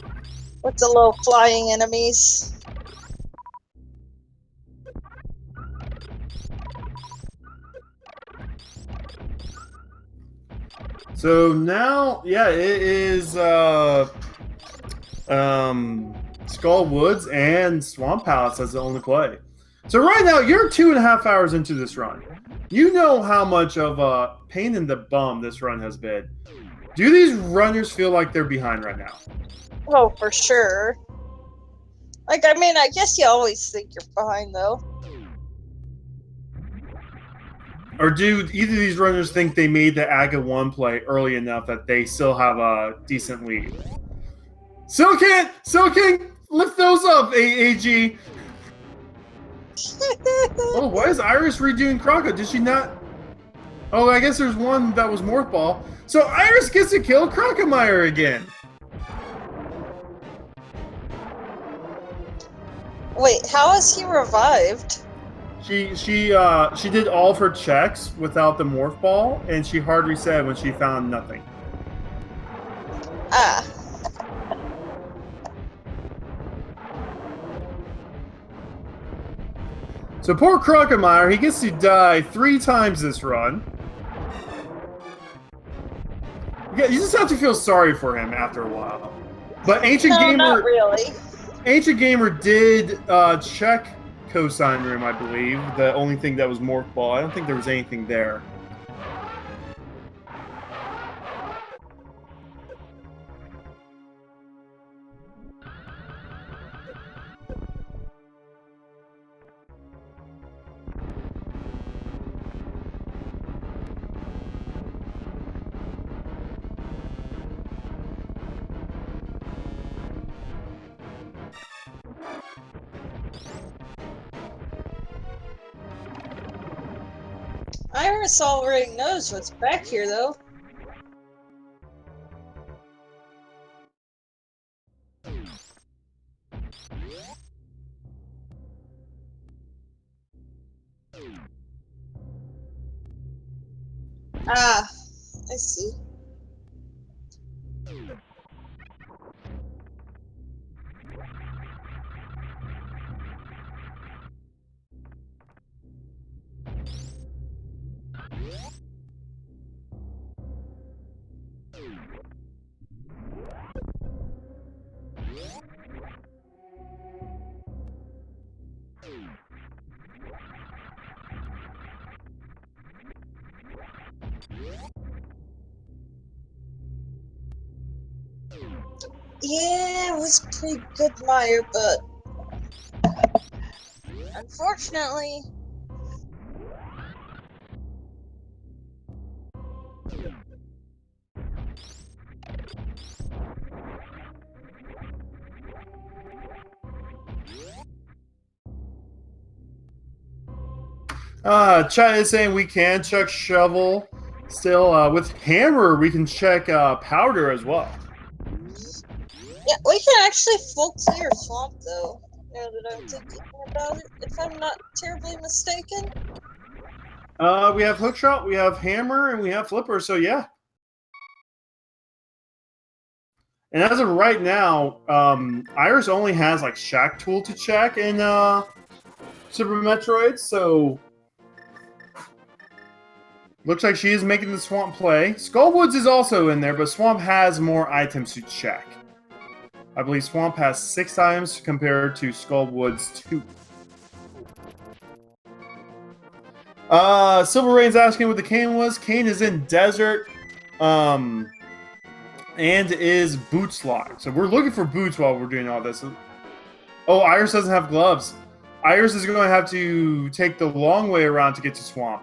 With the little flying enemies. So now, yeah, it is Skull Woods and Swamp Palace as the only play. So right now, you're 2.5 hours into this run. You know how much of a pain in the bum this run has been. Do these runners feel like they're behind right now? Oh, for sure. Like, I mean, I guess you always think you're behind, though. Or do either of these runners think they made the Aga 1 play early enough that they still have a decent lead? Silken, lift those up, AAG. Oh, why is Iris redoing Croco? Did she not? Oh, I guess there's one that was Morph Ball. So Iris gets to kill Crocomire again. Wait, how is he revived? She did all of her checks without the Morph Ball, and she hard reset when she found nothing. Ah. So poor Crocomire, he gets to die 3 times this run. Yeah, you just have to feel sorry for him after a while. But Ancient Gamer, not really. Ancient Gamer did check Cosine Room, I believe. The only thing that was Morph Ball. I don't think there was anything there. Iris already knows what's back here, though. Ah, I see. Yeah, it was pretty good, Meyer, but unfortunately, Chat is saying we can check Shovel. Still, with Hammer, we can check Powder as well. yeah, we can actually full clear Swamp, though, now that I'm thinking about it, if I'm not terribly mistaken. We have Hookshot, we have Hammer, and we have Flipper, so yeah. And as of right now, Iris only has like Shack Tool to check in Super Metroid, so looks like she is making the Swamp play. Skullwoods is also in there, but Swamp has more items to check. I believe Swamp has 6 items compared to Skullwoods 2. Silver Rain's asking what the cane was. Cane is in Desert, and is Boots locked. So we're looking for Boots while we're doing all this. Oh, Iris doesn't have gloves. Iris is going to have to take the long way around to get to Swamp.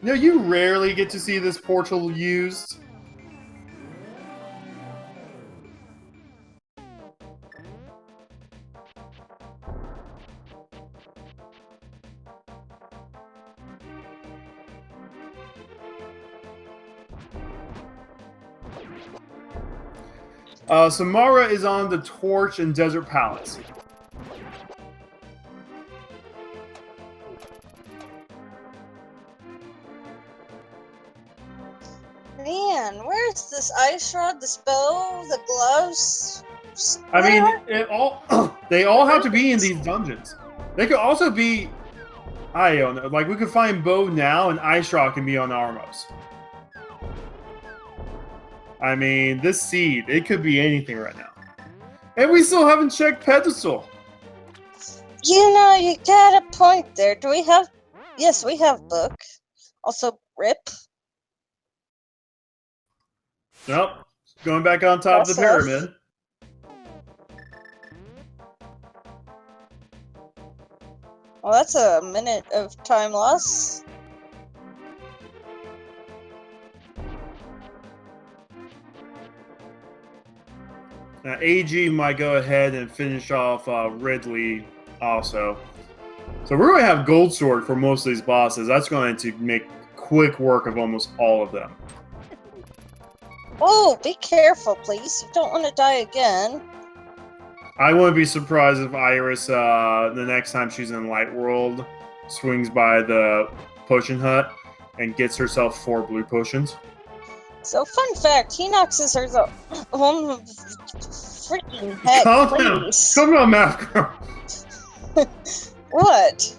No, you rarely get to see this portal used. Samara is on the Torch in Desert Palace. Man, where's this ice rod, the spell, the gloves? I mean, it all they all have to be in these dungeons. They could also be I don't know. Like, we could find Bo now, and Ice Rock can be on Armos. I mean, this seed, it could be anything right now. And we still haven't checked Pedestal. You know, you got a point there. Do we have... Yes, we have Book. Also, Rip. Nope. Going back on top of the pyramid. Well, that's a minute of time loss. Now, AG might go ahead and finish off Ridley also. So we're going to have Gold Sword for most of these bosses. That's going to make quick work of almost all of them. Oh, be careful, please. You don't want to die again. I wouldn't be surprised if Iris, the next time she's in Light World, swings by the potion hut and gets herself 4 blue potions. So, fun fact, he knocks his hers up. Freaking heck, please. Come on, Math Girl. What?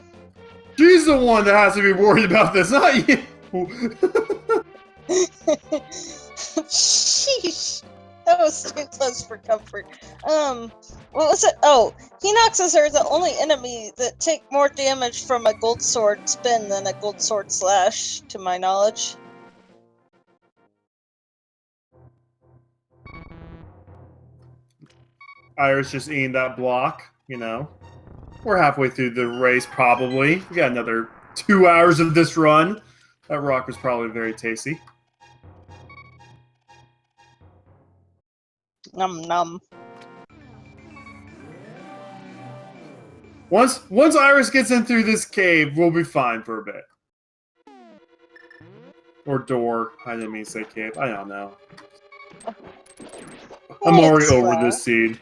She's the one that has to be worried about this, not you. Sheesh. That was too close for comfort. What was it? Oh, Hinoxes are the only enemy that take more damage from a gold sword spin than a gold sword slash, to my knowledge. Iris just eating that block, you know. We're halfway through the race, probably. We got another 2 hours of this run. That rock was probably very tasty. Num num. Once Iris gets in through this cave, we'll be fine for a bit. Or door. I didn't mean to say cave. I don't know. I'm already over this seed.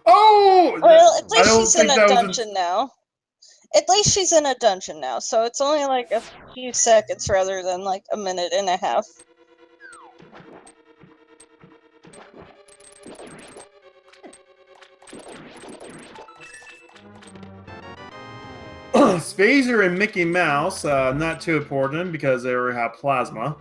Oh! Well, at least she's in a dungeon now. At least she's in a dungeon now, so it's only like a few seconds rather than like a minute and a half. Spazer and Mickey Mouse, not too important because they already have plasma.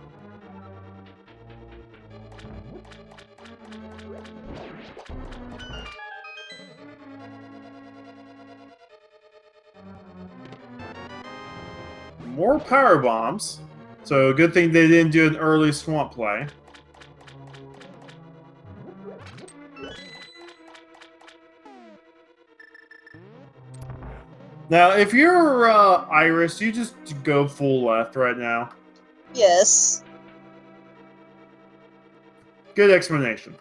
More power bombs. So good thing they didn't do an early swamp play. Now, if you're Iris, you just go full left right now. Yes. Good explanation.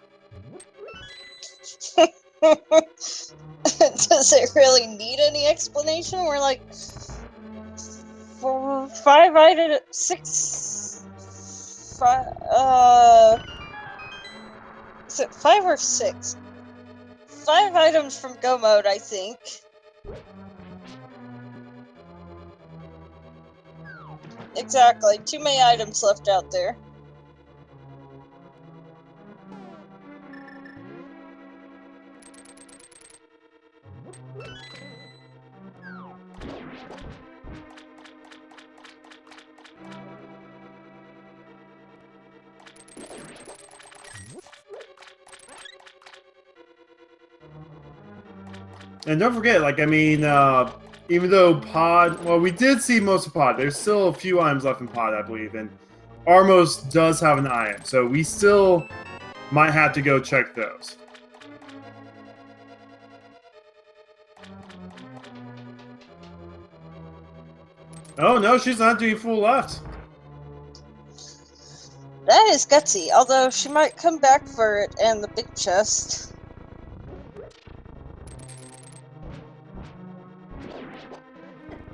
Does it really need any explanation? We're like 5 items, 6, 5, is it 5 or 6? 5 items from Go Mode, I think. Exactly, too many items left out there. And don't forget, like, I mean, even though Pod... Well, we did see most of Pod. There's still a few items left in Pod, I believe. And Armos does have an item. So we still might have to go check those. Oh, no, she's not doing full left. That is gutsy, although she might come back for it and the big chest.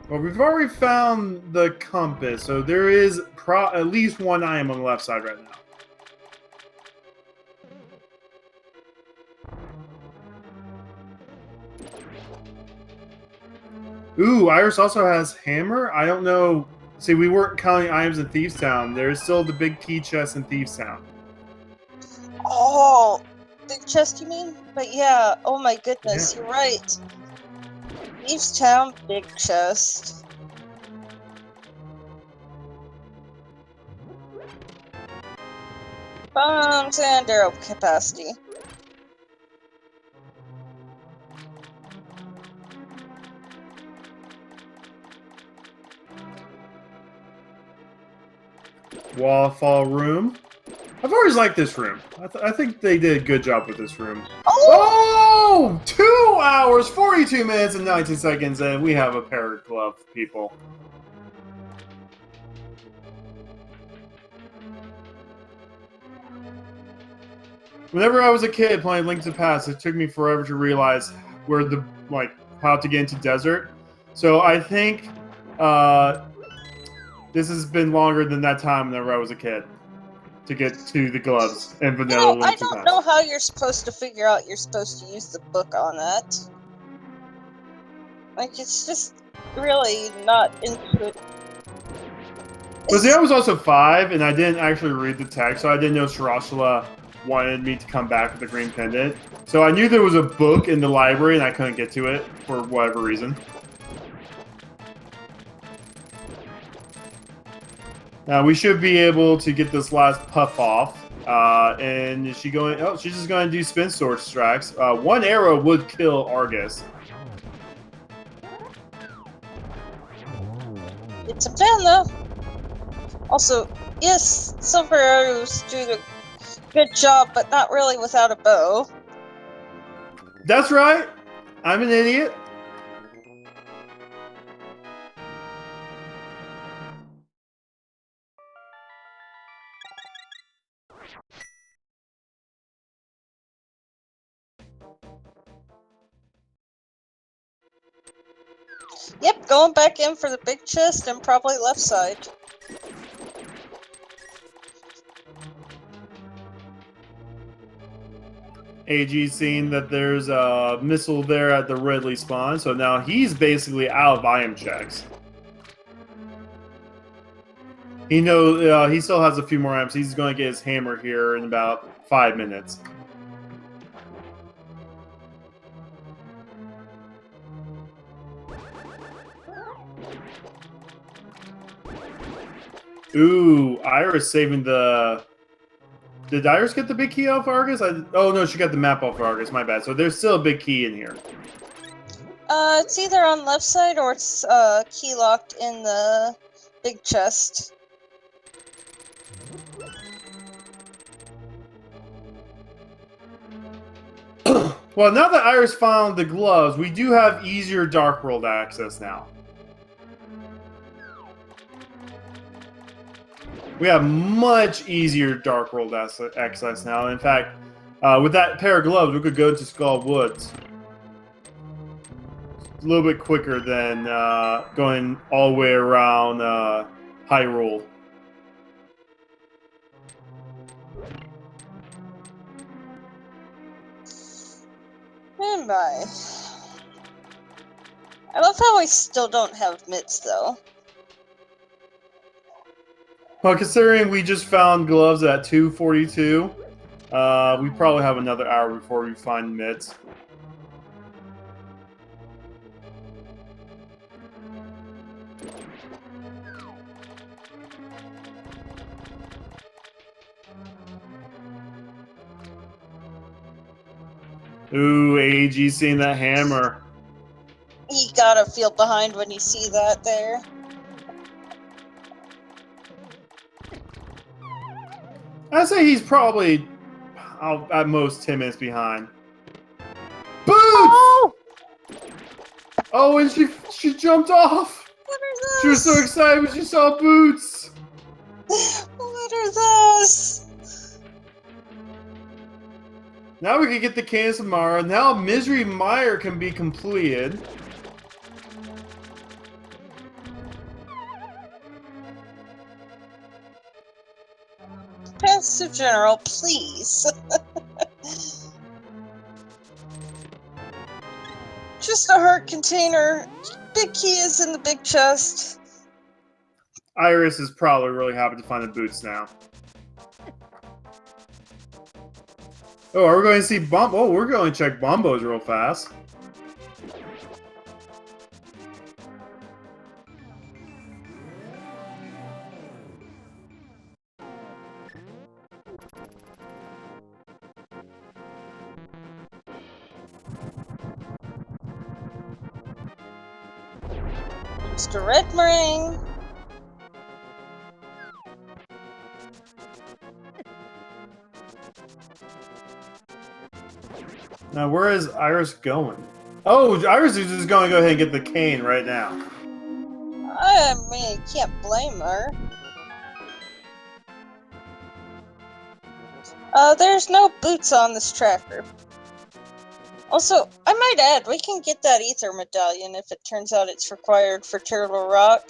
Well, we've already found the compass, so there is at least one item on the left side right now. Ooh, Iris also has hammer? I don't know. See, we weren't counting items in Thieves Town. There's still the big key chest in Thieves Town. Oh, big chest you mean? But yeah, oh my goodness, Yeah. You're right. East Town, big chest. Bombs and arrow capacity. Waterfall room. I've always liked this room. I think they did a good job with this room. Oh! Oh! 2 hours, 42 minutes, and 19 seconds, and we have a pair of glove people. Whenever I was a kid playing Link to the Past, it took me forever to realize where the how to get into desert. So I think this has been longer than that time whenever I was a kid to get to the gloves and vanilla I Link to the don't Past. know how you're supposed to figure out you're supposed to use the book on that. Like, it's just really not intuitive. But see, I was also 5, and I didn't actually read the text, so I didn't know Shirashula wanted me to come back with the green pendant. So I knew there was a book in the library, and I couldn't get to it for whatever reason. Now we should be able to get this last puff off. And is she going? Oh, she's just going to do spin sword strikes. One arrow would kill Argus. It's a fan, though. Also, yes, silver arrows do the good job, but not really without a bow. That's right. I'm an idiot. Yep, going back in for the big chest and probably left side. AG's seen that there's a missile there at the Ridley spawn, so now he's basically out of item checks. He knows he still has a few more items. He's going to get his hammer here in about 5 minutes. Ooh, Iris saving the... Did Iris get the big key off Argus? Oh, no, she got the map off Argus. My bad. So there's still a big key in here. It's either on left side or it's key locked in the big chest. Well, now that Iris found the gloves, we do have easier Dark World access now. We have much easier Dark World access now. In fact, with that pair of gloves, we could go to Skull Woods. A little bit quicker than going all the way around Hyrule. And bye. I love how I still don't have mitts, though. Well, considering we just found gloves at 2:42, we probably have another hour before we find mitts. Ooh, AG seeing that hammer. You gotta feel behind when you see that there. I'd say he's probably at most 10 minutes behind. Boots! Oh, and she jumped off! What are those? She was so excited when she saw Boots! What are those? Now we can get the Candace Amara. Now Misery Mire can be completed. Pass to General, please. Just a heart container. Big key is in the big chest. Iris is probably really happy to find the Boots now. Oh, are we going to see Bomb? Oh, we're going to check Bombos real fast. Extra red ring. Now, where is Iris going? Oh, Iris is just going to go ahead and get the cane right now. I mean, can't blame her. There's no boots on this tracker. Also, I might add, we can get that ether medallion if it turns out it's required for Turtle Rock.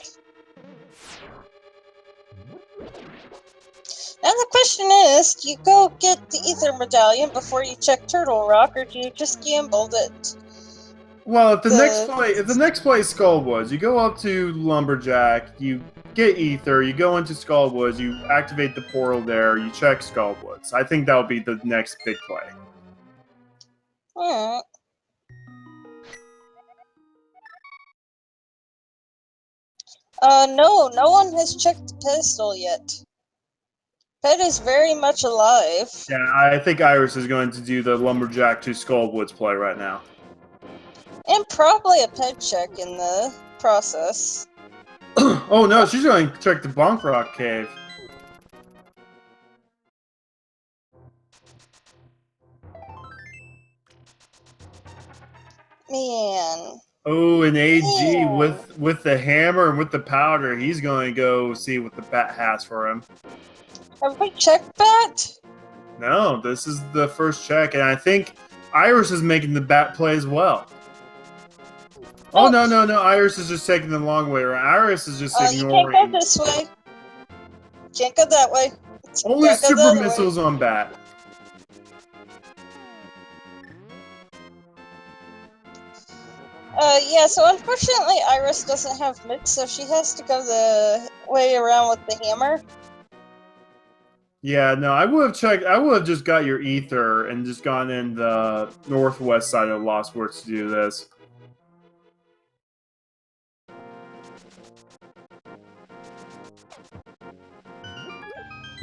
Now the question is, do you go get the ether medallion before you check Turtle Rock, or do you just gamble that? Well, if the next play is Skullwoods, you go up to Lumberjack, you get ether, you go into Skullwoods, you activate the portal there, you check Skullwoods. I think that would be the next big play. Alright. No one has checked the pedestal yet. Pet is very much alive. Yeah, I think Iris is going to do the Lumberjack to Skullwoods play right now. And probably a ped check in the process. Oh no, she's going to check the Bonk Rock Cave. Man. Oh, an AG Yeah. with the hammer and with the powder. He's going to go see what the bat has for him. Have we checked that? No, this is the first check, and I think Iris is making the bat play as well. Oh, no. Iris is just taking the long way around. Iris is just ignoring. You can't go this way. Can't go that way. Only super missiles on bat. Yeah, so unfortunately Iris doesn't have mitts, so she has to go the way around with the hammer. Yeah, no, I would have checked. I would have just got your ether and just gone in the northwest side of Lost Words to do this.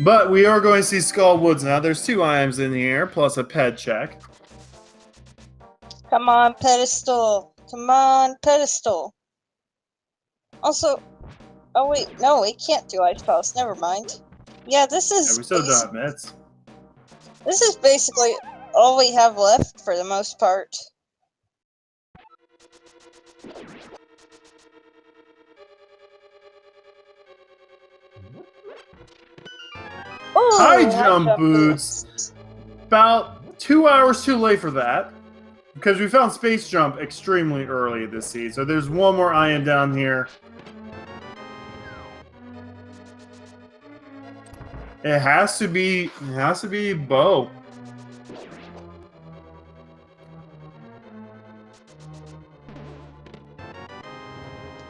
But we are going to see Skullwoods now. There's 2 items in here, plus a ped check. Come on, pedestal. Come on, pedestal. Also, oh wait, no, we can't do Isotheis. Never mind. Yeah, this is. Yeah, we still don't have mitts. This is basically all we have left for the most part. Ooh, High jump boots. About 2 hours too late for that. Because we found space jump extremely early this seed. So there's one more item down here. It has to be Bo.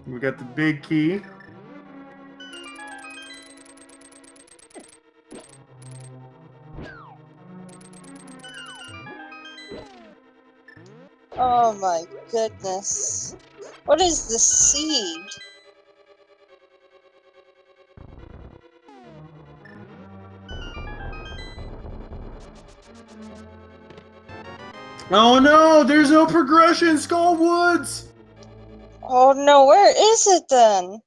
We got the big key. Oh my goodness. What is the seed? Oh no, there's no progression, Skullwoods! Oh no, where is it then?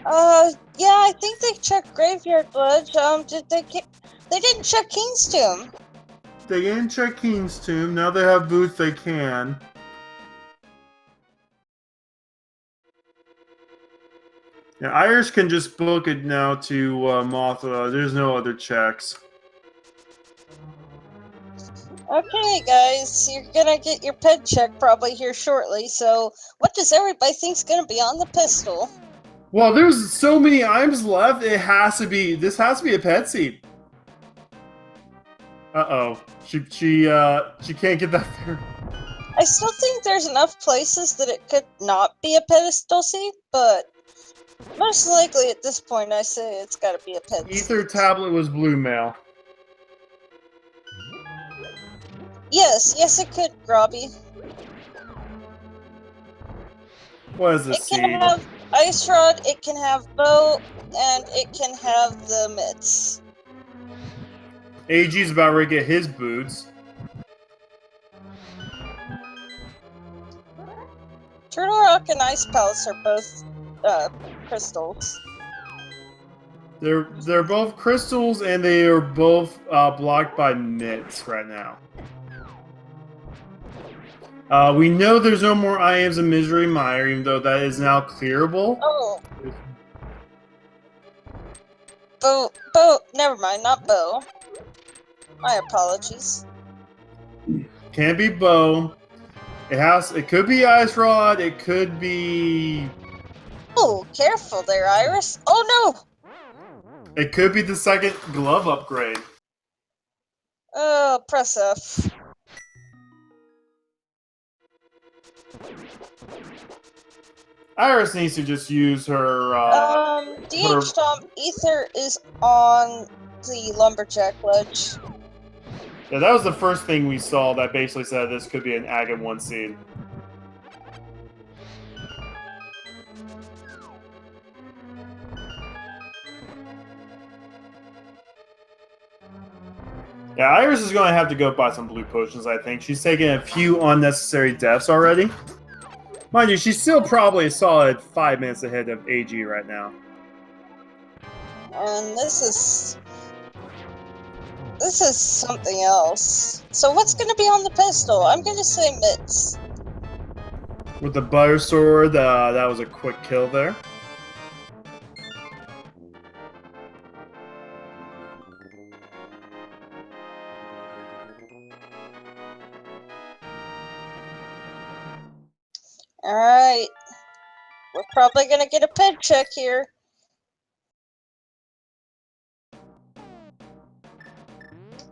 Yeah, I think they checked Graveyard Ledge. They didn't check King's Tomb. They didn't check King's Tomb. Now they have boots they can. Yeah, Irish can just book it now to Mothra. There's no other checks. Okay, guys, you're gonna get your ped check probably here shortly, so what does everybody think's gonna be on the pistol? Well, there's so many items left, this has to be a pet seed. Uh-oh. She can't get that through. I still think there's enough places that it could not be a pedestal seed, but most likely at this point I say it's gotta be a ped seed. Ether tablet was blue mail. Yes, it could, Grobby. What is this It seed? can have Ice Rod, it can have Bow, and it can have the mitts. AG's about ready to get his boots. Turtle Rock and Ice Palace are both crystals. They're both crystals, and they are both blocked by mitts right now. We know there's no more I Ams of Misery Mire, even though that is now clearable. Oh. Never mind, not Bo. My apologies. Can't be Bo. It could be Ice Rod, it could be... Oh, careful there, Iris. Oh no! It could be the second glove upgrade. Oh, press F. Iris needs to just use her... DH Tom Ether is on the Lumberjack ledge. Yeah, that was the first thing we saw that basically said this could be an Agate 1 seed. Yeah, Iris is going to have to go buy some blue potions, I think. She's taken a few unnecessary deaths already. Mind you, she's still probably a solid 5 minutes ahead of AG right now. And this is something else. So what's going to be on the pistol? I'm going to say mitts. With the butter sword, that was a quick kill there. Alright. We're probably going to get a peg check here.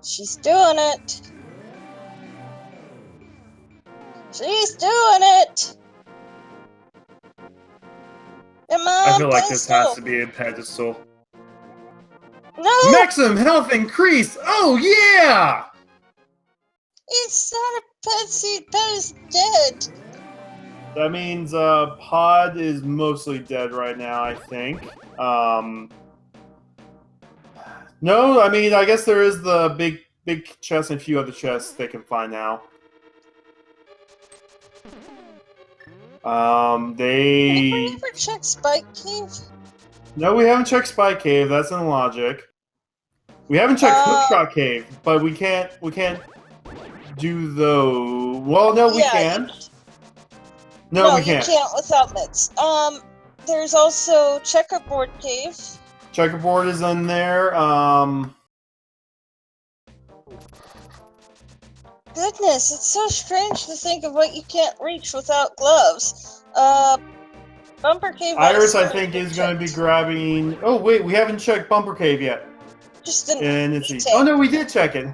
She's doing it. She's doing it. Come on, I feel like this has pistol. to be a pedestal. No! Maximum health increase! Oh, yeah! It's not a pet seed. Pet is dead. That means Pod is mostly dead right now, I think. No, I mean, I guess there is the big chest and a few other chests they can find now. Did we ever check Spike Cave? No, we haven't checked Spike Cave. That's in logic. We haven't checked Hookshot Cave, but we can't do those. Well, no, we can. No, we can't. You can't without mitts. There's also Checkerboard Cave. Checkerboard is in there. Goodness, it's so strange to think of what you can't reach without gloves. Bumper Cave. Iris, I think, is going to be grabbing. Oh wait, we haven't checked Bumper Cave yet. Just an E-tank. Oh no, we did check it.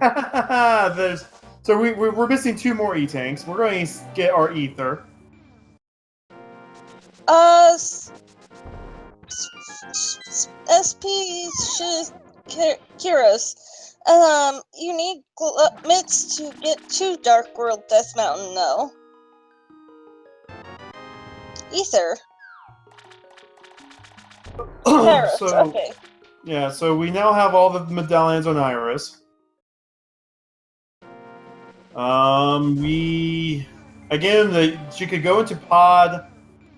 So we're missing 2 more E-tanks. We're going to get our ether. SP Kiros. You need mitts to get to Dark World Death Mountain, though. Ether. Okay. Yeah, so we now have all the medallions on Iris. She could go into Pod,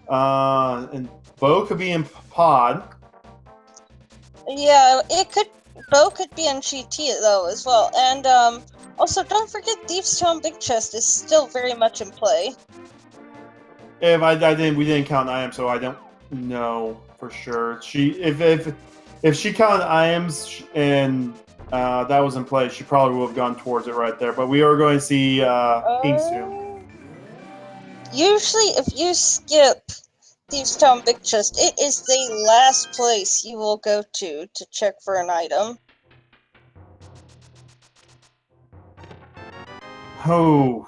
and Bo could be in Pod. Yeah, Bo could be in GT though as well, and also don't forget Thief's Tome Big Chest is still very much in play. We didn't count IM, so I don't know for sure. If she counted IMs and that was in play, she probably would have gone towards it right there. But we are going to see Pink soon. Usually, if you skip Thief's Tome Big Chest, it is the last place you will go to check for an item. Oh.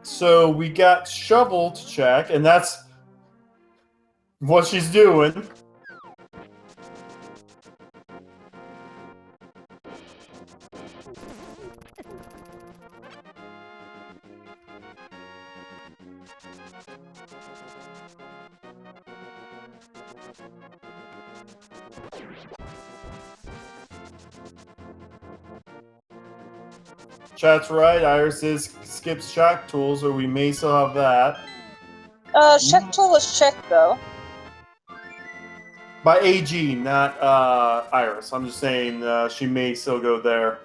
So we got Shovel to check, and that's what she's doing. Chat's right. Iris skips shock tool, so we may still have that. Check tool was checked though. By AG, not Iris. I'm just saying she may still go there.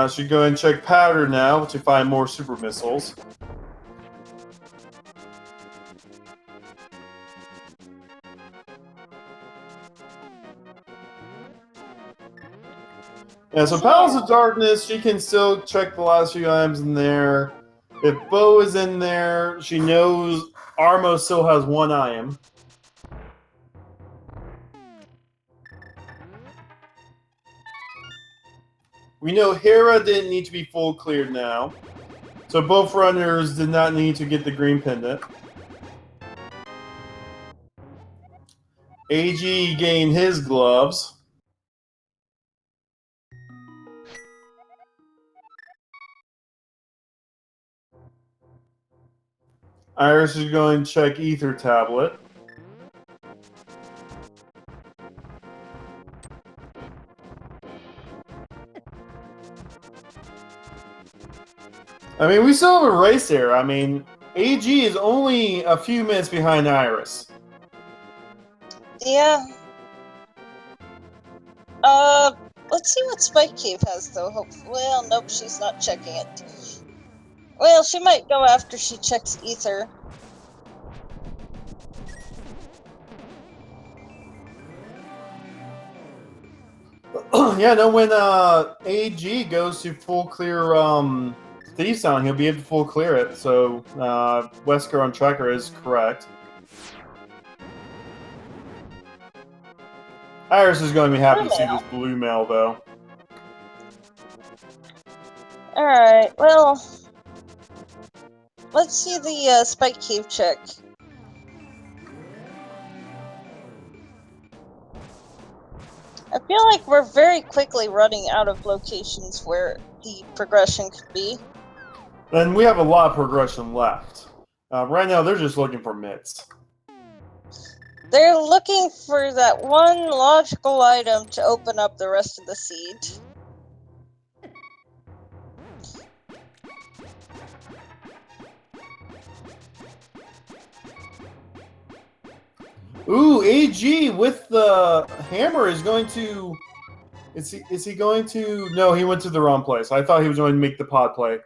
Should go and check powder now to find more super missiles. Yeah, so Palace of Darkness, she can still check the last few items in there. If Bo is in there, she knows Armo still has one item. We know Hera didn't need to be full cleared now. So both runners did not need to get the green pendant. AG gained his gloves. Iris is going to check Ether Tablet. I mean, we still have a race there. I mean, AG is only a few minutes behind Iris. Yeah. Let's see what Spike Cave has though. Well, nope, she's not checking it. Well, she might go after she checks Ether. Yeah, no, when AG goes to full clear Thief Sound, he'll be able to full clear it. So Wesker on Tracker is correct. Iris is going to be happy to see this blue mail, though. Alright, well, let's see the Spike Cave check. I feel like we're very quickly running out of locations where the progression could be. And we have a lot of progression left. Right now, they're just looking for mitts. They're looking for that one logical item to open up the rest of the seed. Ooh, AG with the hammer is going to... Is he going to... No, he went to the wrong place. I thought he was going to make the pod play.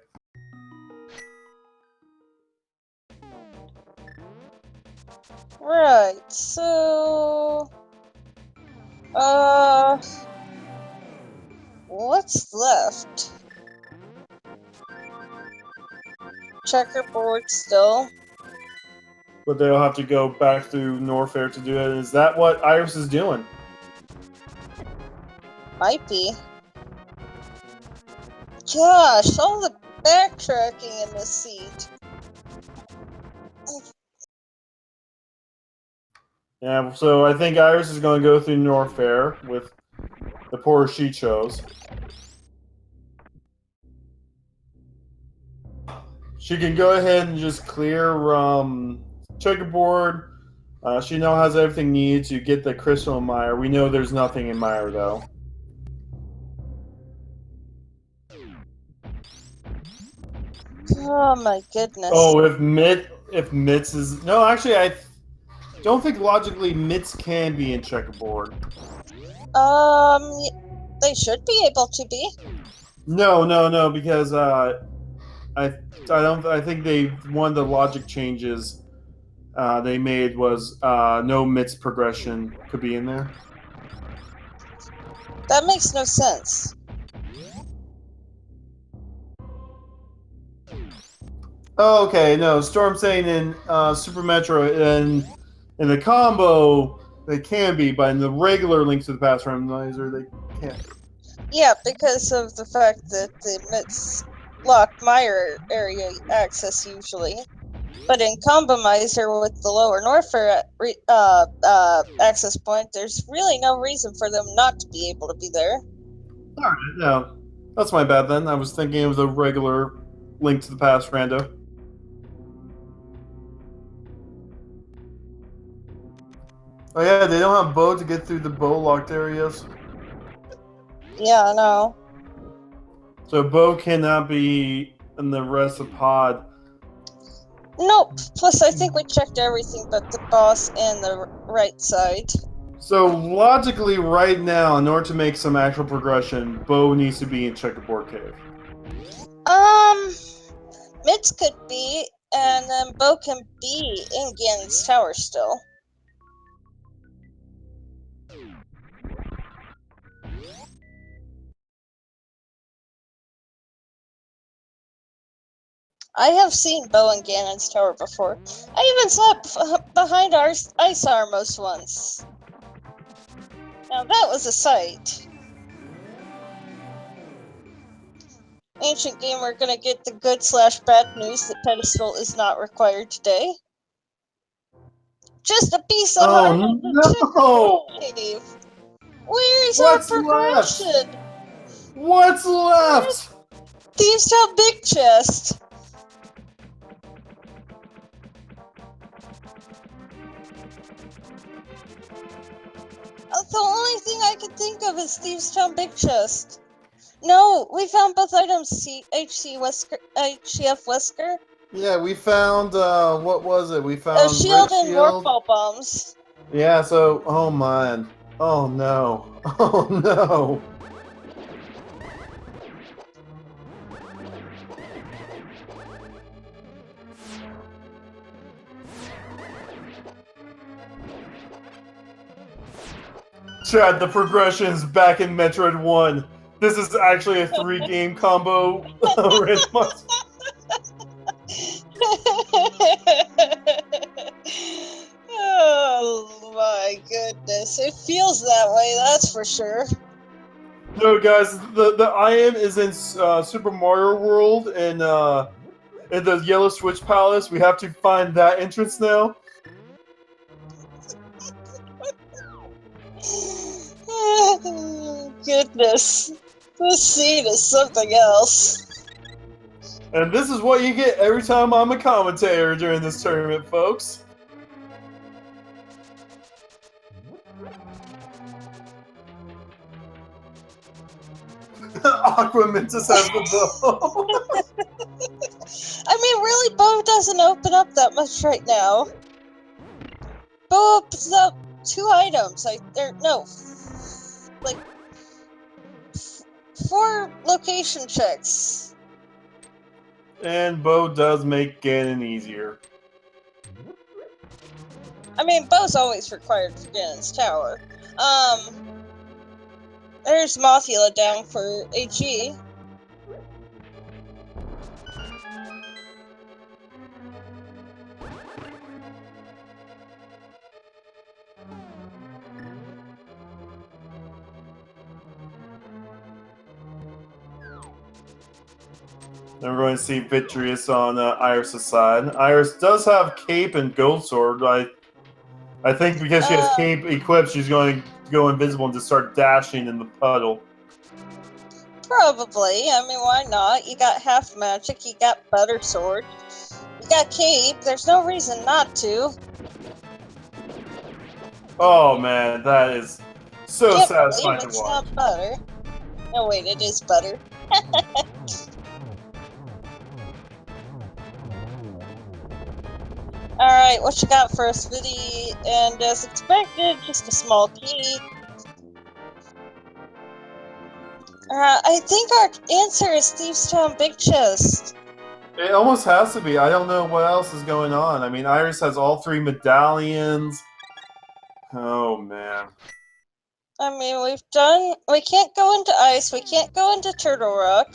Right, so... What's left? Checkerboard still. But they'll have to go back through Norfair to do it. Is that what Iris is doing? Might be. Gosh, all the backtracking in this seat. Yeah, so I think Iris is going to go through Norfair with the Porsche she chose. She can go ahead and just clear Checkerboard. She now has everything needed to get the Crystal in Mire. We know there's nothing in Mire, though. Oh my goodness. Oh, if Mitz is... No, actually, I don't think logically Mitz can be in Checkerboard. They should be able to be. No, because I think one of the logic changes they made was no Mitz progression could be in there. That makes no sense. Oh, okay, no. Storm saying in Super Metroid and in the combo they can be, but in the regular Link to the Past randomizer they can't. Yeah, because of the fact that the Mitts block Mire area access usually. But in Combomizer with the lower Norfair access point, there's really no reason for them not to be able to be there. Alright, no. That's my bad then. I was thinking of the regular Link to the Past rando. Oh yeah, they don't have bow to get through the bow locked areas. Yeah, I know. So Bo cannot be in the rest of pod. Nope. Plus, I think we checked everything but the boss and the right side. So logically, right now, in order to make some actual progression, Bo needs to be in Checkerboard Cave. Mitz could be, and then Bo can be in Ganon's tower still. I have seen Bo in Ganon's tower before. I even saw it behind our Ice Armos once. Now that was a sight. Ancient Gamer gonna get the good/bad news that pedestal is not required today. Just a piece of heart on the Checkerboard Cave. Where is our progression? What's left? Thieves Town Big Chest. The only thing I can think of is Thieves Town Big Chest. No, we found both items. HCF Wesker. Yeah, we found what was it? We found A shield and warp ball bombs. Yeah. So, oh man. Oh no. Oh no. Chad, the progression's back in Metroid 1. This is actually a 3-game combo randomizer. Oh my goodness. It feels that way, that's for sure. No, guys, the IM is in Super Mario World and in the Yellow Switch Palace. We have to find that entrance now. Goodness. This scene is something else. And this is what you get every time I'm a commentator during this tournament, folks. Aquamentus has the bow. I mean, really, Bo doesn't open up that much right now. Bo opens up 2 items. Like 4 location checks. And Bo does make Ganon easier. I mean, Bo's always required for Ganon's tower. There's Mothula down for HE. Then we're going to see Vitreous on Iris' side. Iris does have Cape and Gold Sword. I think because she has Cape equipped, she's going to go invisible and just start dashing in the puddle. Probably. I mean, why not? You got half magic, you got Butter Sword, you got Cape. There's no reason not to. Oh man, that is so satisfying to watch. It's not butter. No, wait, it is butter. Alright, what you got for us, Viddy? And as expected, just a small key. I think our answer is Thieves Town Big Chest. It almost has to be. I don't know what else is going on. I mean, Iris has all 3 medallions. Oh, man. I mean, we can't go into Ice, we can't go into Turtle Rock.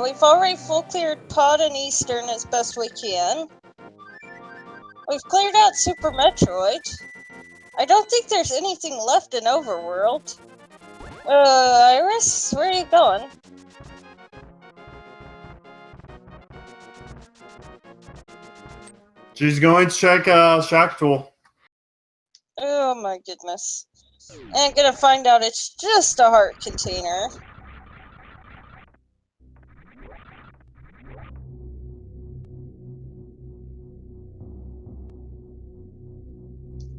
We've already full cleared Pod and Eastern as best we can. We've cleared out Super Metroid. I don't think there's anything left in Overworld. Iris, where are you going? She's going to check Shock Tool. Oh my goodness. And gonna find out it's just a heart container.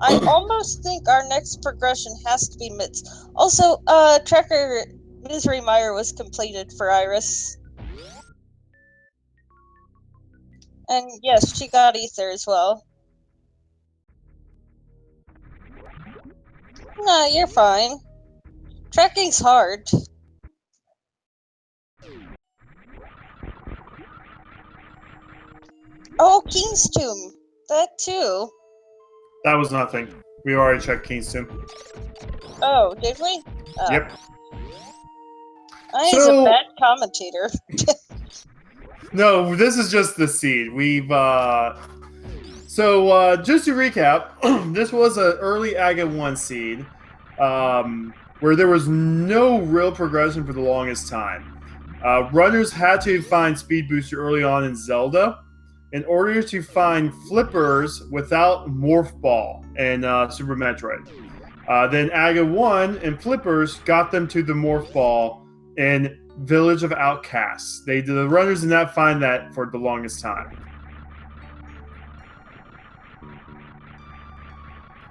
I almost think our next progression has to be Mitz. Also, Tracker Misery Mire was completed for Iris. And yes, she got Ether as well. No, you're fine. Tracking's hard. Oh, King's Tomb. That too. That was nothing. We already checked Kingston. Oh, did we? Yep. He's a bad commentator. No, this is just the seed. We've just to recap, this was an early Aga 1 seed, where there was no real progression for the longest time. Runners had to find Speed Booster early on in Zelda in order to find flippers without Morph Ball in Super Metroid. Then Aga 1 and flippers got them to the Morph Ball in Village of Outcasts. The runners did not find that for the longest time.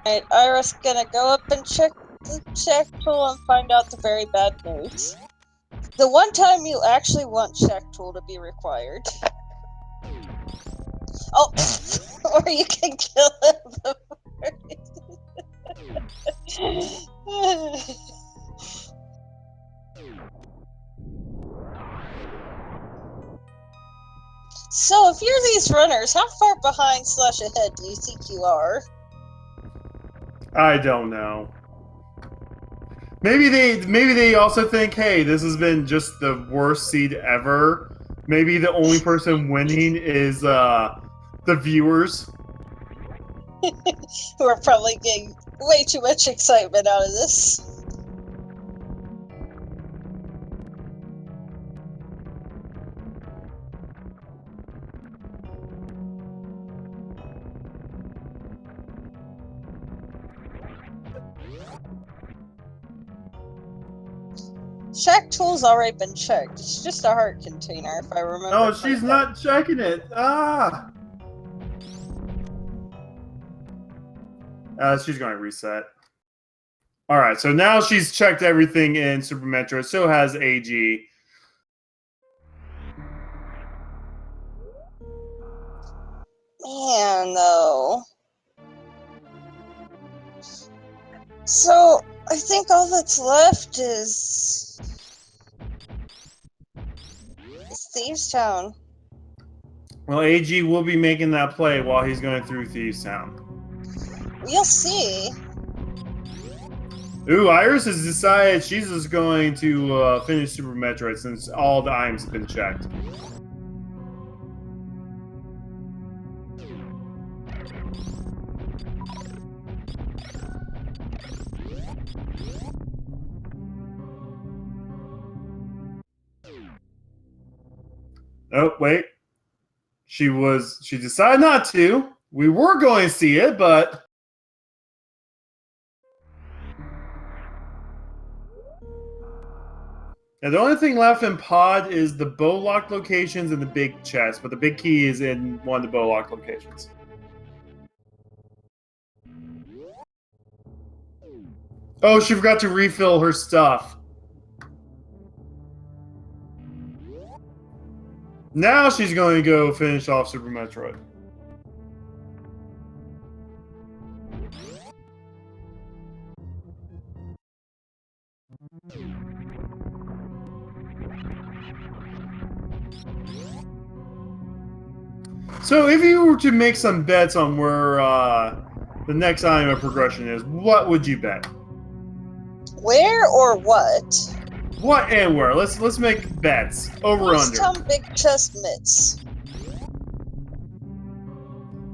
Alright, Iris gonna go up and check the check tool and find out the very bad news. The one time you actually want check tool to be required. Oh, or you can kill him before. So, if you're these runners, how far behind / ahead do you think you are? I don't know. Maybe they also think, hey, this has been just the worst seed ever. Maybe the only person winning is the viewers. Who are probably getting way too much excitement out of this. Check tool's already been checked. It's just a heart container, if I remember. No, she's not checking it. She's going to reset. All right, so now she's checked everything in Super Metroid. So has AG. Man, though. So, I think all that's left is Thieves Town. Well, AG will be making that play while he's going through Thieves Town. We'll see. Ooh, Iris has decided she's just going to finish Super Metroid since all the items have been checked. Oh, wait. She decided not to. We were going to see it, but... Now, the only thing left in Pod is the bow lock locations and the big chest, but the big key is in one of the bow lock locations. Oh, she forgot to refill her stuff. Now she's going to go finish off Super Metroid. So if you were to make some bets on where the next item of progression is, what would you bet? Where or what? What and where? Let's make bets. Over under. Some big chest mitts.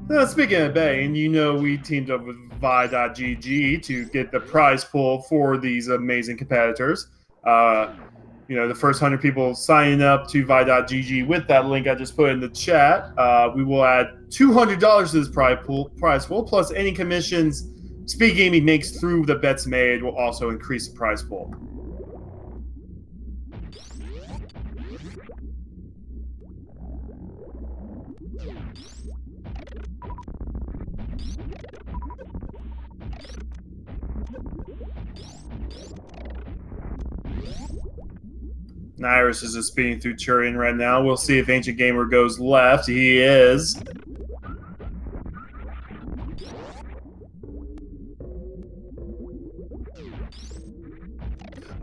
Now, speaking of betting, you know we teamed up with Vi.gg to get the prize pool for these amazing competitors. The first 100 people signing up to Vi.gg with that link I just put in the chat, we will add $200 to this prize pool, plus any commissions Speed Gaming makes through the bets made will also increase the prize pool. Iris is just speeding through Turian right now. We'll see if Ancient Gamer goes left. He is.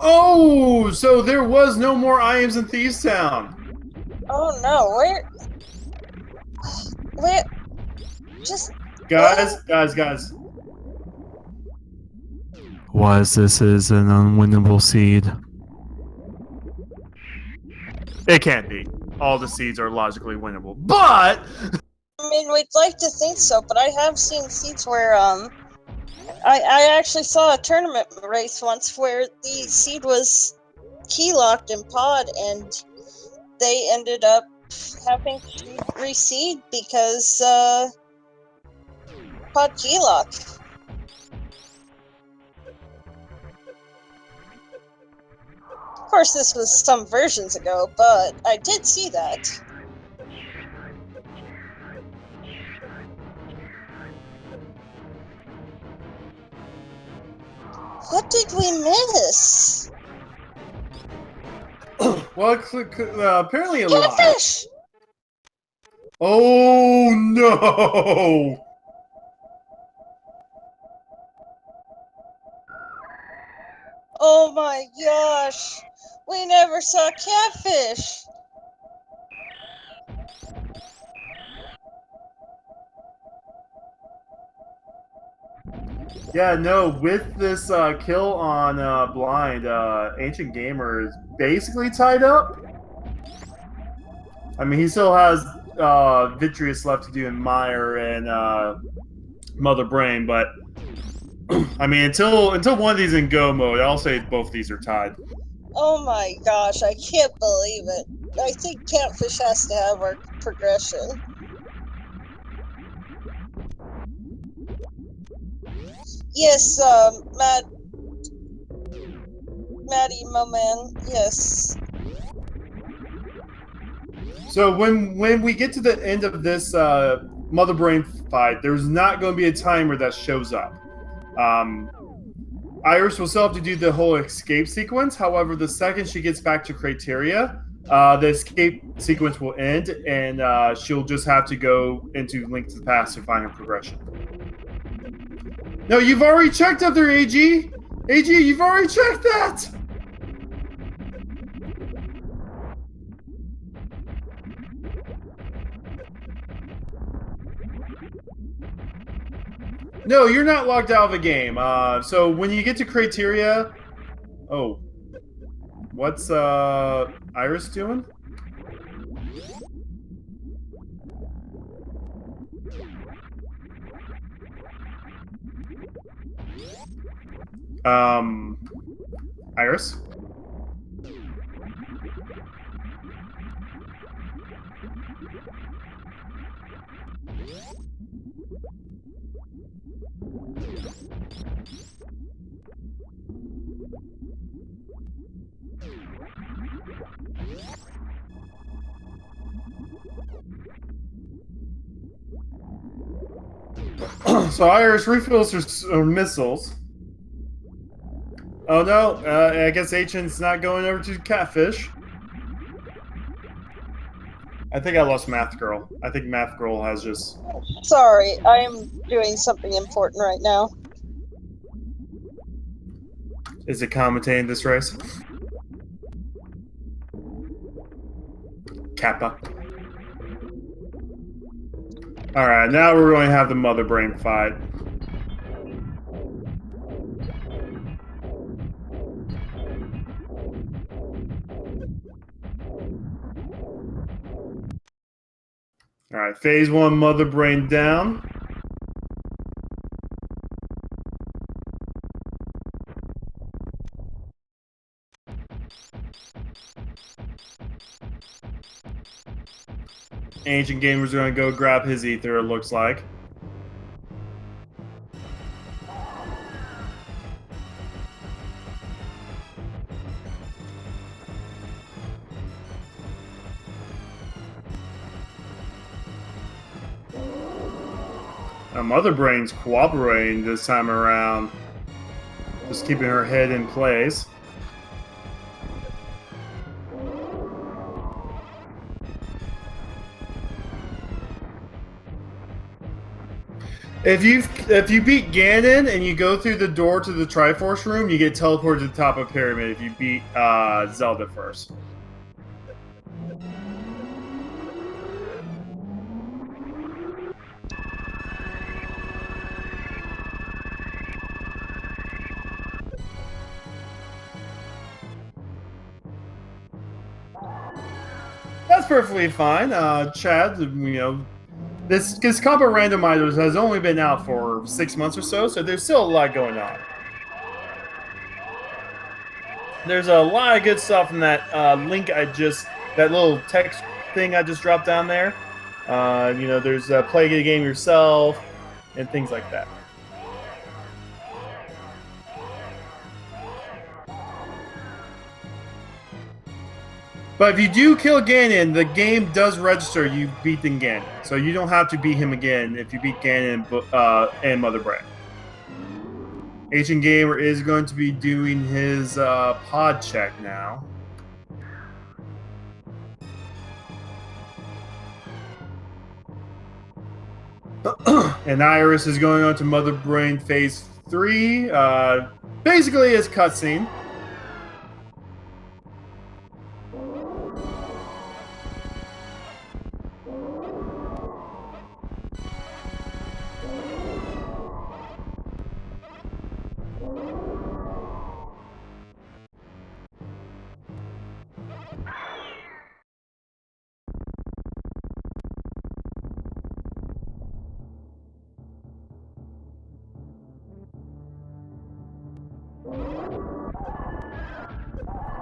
Oh, so there was no more Iams in Thieves Town. Oh no, where, just... Guys. Was this is an unwinnable seed? It can't be. All the seeds are logically winnable. But I mean, we'd like to think so, but I have seen seeds where, I actually saw a tournament race once where the seed was key-locked in pod, and they ended up having to reseed because, pod key-lock. Of course, this was some versions ago, but I did see that. What did we miss? well, apparently a lot. Catfish! Oh no! Oh my gosh! We never saw catfish! Yeah, no, with this kill on Blind, Ancient Gamer is basically tied up. I mean, he still has Vitreous left to do in Meyer and Mother Brain, but I mean, until one of these in go mode, I'll say both these are tied. Oh my gosh, I can't believe it. I think catfish has to have our progression. Yes, Maddie, my man, yes. So when we get to the end of this Mother Brain fight, there's not going to be a timer that shows up. Iris will still have to do the whole escape sequence. However, the second she gets back to Criteria, the escape sequence will end, and she'll just have to go into Link to the Past to find her progression. No, you've already checked up there, AG! AG, you've already checked that! No, you're not locked out of the game. So when you get to Criteria... Oh. What's Iris doing? Iris? So Iris refills her missiles. Oh no, I guess Ancient's not going over to Catfish. I think I lost Math Girl. I think Math Girl has just... Sorry, I am doing something important right now. Is it commentating this race? Kappa. Alright, now we're going to have the Mother Brain fight. Alright, phase 1 Mother Brain down. Ancient Gamer's going to go grab his ether, it looks like. Mother Brain's cooperating this time around. Just keeping her head in place. If you beat Ganon and you go through the door to the Triforce room, you get teleported to the top of Pyramid. If you beat Zelda first. That's perfectly fine, Chad. This combo randomizers has only been out for 6 months or so there's still a lot going on. There's a lot of good stuff in that link that little text thing I just dropped down there. There's play the game yourself and things like that. But if you do kill Ganon, the game does register you've beaten Ganon. So you don't have to beat him again if you beat Ganon and Mother Brain. Ancient Gamer is going to be doing his pod check now. And Iris is going on to Mother Brain Phase 3. Basically, it's cutscene.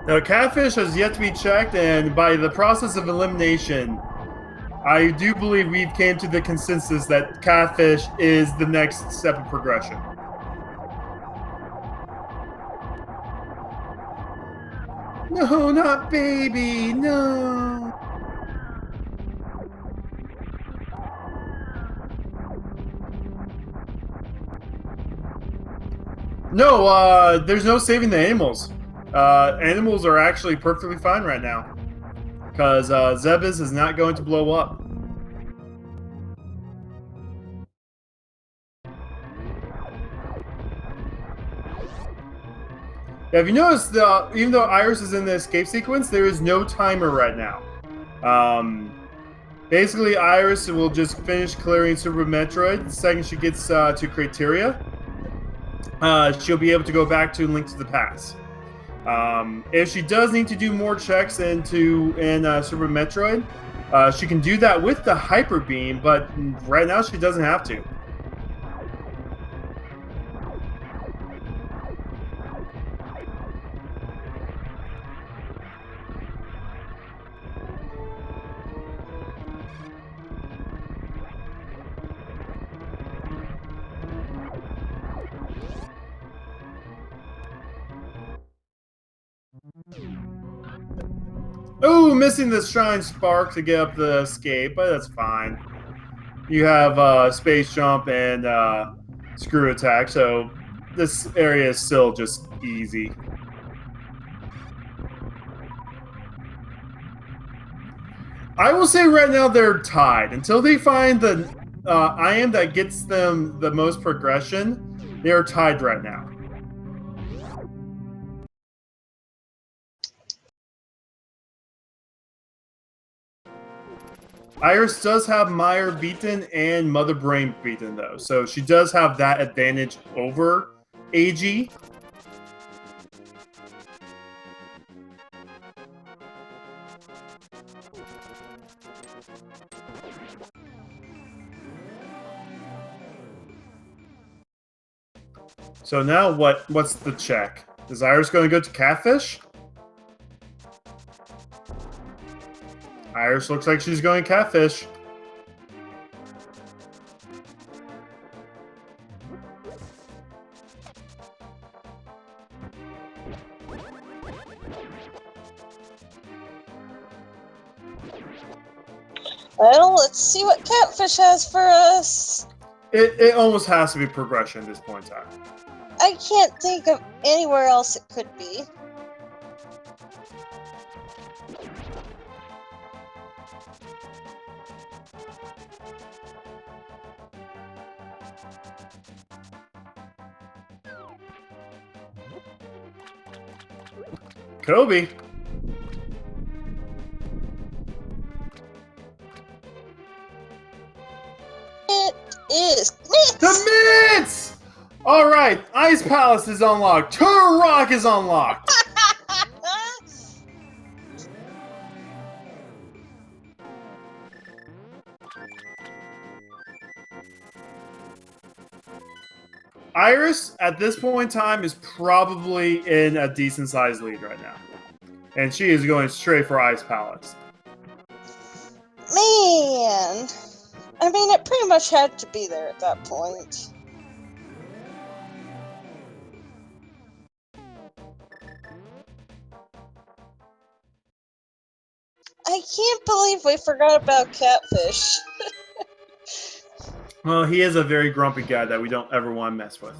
Now, Catfish has yet to be checked, and by the process of elimination, I do believe we've came to the consensus that Catfish is the next step of progression. No, not baby, no. No, there's no saving the animals. Animals are actually perfectly fine right now. Because Zebes is not going to blow up. Yeah, if you notice, even though Iris is in the escape sequence, there is no timer right now. Basically, Iris will just finish clearing Super Metroid. The second she gets to Criteria, she'll be able to go back to Link to the Past. If she does need to do more checks in Super Metroid, she can do that with the Hyper Beam, but right now she doesn't have to. Oh, missing the Shrine Spark to get up the escape, but that's fine. You have Space Jump and Screw Attack, so this area is still just easy. I will say right now they're tied. Until they find the item that gets them the most progression, they are tied right now. Iris does have Meyer beaten and Mother Brain beaten, though. So she does have that advantage over AG. So now what's the check? Is Iris going to go to Catfish? Iris looks like she's going Catfish. Well, let's see what Catfish has for us. It almost has to be progression at this point in time. I can't think of anywhere else it could be. Kobe. It is The Mitts! Alright, Ice Palace is unlocked. Turtle Rock is unlocked. Iris, at this point in time, is probably in a decent sized lead right now. And she is going straight for Ice Palace. Man, I mean, it pretty much had to be there at that point. I can't believe we forgot about Catfish. Well, he is a very grumpy guy that we don't ever want to mess with.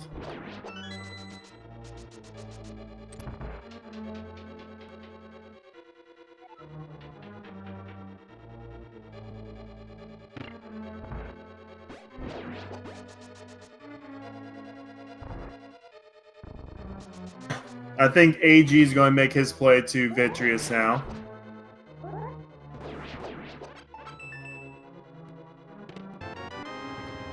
I think AG is going to make his play to Vitreous now.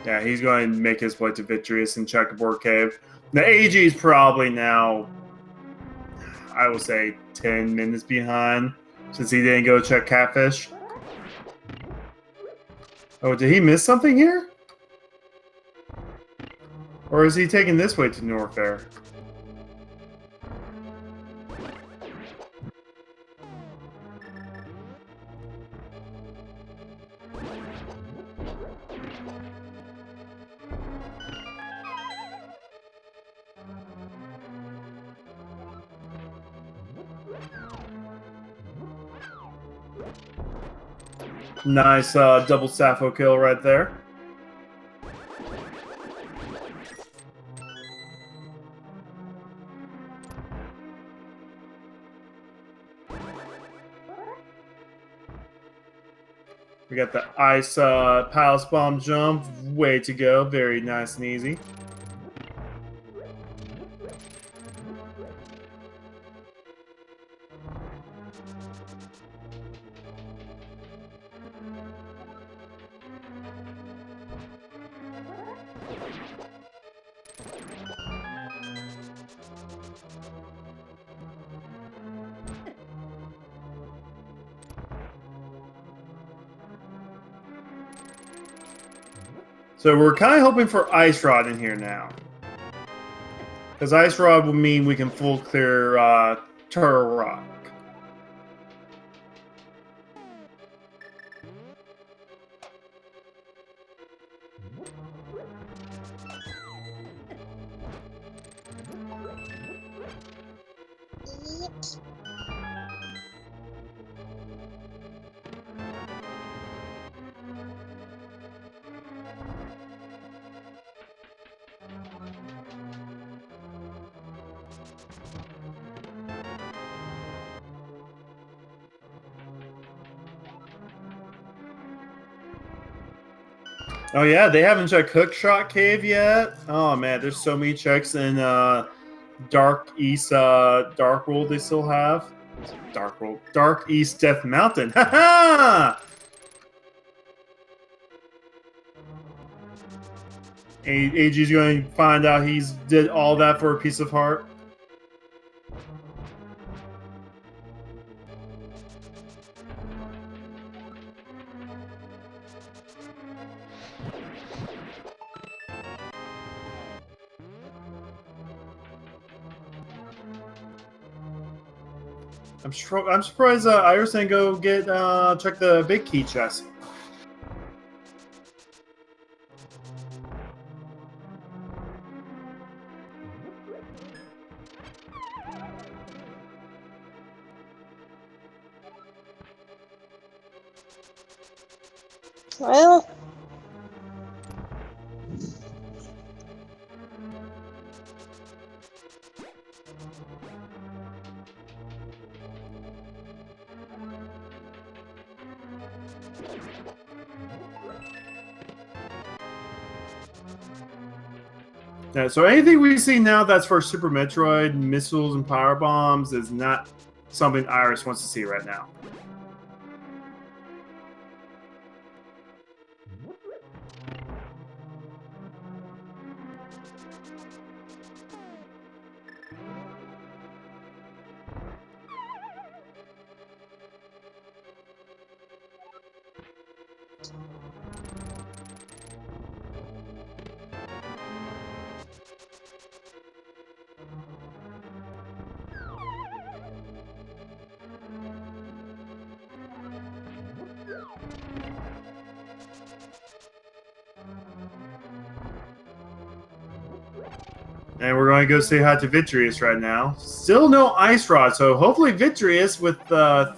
Yeah, he's going to make his play to Vitreous in Checkerboard Cave. The AG is probably now, I will say, 10 minutes behind since he didn't go check Catfish. Oh, did he miss something here? Or is he taking this way to Norfair? Nice double Sappho kill right there. We got the Ice Palace Bomb jump. Way to go. Very nice and easy. So we're kind of hoping for Ice Rod in here now. Because Ice Rod will mean we can full clear Turtle Rock. Oh yeah, they haven't checked Hookshot Cave yet. Oh man, there's so many checks in Dark East, Dark World. They still have Dark World, Dark East Death Mountain. Ha ha! AG's going to find out he's did all that for a piece of heart. I'm surprised Iris didn't go get check the big key chest. Well, Yeah, so anything we see now that's for Super Metroid, missiles and power bombs is not something Iris wants to see right now. And we're going to go say hi to Vitreous right now. Still no Ice Rod, so hopefully Vitreous with the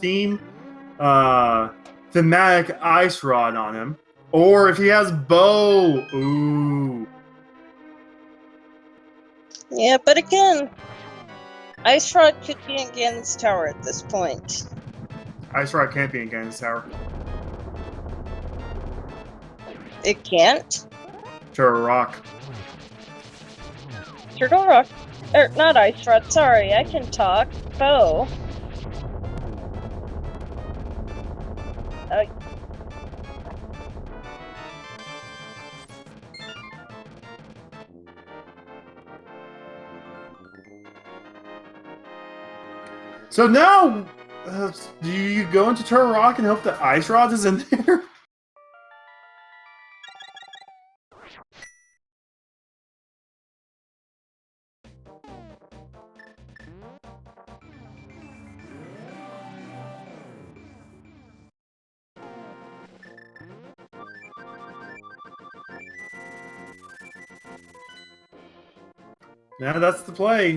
thematic Ice Rod on him. Or if he has Bow. Ooh. Yeah, but again, Ice Rod could be in Ganon's tower at this point. Ice Rod can't be in Ganon's Tower. It can't? Turtle Rock. Turtle Rock. Not Ice Rod, sorry, I can talk. Bow. So now, do you go into Turtle Rock and hope that Ice Rod is in there? Yeah, that's the play.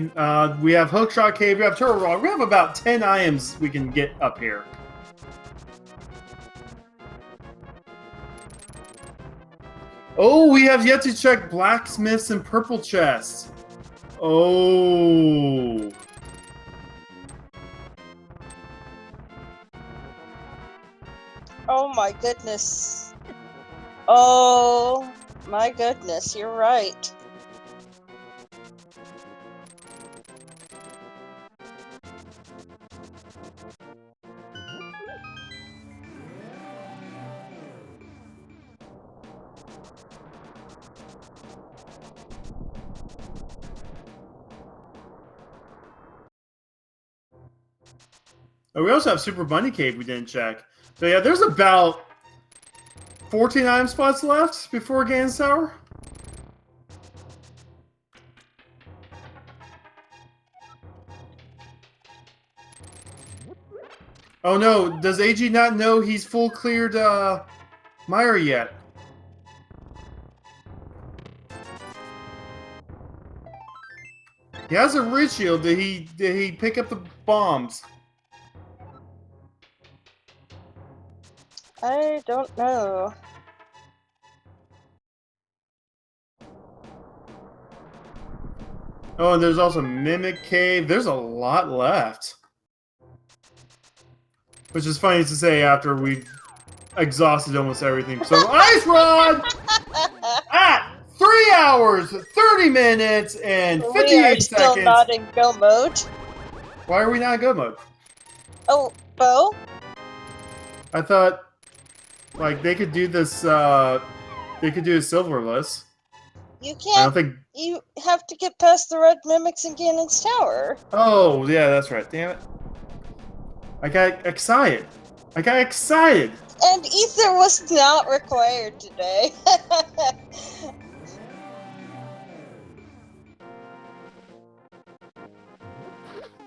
We have Hookshot Cave, we have Turtle Rock. We have about 10 items we can get up here. Oh, we have yet to check Blacksmiths and Purple Chests. Oh. Oh my goodness. Oh my goodness, you're right. Oh, we also have Super Bunny Cave we didn't check. So yeah, there's about 14 item spots left before Ganon's Tower. Oh no, does AG not know he's full cleared Myra yet? He has a Ridge Shield. Did he pick up the bombs? I don't know. Oh, and there's also Mimic Cave. There's a lot left. Which is funny to say after we exhausted almost everything. So, Ice Rod! At 3 hours, 30 minutes, and 58 We are still seconds. not in go mode. Why are we not in go mode? Oh, Bo? I thought, like, they could do this, they could do a silverless. You I can't. don't think... You have to get past the red mimics in Ganon's tower. Oh, yeah, that's right. Damn it. I got excited. I got excited. And Ether was not required today.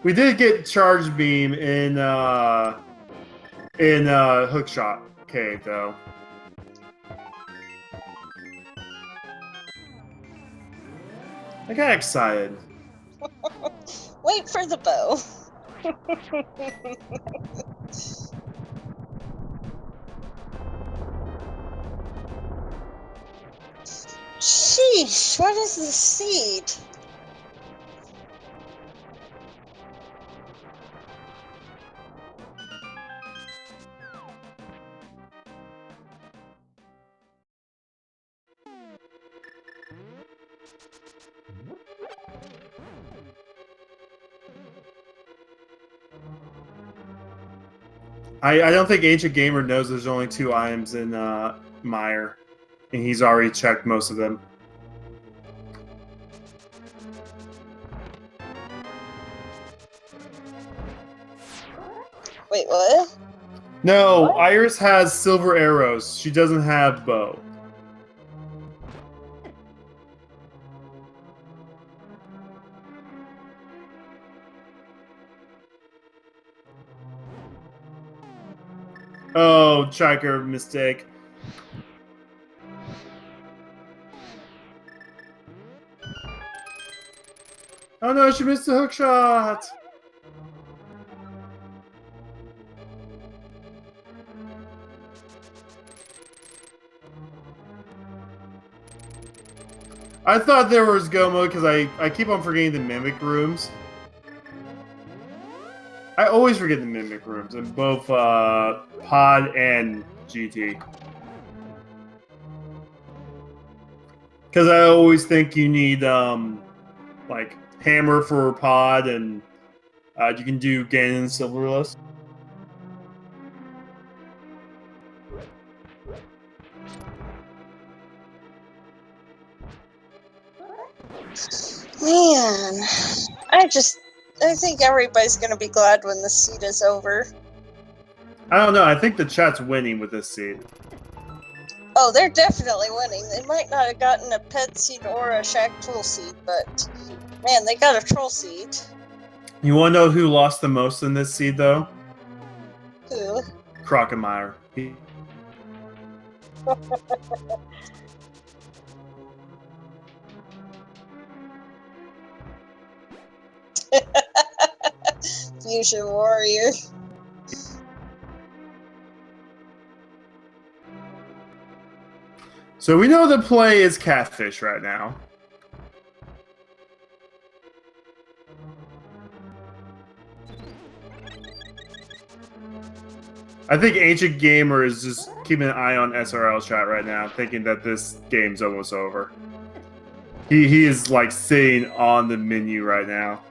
We did get Charge Beam in Hookshot Cave, though. I got excited. Wait for the bow. Sheesh, what is the seed? I don't think Ancient Gamer knows there's only 2 items in Meyer, and he's already checked most of them. Wait, what? No, What? Iris has silver arrows. She doesn't have bow. Oh, tracker mistake. Oh no, she missed the hook shot. I thought there was go mode because I keep on forgetting the mimic rooms. I always forget the mimic rooms in both Pod and GT. Because I always think you need like hammer for Pod, and you can do Ganon and Silverless. Man, I think everybody's gonna be glad when the seed is over. I don't know. I think the chat's winning with this seed. Oh, they're definitely winning. They might not have gotten a pet seed or a shack tool seed, but man, they got a troll seed. You want to know who lost the most in this seed, though? Who? Crocomire. Fusion Warrior. So we know the play is catfish right now. I think Ancient Gamer is just keeping an eye on SRL chat right now, thinking that this game's almost over. He is like sitting on the menu right now.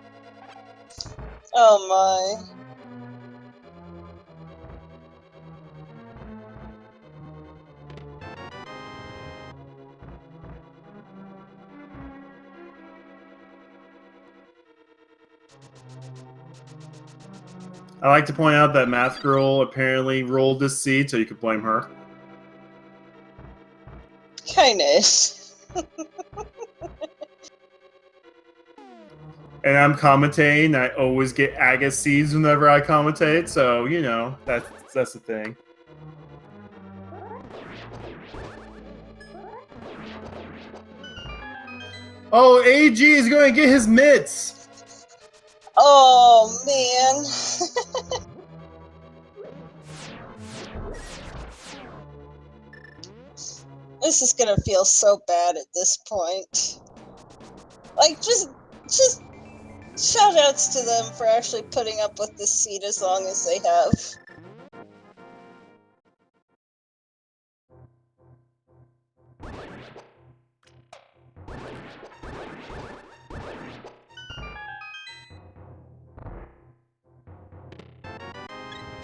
Oh my. I like to point out that Math Girl apparently rolled this seed, so you could blame her. Kindness. And I'm commentating. I always get Aga seeds whenever I commentate, so you know that's the thing. Oh, AG is going to get his mitts. Oh man. This is gonna feel so bad at this point. Like, just shout outs to them for actually putting up with this seed as long as they have.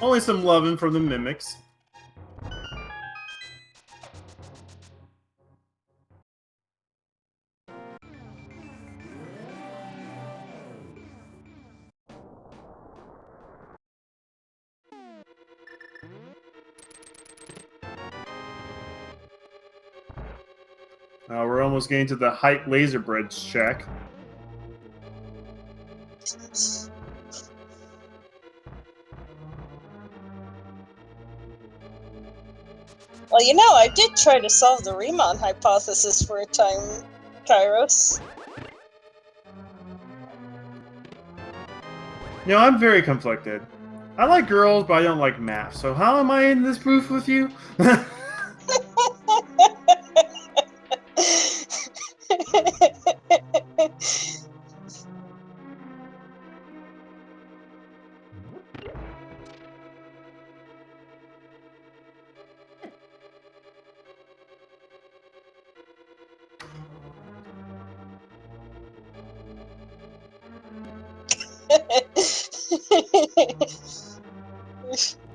Only some loving from the mimics. We're almost getting to the height laser bridge check. Well, you know, I did try to solve the Riemann hypothesis for a time, Kairos. You know, I'm very conflicted. I like girls, but I don't like math. So how am I in this booth with you?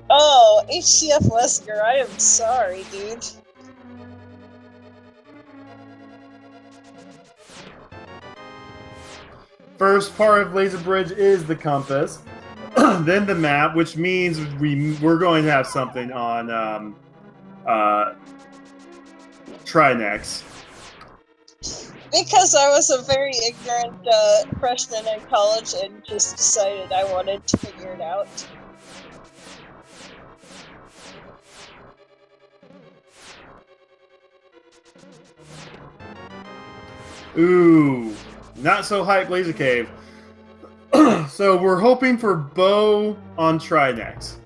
Oh, HCF Wesker, I am sorry, dude. First part of Laser Bridge is the compass, then the map, which means we're going to have something on Trinex. Because I was a very ignorant freshman in college and just decided I wanted to figure it out. Ooh, not so hype Laser Cave. So we're hoping for Bow on Trinex.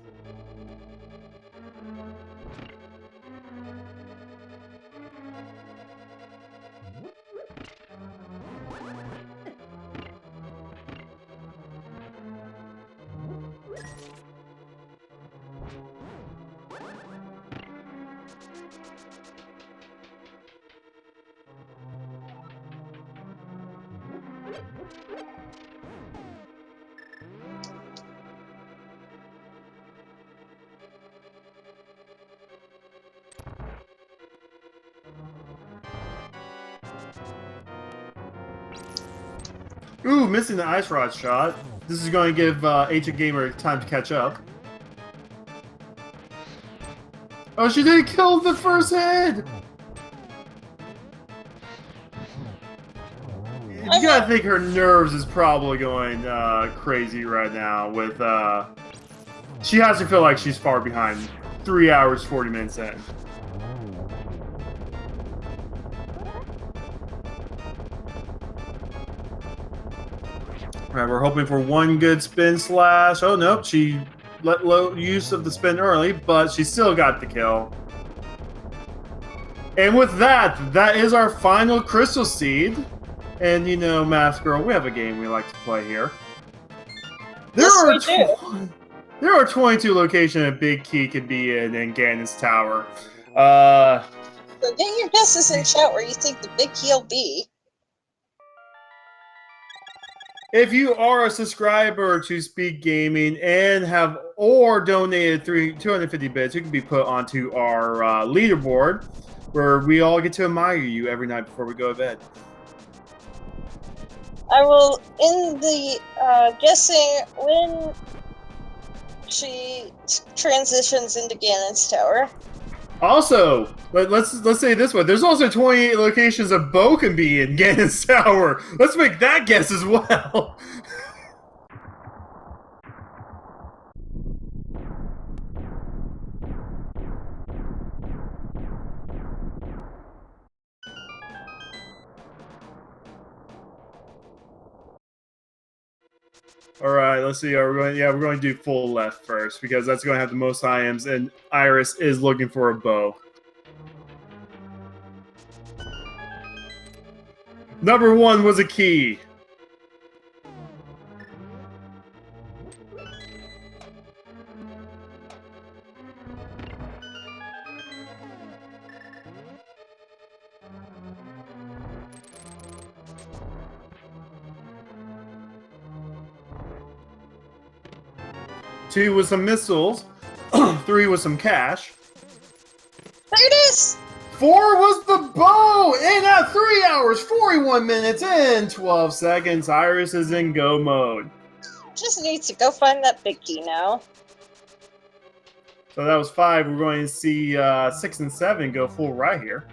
Ooh, missing the Ice Rod shot. This is going to give Ancient Gamer time to catch up. Oh, she didn't kill the first hit! You gotta think her nerves is probably going crazy right now with, she has to feel like she's far behind. 3 hours, 40 minutes in. Alright, we're hoping for one good spin slash. Oh, nope, she let low use of the spin early, but she still got the kill. And with that, that is our final Crystal Seed. And you know, Math Girl, we have a game we like to play here. There are 22 locations a big key could be in Ganon's Tower. So get your guesses in chat where you think the big key will be. If you are a subscriber to Speed Gaming and have donated 250 bits, you can be put onto our leaderboard, where we all get to admire you every night before we go to bed. I will, in the guessing when she transitions into Ganon's Tower. Also, let's say it this way: there's also 28 locations a bow can be in Ganon's Tower. Let's make that guess as well. All right, let's see. Are we going? Yeah, we're going to do full left first because that's going to have the most items, and Iris is looking for a bow. Number 1 was a key. Two was some missiles. 3 was some cash. There it is! 4 was the bow! And at 3 hours, 41 minutes, and 12 seconds, Iris is in go mode. Just needs to go find that big key now. So that was 5. We're going to see 6 and 7 go full right here.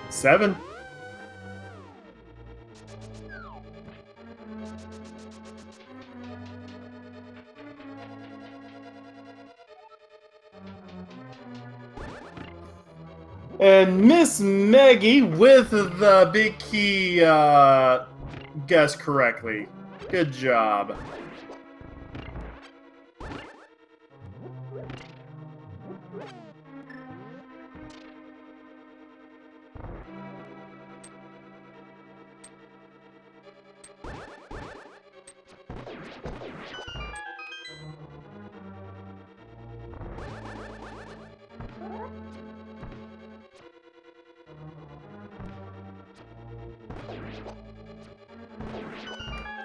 7. And Miss Maggie with the big key guessed correctly. Good job.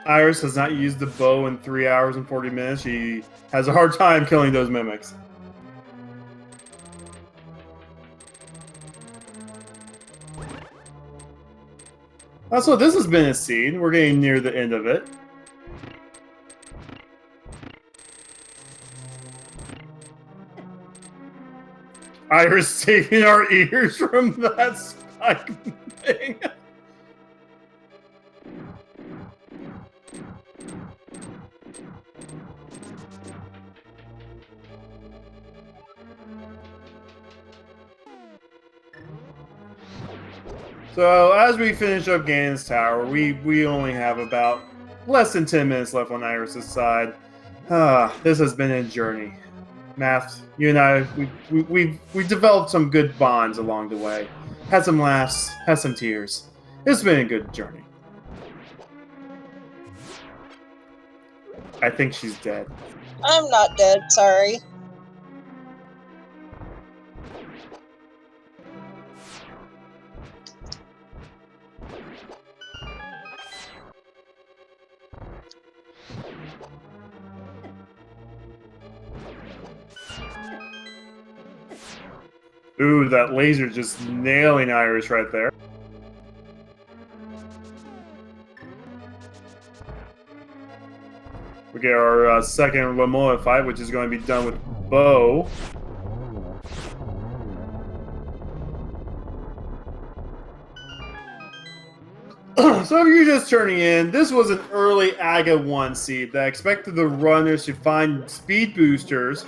Iris has not used the bow in 3 hours and 40 minutes. She has a hard time killing those mimics. So this has been a scene. We're getting near the end of it. Iris taking our ears from that spike thing. So as we finish up Ganon's tower, we only have about less than 10 minutes left on Iris' side. This has been a journey. Math, you and I, we developed some good bonds along the way. Had some laughs, had some tears. It's been a good journey. I think she's dead. I'm not dead, sorry. Ooh, that laser just nailing Iris right there. We get our second Lamoa fight, which is going to be done with Bo. So if you're just turning in, this was an early AGA 1 seed that expected the runners to find speed boosters,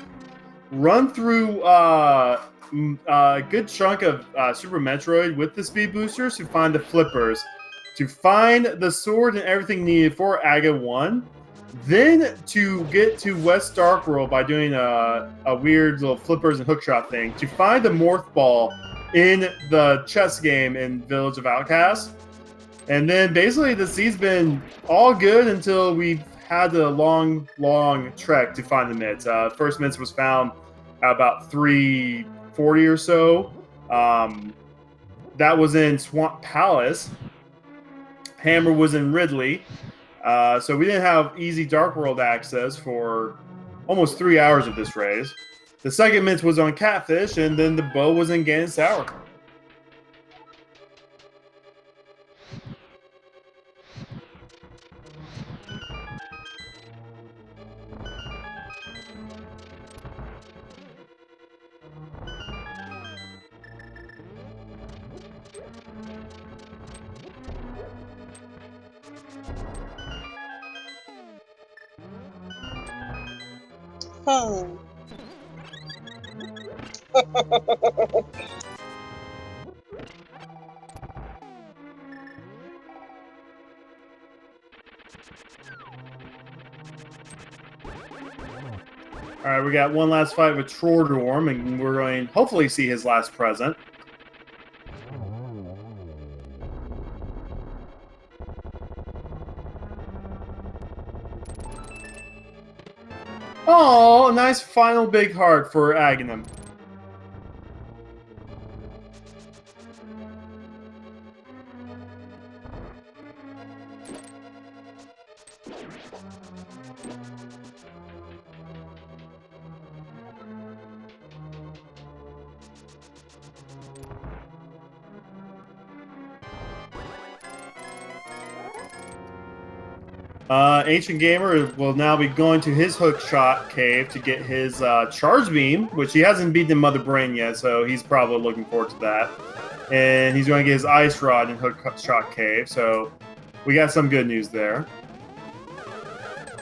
run through a good chunk of Super Metroid with the speed boosters to find the flippers, to find the sword and everything needed for AGA 1, then to get to West Dark World by doing a weird little flippers and hookshot thing, to find the Morph Ball in the chess game in Village of Outcasts. And then basically the seed's been all good until we've had a long trek to find the mitts. First mitts was found at about 340 or so. That was in Swamp Palace. Hammer was in Ridley. So we didn't have easy Dark World access for almost 3 hours of this race. The second mint was on Catfish, and then the bow was in Ganon's Tower. Alright, we got one last fight with Troardorm, and we're going to hopefully see his last present. Oh, nice final big heart for Aghanim. Ancient Gamer will now be going to his hookshot cave to get his charge beam, which he hasn't beaten in Mother Brain yet, so he's probably looking forward to that. And he's going to get his ice rod in hookshot cave, so we got some good news there.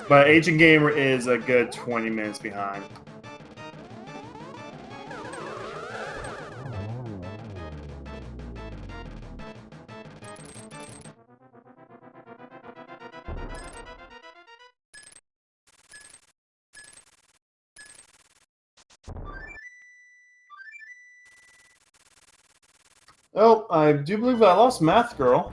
But Ancient Gamer is a good 20 minutes behind. Oh, I do believe I lost Math Girl.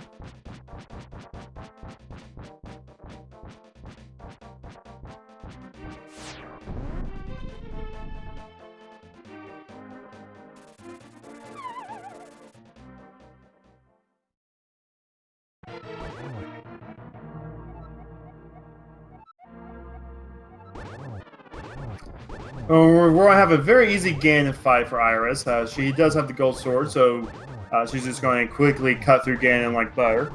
We're going to have a very easy Ganon fight for Iris. She does have the gold sword, so she's just going to quickly cut through Ganon like butter.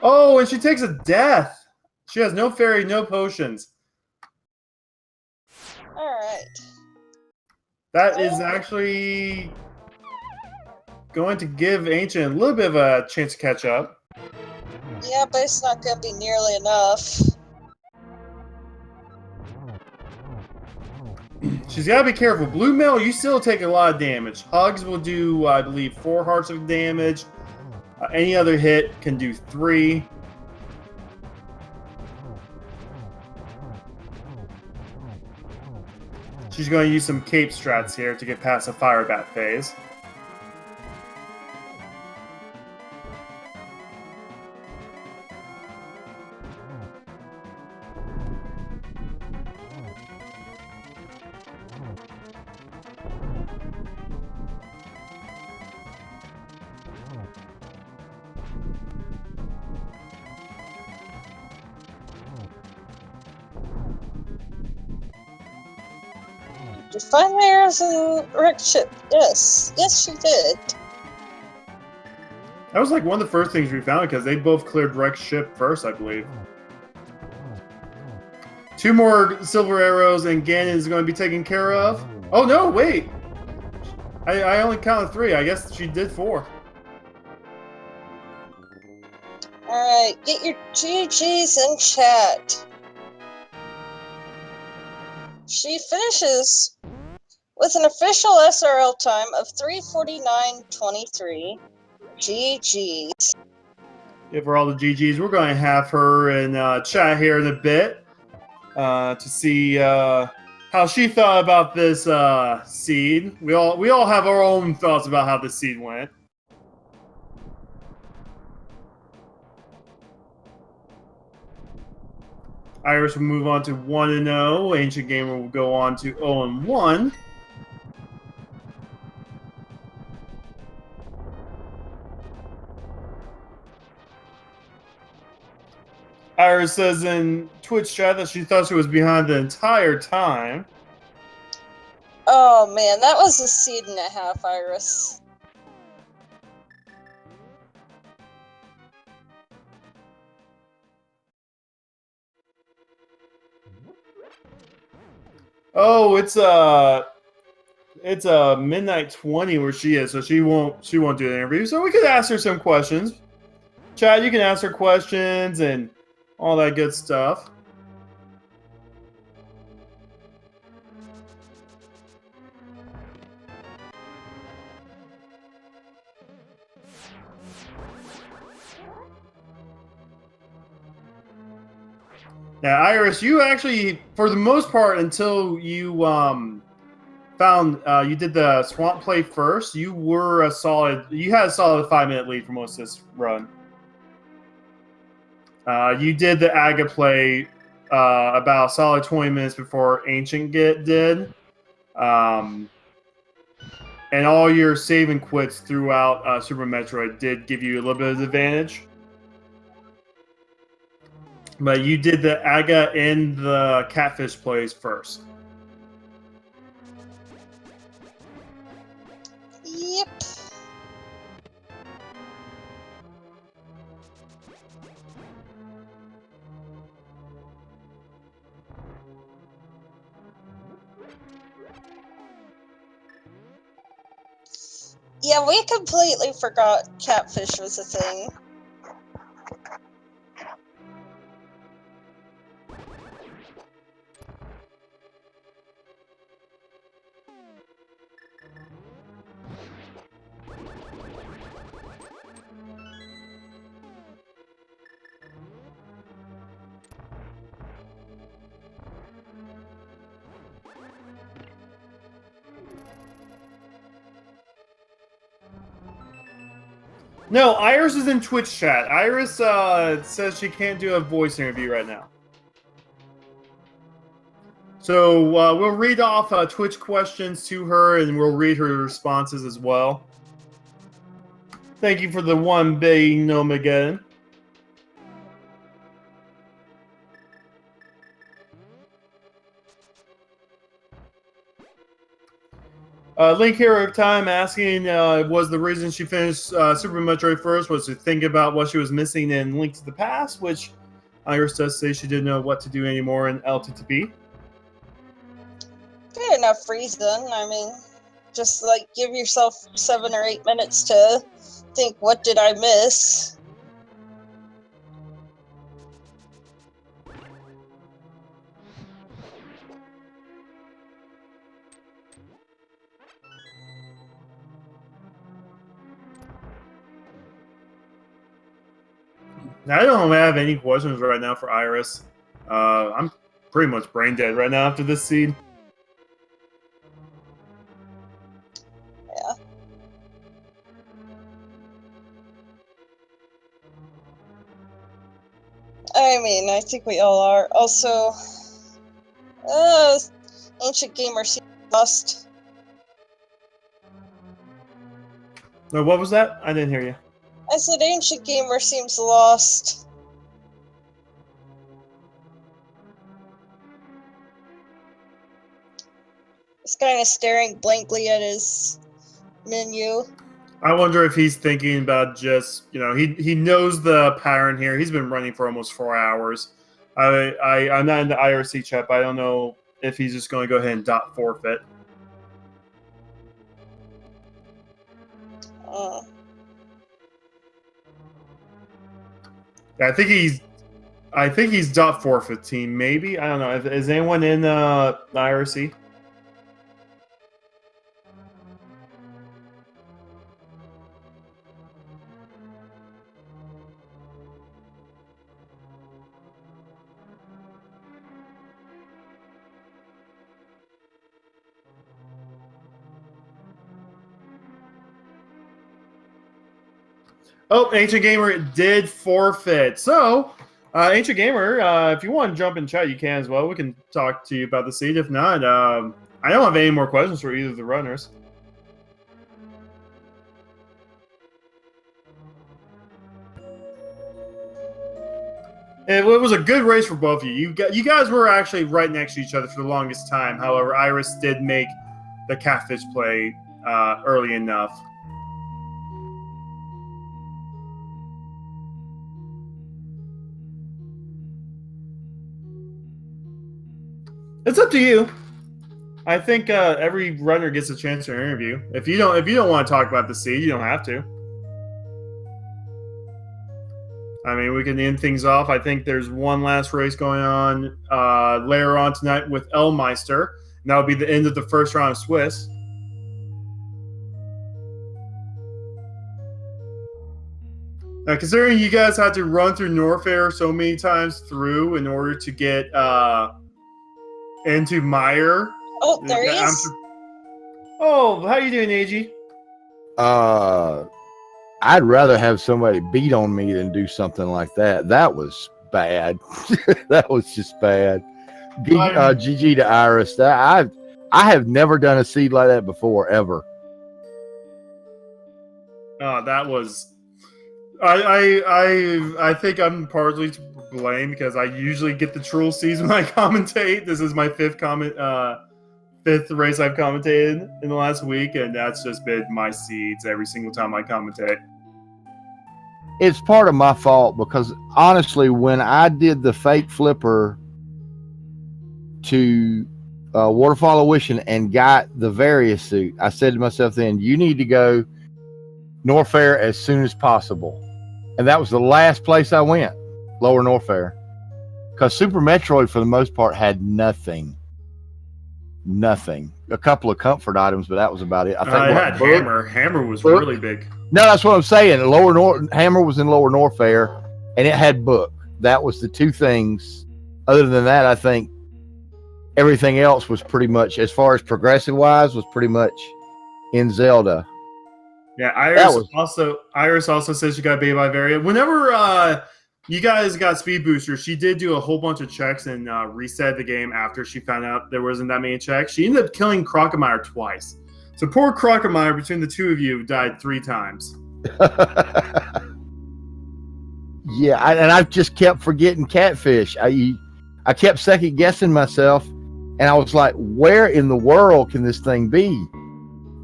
Oh, and she takes a death. She has no fairy, no potions. Alright. That is actually going to give Ancient a little bit of a chance to catch up. Yeah, but it's not going to be nearly enough. She's got to be careful. Blue Mail, you still take a lot of damage. Hugs will do, I believe, 4 hearts of damage. Any other hit can do 3. She's going to use some cape strats here to get past the fire bat phase. Did you find theirs in wreck ship? Yes. Yes, she did. That was like one of the first things we found because they both cleared Rex ship first, I believe. 2 more silver arrows and Ganon is going to be taken care of. Oh no, wait! I only counted 3. I guess she did 4. Alright, get your GGs in chat. She finishes with an official SRL time of 3:49.23. GGs. Give her all the GGs. We're going to have her in chat here in a bit to see how she thought about this seed. We all have our own thoughts about how the seed went. Iris will move on to 1-0. Ancient Gamer will go on to 0-1. Iris says in Twitch chat that she thought she was behind the entire time. Oh man, that was a seed and a half, Iris. Oh, it's midnight 20 where she is, so she won't do the interview. So we could ask her some questions. Chad, you can ask her questions and all that good stuff. Now, Iris, you actually, for the most part, until you found you did the swamp play first, you had a solid 5-minute lead for most of this run. You did the Aga play about a solid 20 minutes before Ancient did. And all your save and quits throughout Super Metroid did give you a little bit of advantage. But you did the Aga and the Catfish plays first. Yep. Yeah, we completely forgot Catfish was a thing. No, Iris is in Twitch chat. Iris says she can't do a voice interview right now. So we'll read off Twitch questions to her, and we'll read her responses as well. Thank you for the one bay gnome again. Link Hero Time asking, was the reason she finished Super Metroid first was to think about what she was missing in Link to the Past, which Iris does say she didn't know what to do anymore in LTTP. Fair enough reason. I mean, just like give yourself 7 or 8 minutes to think, what did I miss? I don't have any questions right now for Iris. I'm pretty much brain dead right now after this seed. Yeah. I mean, I think we all are. Also, Ancient Gamer seems lost. No, what was that? I didn't hear you. I said Ancient Gamer seems lost. He's kind of staring blankly at his menu. I wonder if he's thinking about just, he knows the pattern here. He's been running for almost 4 hours. I'm not in the IRC chat, but I don't know if he's just going to go ahead and dot forfeit. I think he's dot forfeit team. Maybe, I don't know. Is anyone in the IRC? Oh, Ancient Gamer did forfeit. So, Ancient Gamer, if you want to jump in chat, you can as well. We can talk to you about the seed. If not, I don't have any more questions for either of the runners. It was a good race for both of you. You guys were actually right next to each other for the longest time. However, Iris did make the catfish play early enough. It's up to you. I think every runner gets a chance to interview. If you don't want to talk about the seed, you don't have to. I mean, we can end things off. I think there's one last race going on later on tonight with Elmeister. And that'll be the end of the first round of Swiss. Now, considering you guys had to run through Norfair so many times through in order to get into Meyer. Oh, there he is. Oh, how you doing, AG? I'd rather have somebody beat on me than do something like that. That was bad. That was just bad. GG to Iris. I have never done a seed like that before, ever. That was. I think I'm partly to blame because I usually get the troll seeds when I commentate. This is my fifth race I've commentated in the last week, and that's just been my seeds every single time I commentate. It's part of my fault because honestly, when I did the fake flipper to Waterfall of Wishing and got the Various suit, I said to myself then, you need to go Norfair as soon as possible. And that was the last place I went, Lower Norfair. Because Super Metroid, for the most part, had nothing. Nothing. A couple of comfort items, but that was about it. I think it had Hammer. Hammer was really big. No, that's what I'm saying. Hammer was in Lower Norfair, and it had Book. That was the two things. Other than that, I think everything else was pretty much, as far as progressive-wise, was pretty much in Zelda. Yeah, Iris also says she got baited by Varia. Whenever you guys got Speed Booster, she did do a whole bunch of checks and reset the game after she found out there wasn't that many checks. She ended up killing Crocomire twice. So poor Crocomire, between the two of you, died 3 times. Yeah, and I just kept forgetting catfish. I kept second guessing myself, and I was like, where in the world can this thing be?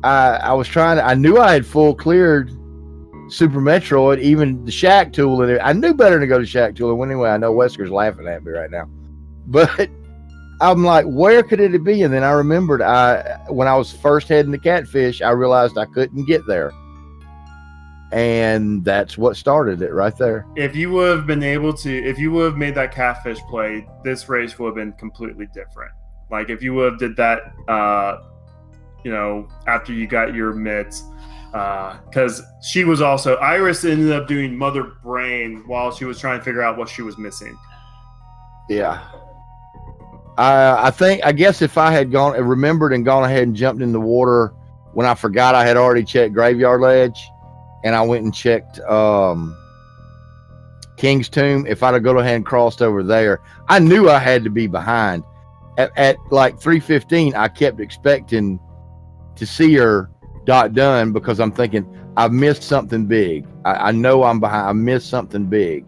I was trying to, I knew I had full cleared Super Metroid, even the Shack tool in it. I knew better to go to Shack tool. And anyway, I know Wesker's laughing at me right now, but I'm like, where could it be? And then I remembered when I was first heading to Catfish, I realized I couldn't get there. And that's what started it right there. If you would have been able to, if you would have made that catfish play, this race would have been completely different. Like if you would have did that, after you got your mitts, because she was also, Iris ended up doing Mother Brain while she was trying to figure out what she was missing. Yeah. I guess if I had remembered and gone ahead and jumped in the water when I forgot I had already checked Graveyard Ledge, and I went and checked King's Tomb, if I'd have gone ahead and crossed over there, I knew I had to be behind. At like 3:15, I kept expecting to see her done because I'm thinking, I've missed something big. I know I'm behind. I missed something big.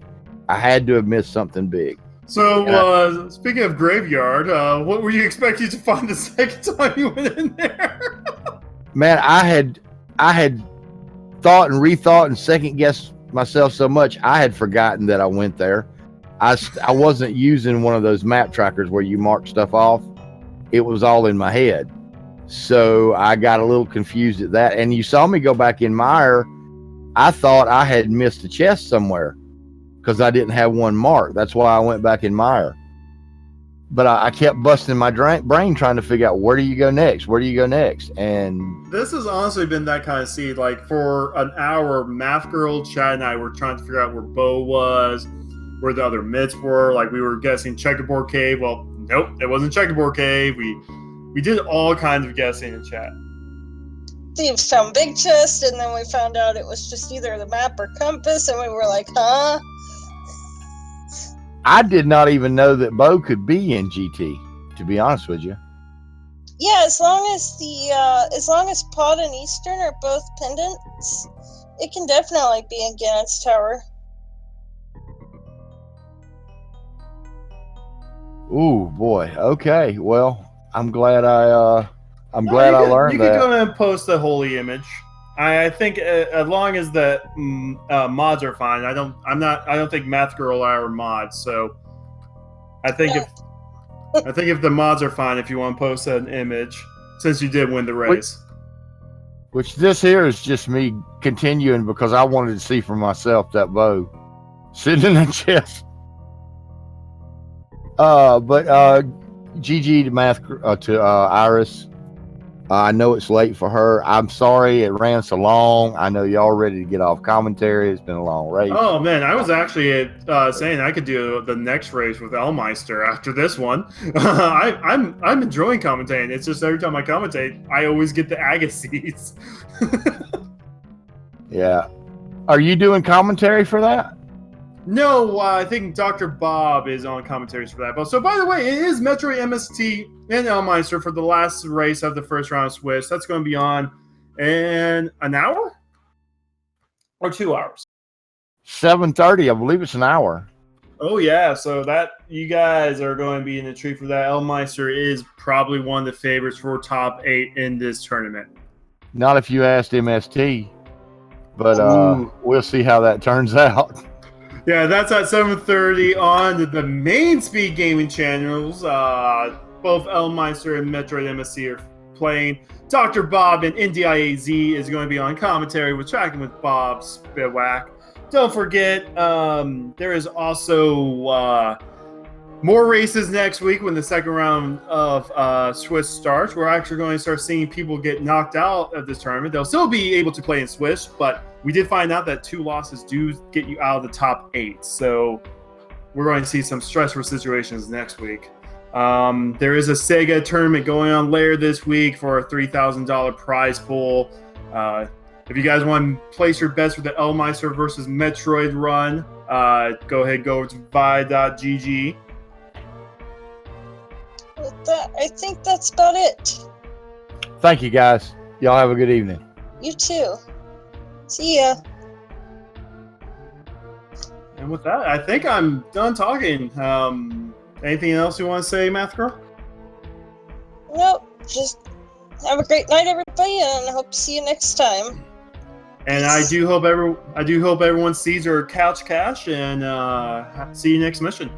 I had to have missed something big. So, speaking of Graveyard, what were you expecting to find the second time you went in there? Man, I had thought and rethought and second guessed myself so much, I had forgotten that I went there. I wasn't using one of those map trackers where you mark stuff off. It was all in my head. So I got a little confused at that. And you saw me go back in Mire. I thought I had missed a chest somewhere because I didn't have one marked. That's why I went back in Mire. But I kept busting my brain trying to figure out, where do you go next? Where do you go next? And this has honestly been that kind of seed. Like for an hour, Math Girl, Chad, and I were trying to figure out where Bo was, where the other mitts were. Like we were guessing Checkerboard Cave. Well, nope, it wasn't Checkerboard Cave. We did all kinds of guessing in chat. We found Big Chest, and then we found out it was just either the map or compass, and we were like, huh? I did not even know that Bo could be in GT, to be honest with you. Yeah, as long as Pod and Eastern are both pendants, it can definitely be in Gannett's Tower. Ooh, boy. Okay. Well, I'm glad I learned you that. You could go ahead and post the holy image. I think as long as the mods are fine. I don't think Math Girl are mods. So I think if the mods are fine, if you want to post an image, since you did win the race. Which this here is just me continuing because I wanted to see for myself that bow sitting in that chest. But GG to Iris. I know it's late for her. I'm sorry it ran so long. I know y'all ready to get off commentary. It's been a long race. Oh man, I was actually saying I could do the next race with Elmeister after this one. I'm enjoying commentating. It's just every time I commentate, I always get the Agassiz. Yeah. Are you doing commentary for that? No, I think Dr. Bob is on commentaries for that. But so, by the way, it is Metroid MST and Elmeister for the last race of the first round of Swiss. That's going to be on in an hour or 2 hours. 7:30, I believe it's an hour. Oh yeah, so that you guys are going to be in the treat for that. Elmeister is probably one of the favorites for top 8 in this tournament. Not if you asked MST, but we'll see how that turns out. Yeah, that's at 7:30 on the main Speed Gaming channels. Both Elmeister and Metroid MSC are playing. Dr. Bob and NDIAZ is going to be on commentary with Tracking with Bob Spitwack. Don't forget, there is also more races next week when the second round of Swiss starts. We're actually going to start seeing people get knocked out of this tournament. They'll still be able to play in Swiss, but we did find out that 2 losses do get you out of the top 8. So we're going to see some stressful situations next week. There is a Sega tournament going on later this week for a $3,000 prize pool. If you guys want to place your bets for the Elmeister versus Metroid run, go ahead and go over to vi.gg. With that, I think that's about it. Thank you, guys. Y'all have a good evening. You too. See ya. And with that, I think I'm done talking. Anything else you want to say, Math Girl? Nope. Just have a great night, everybody, and I hope to see you next time. And I do hope everyone sees their couch cash, and see you next mission.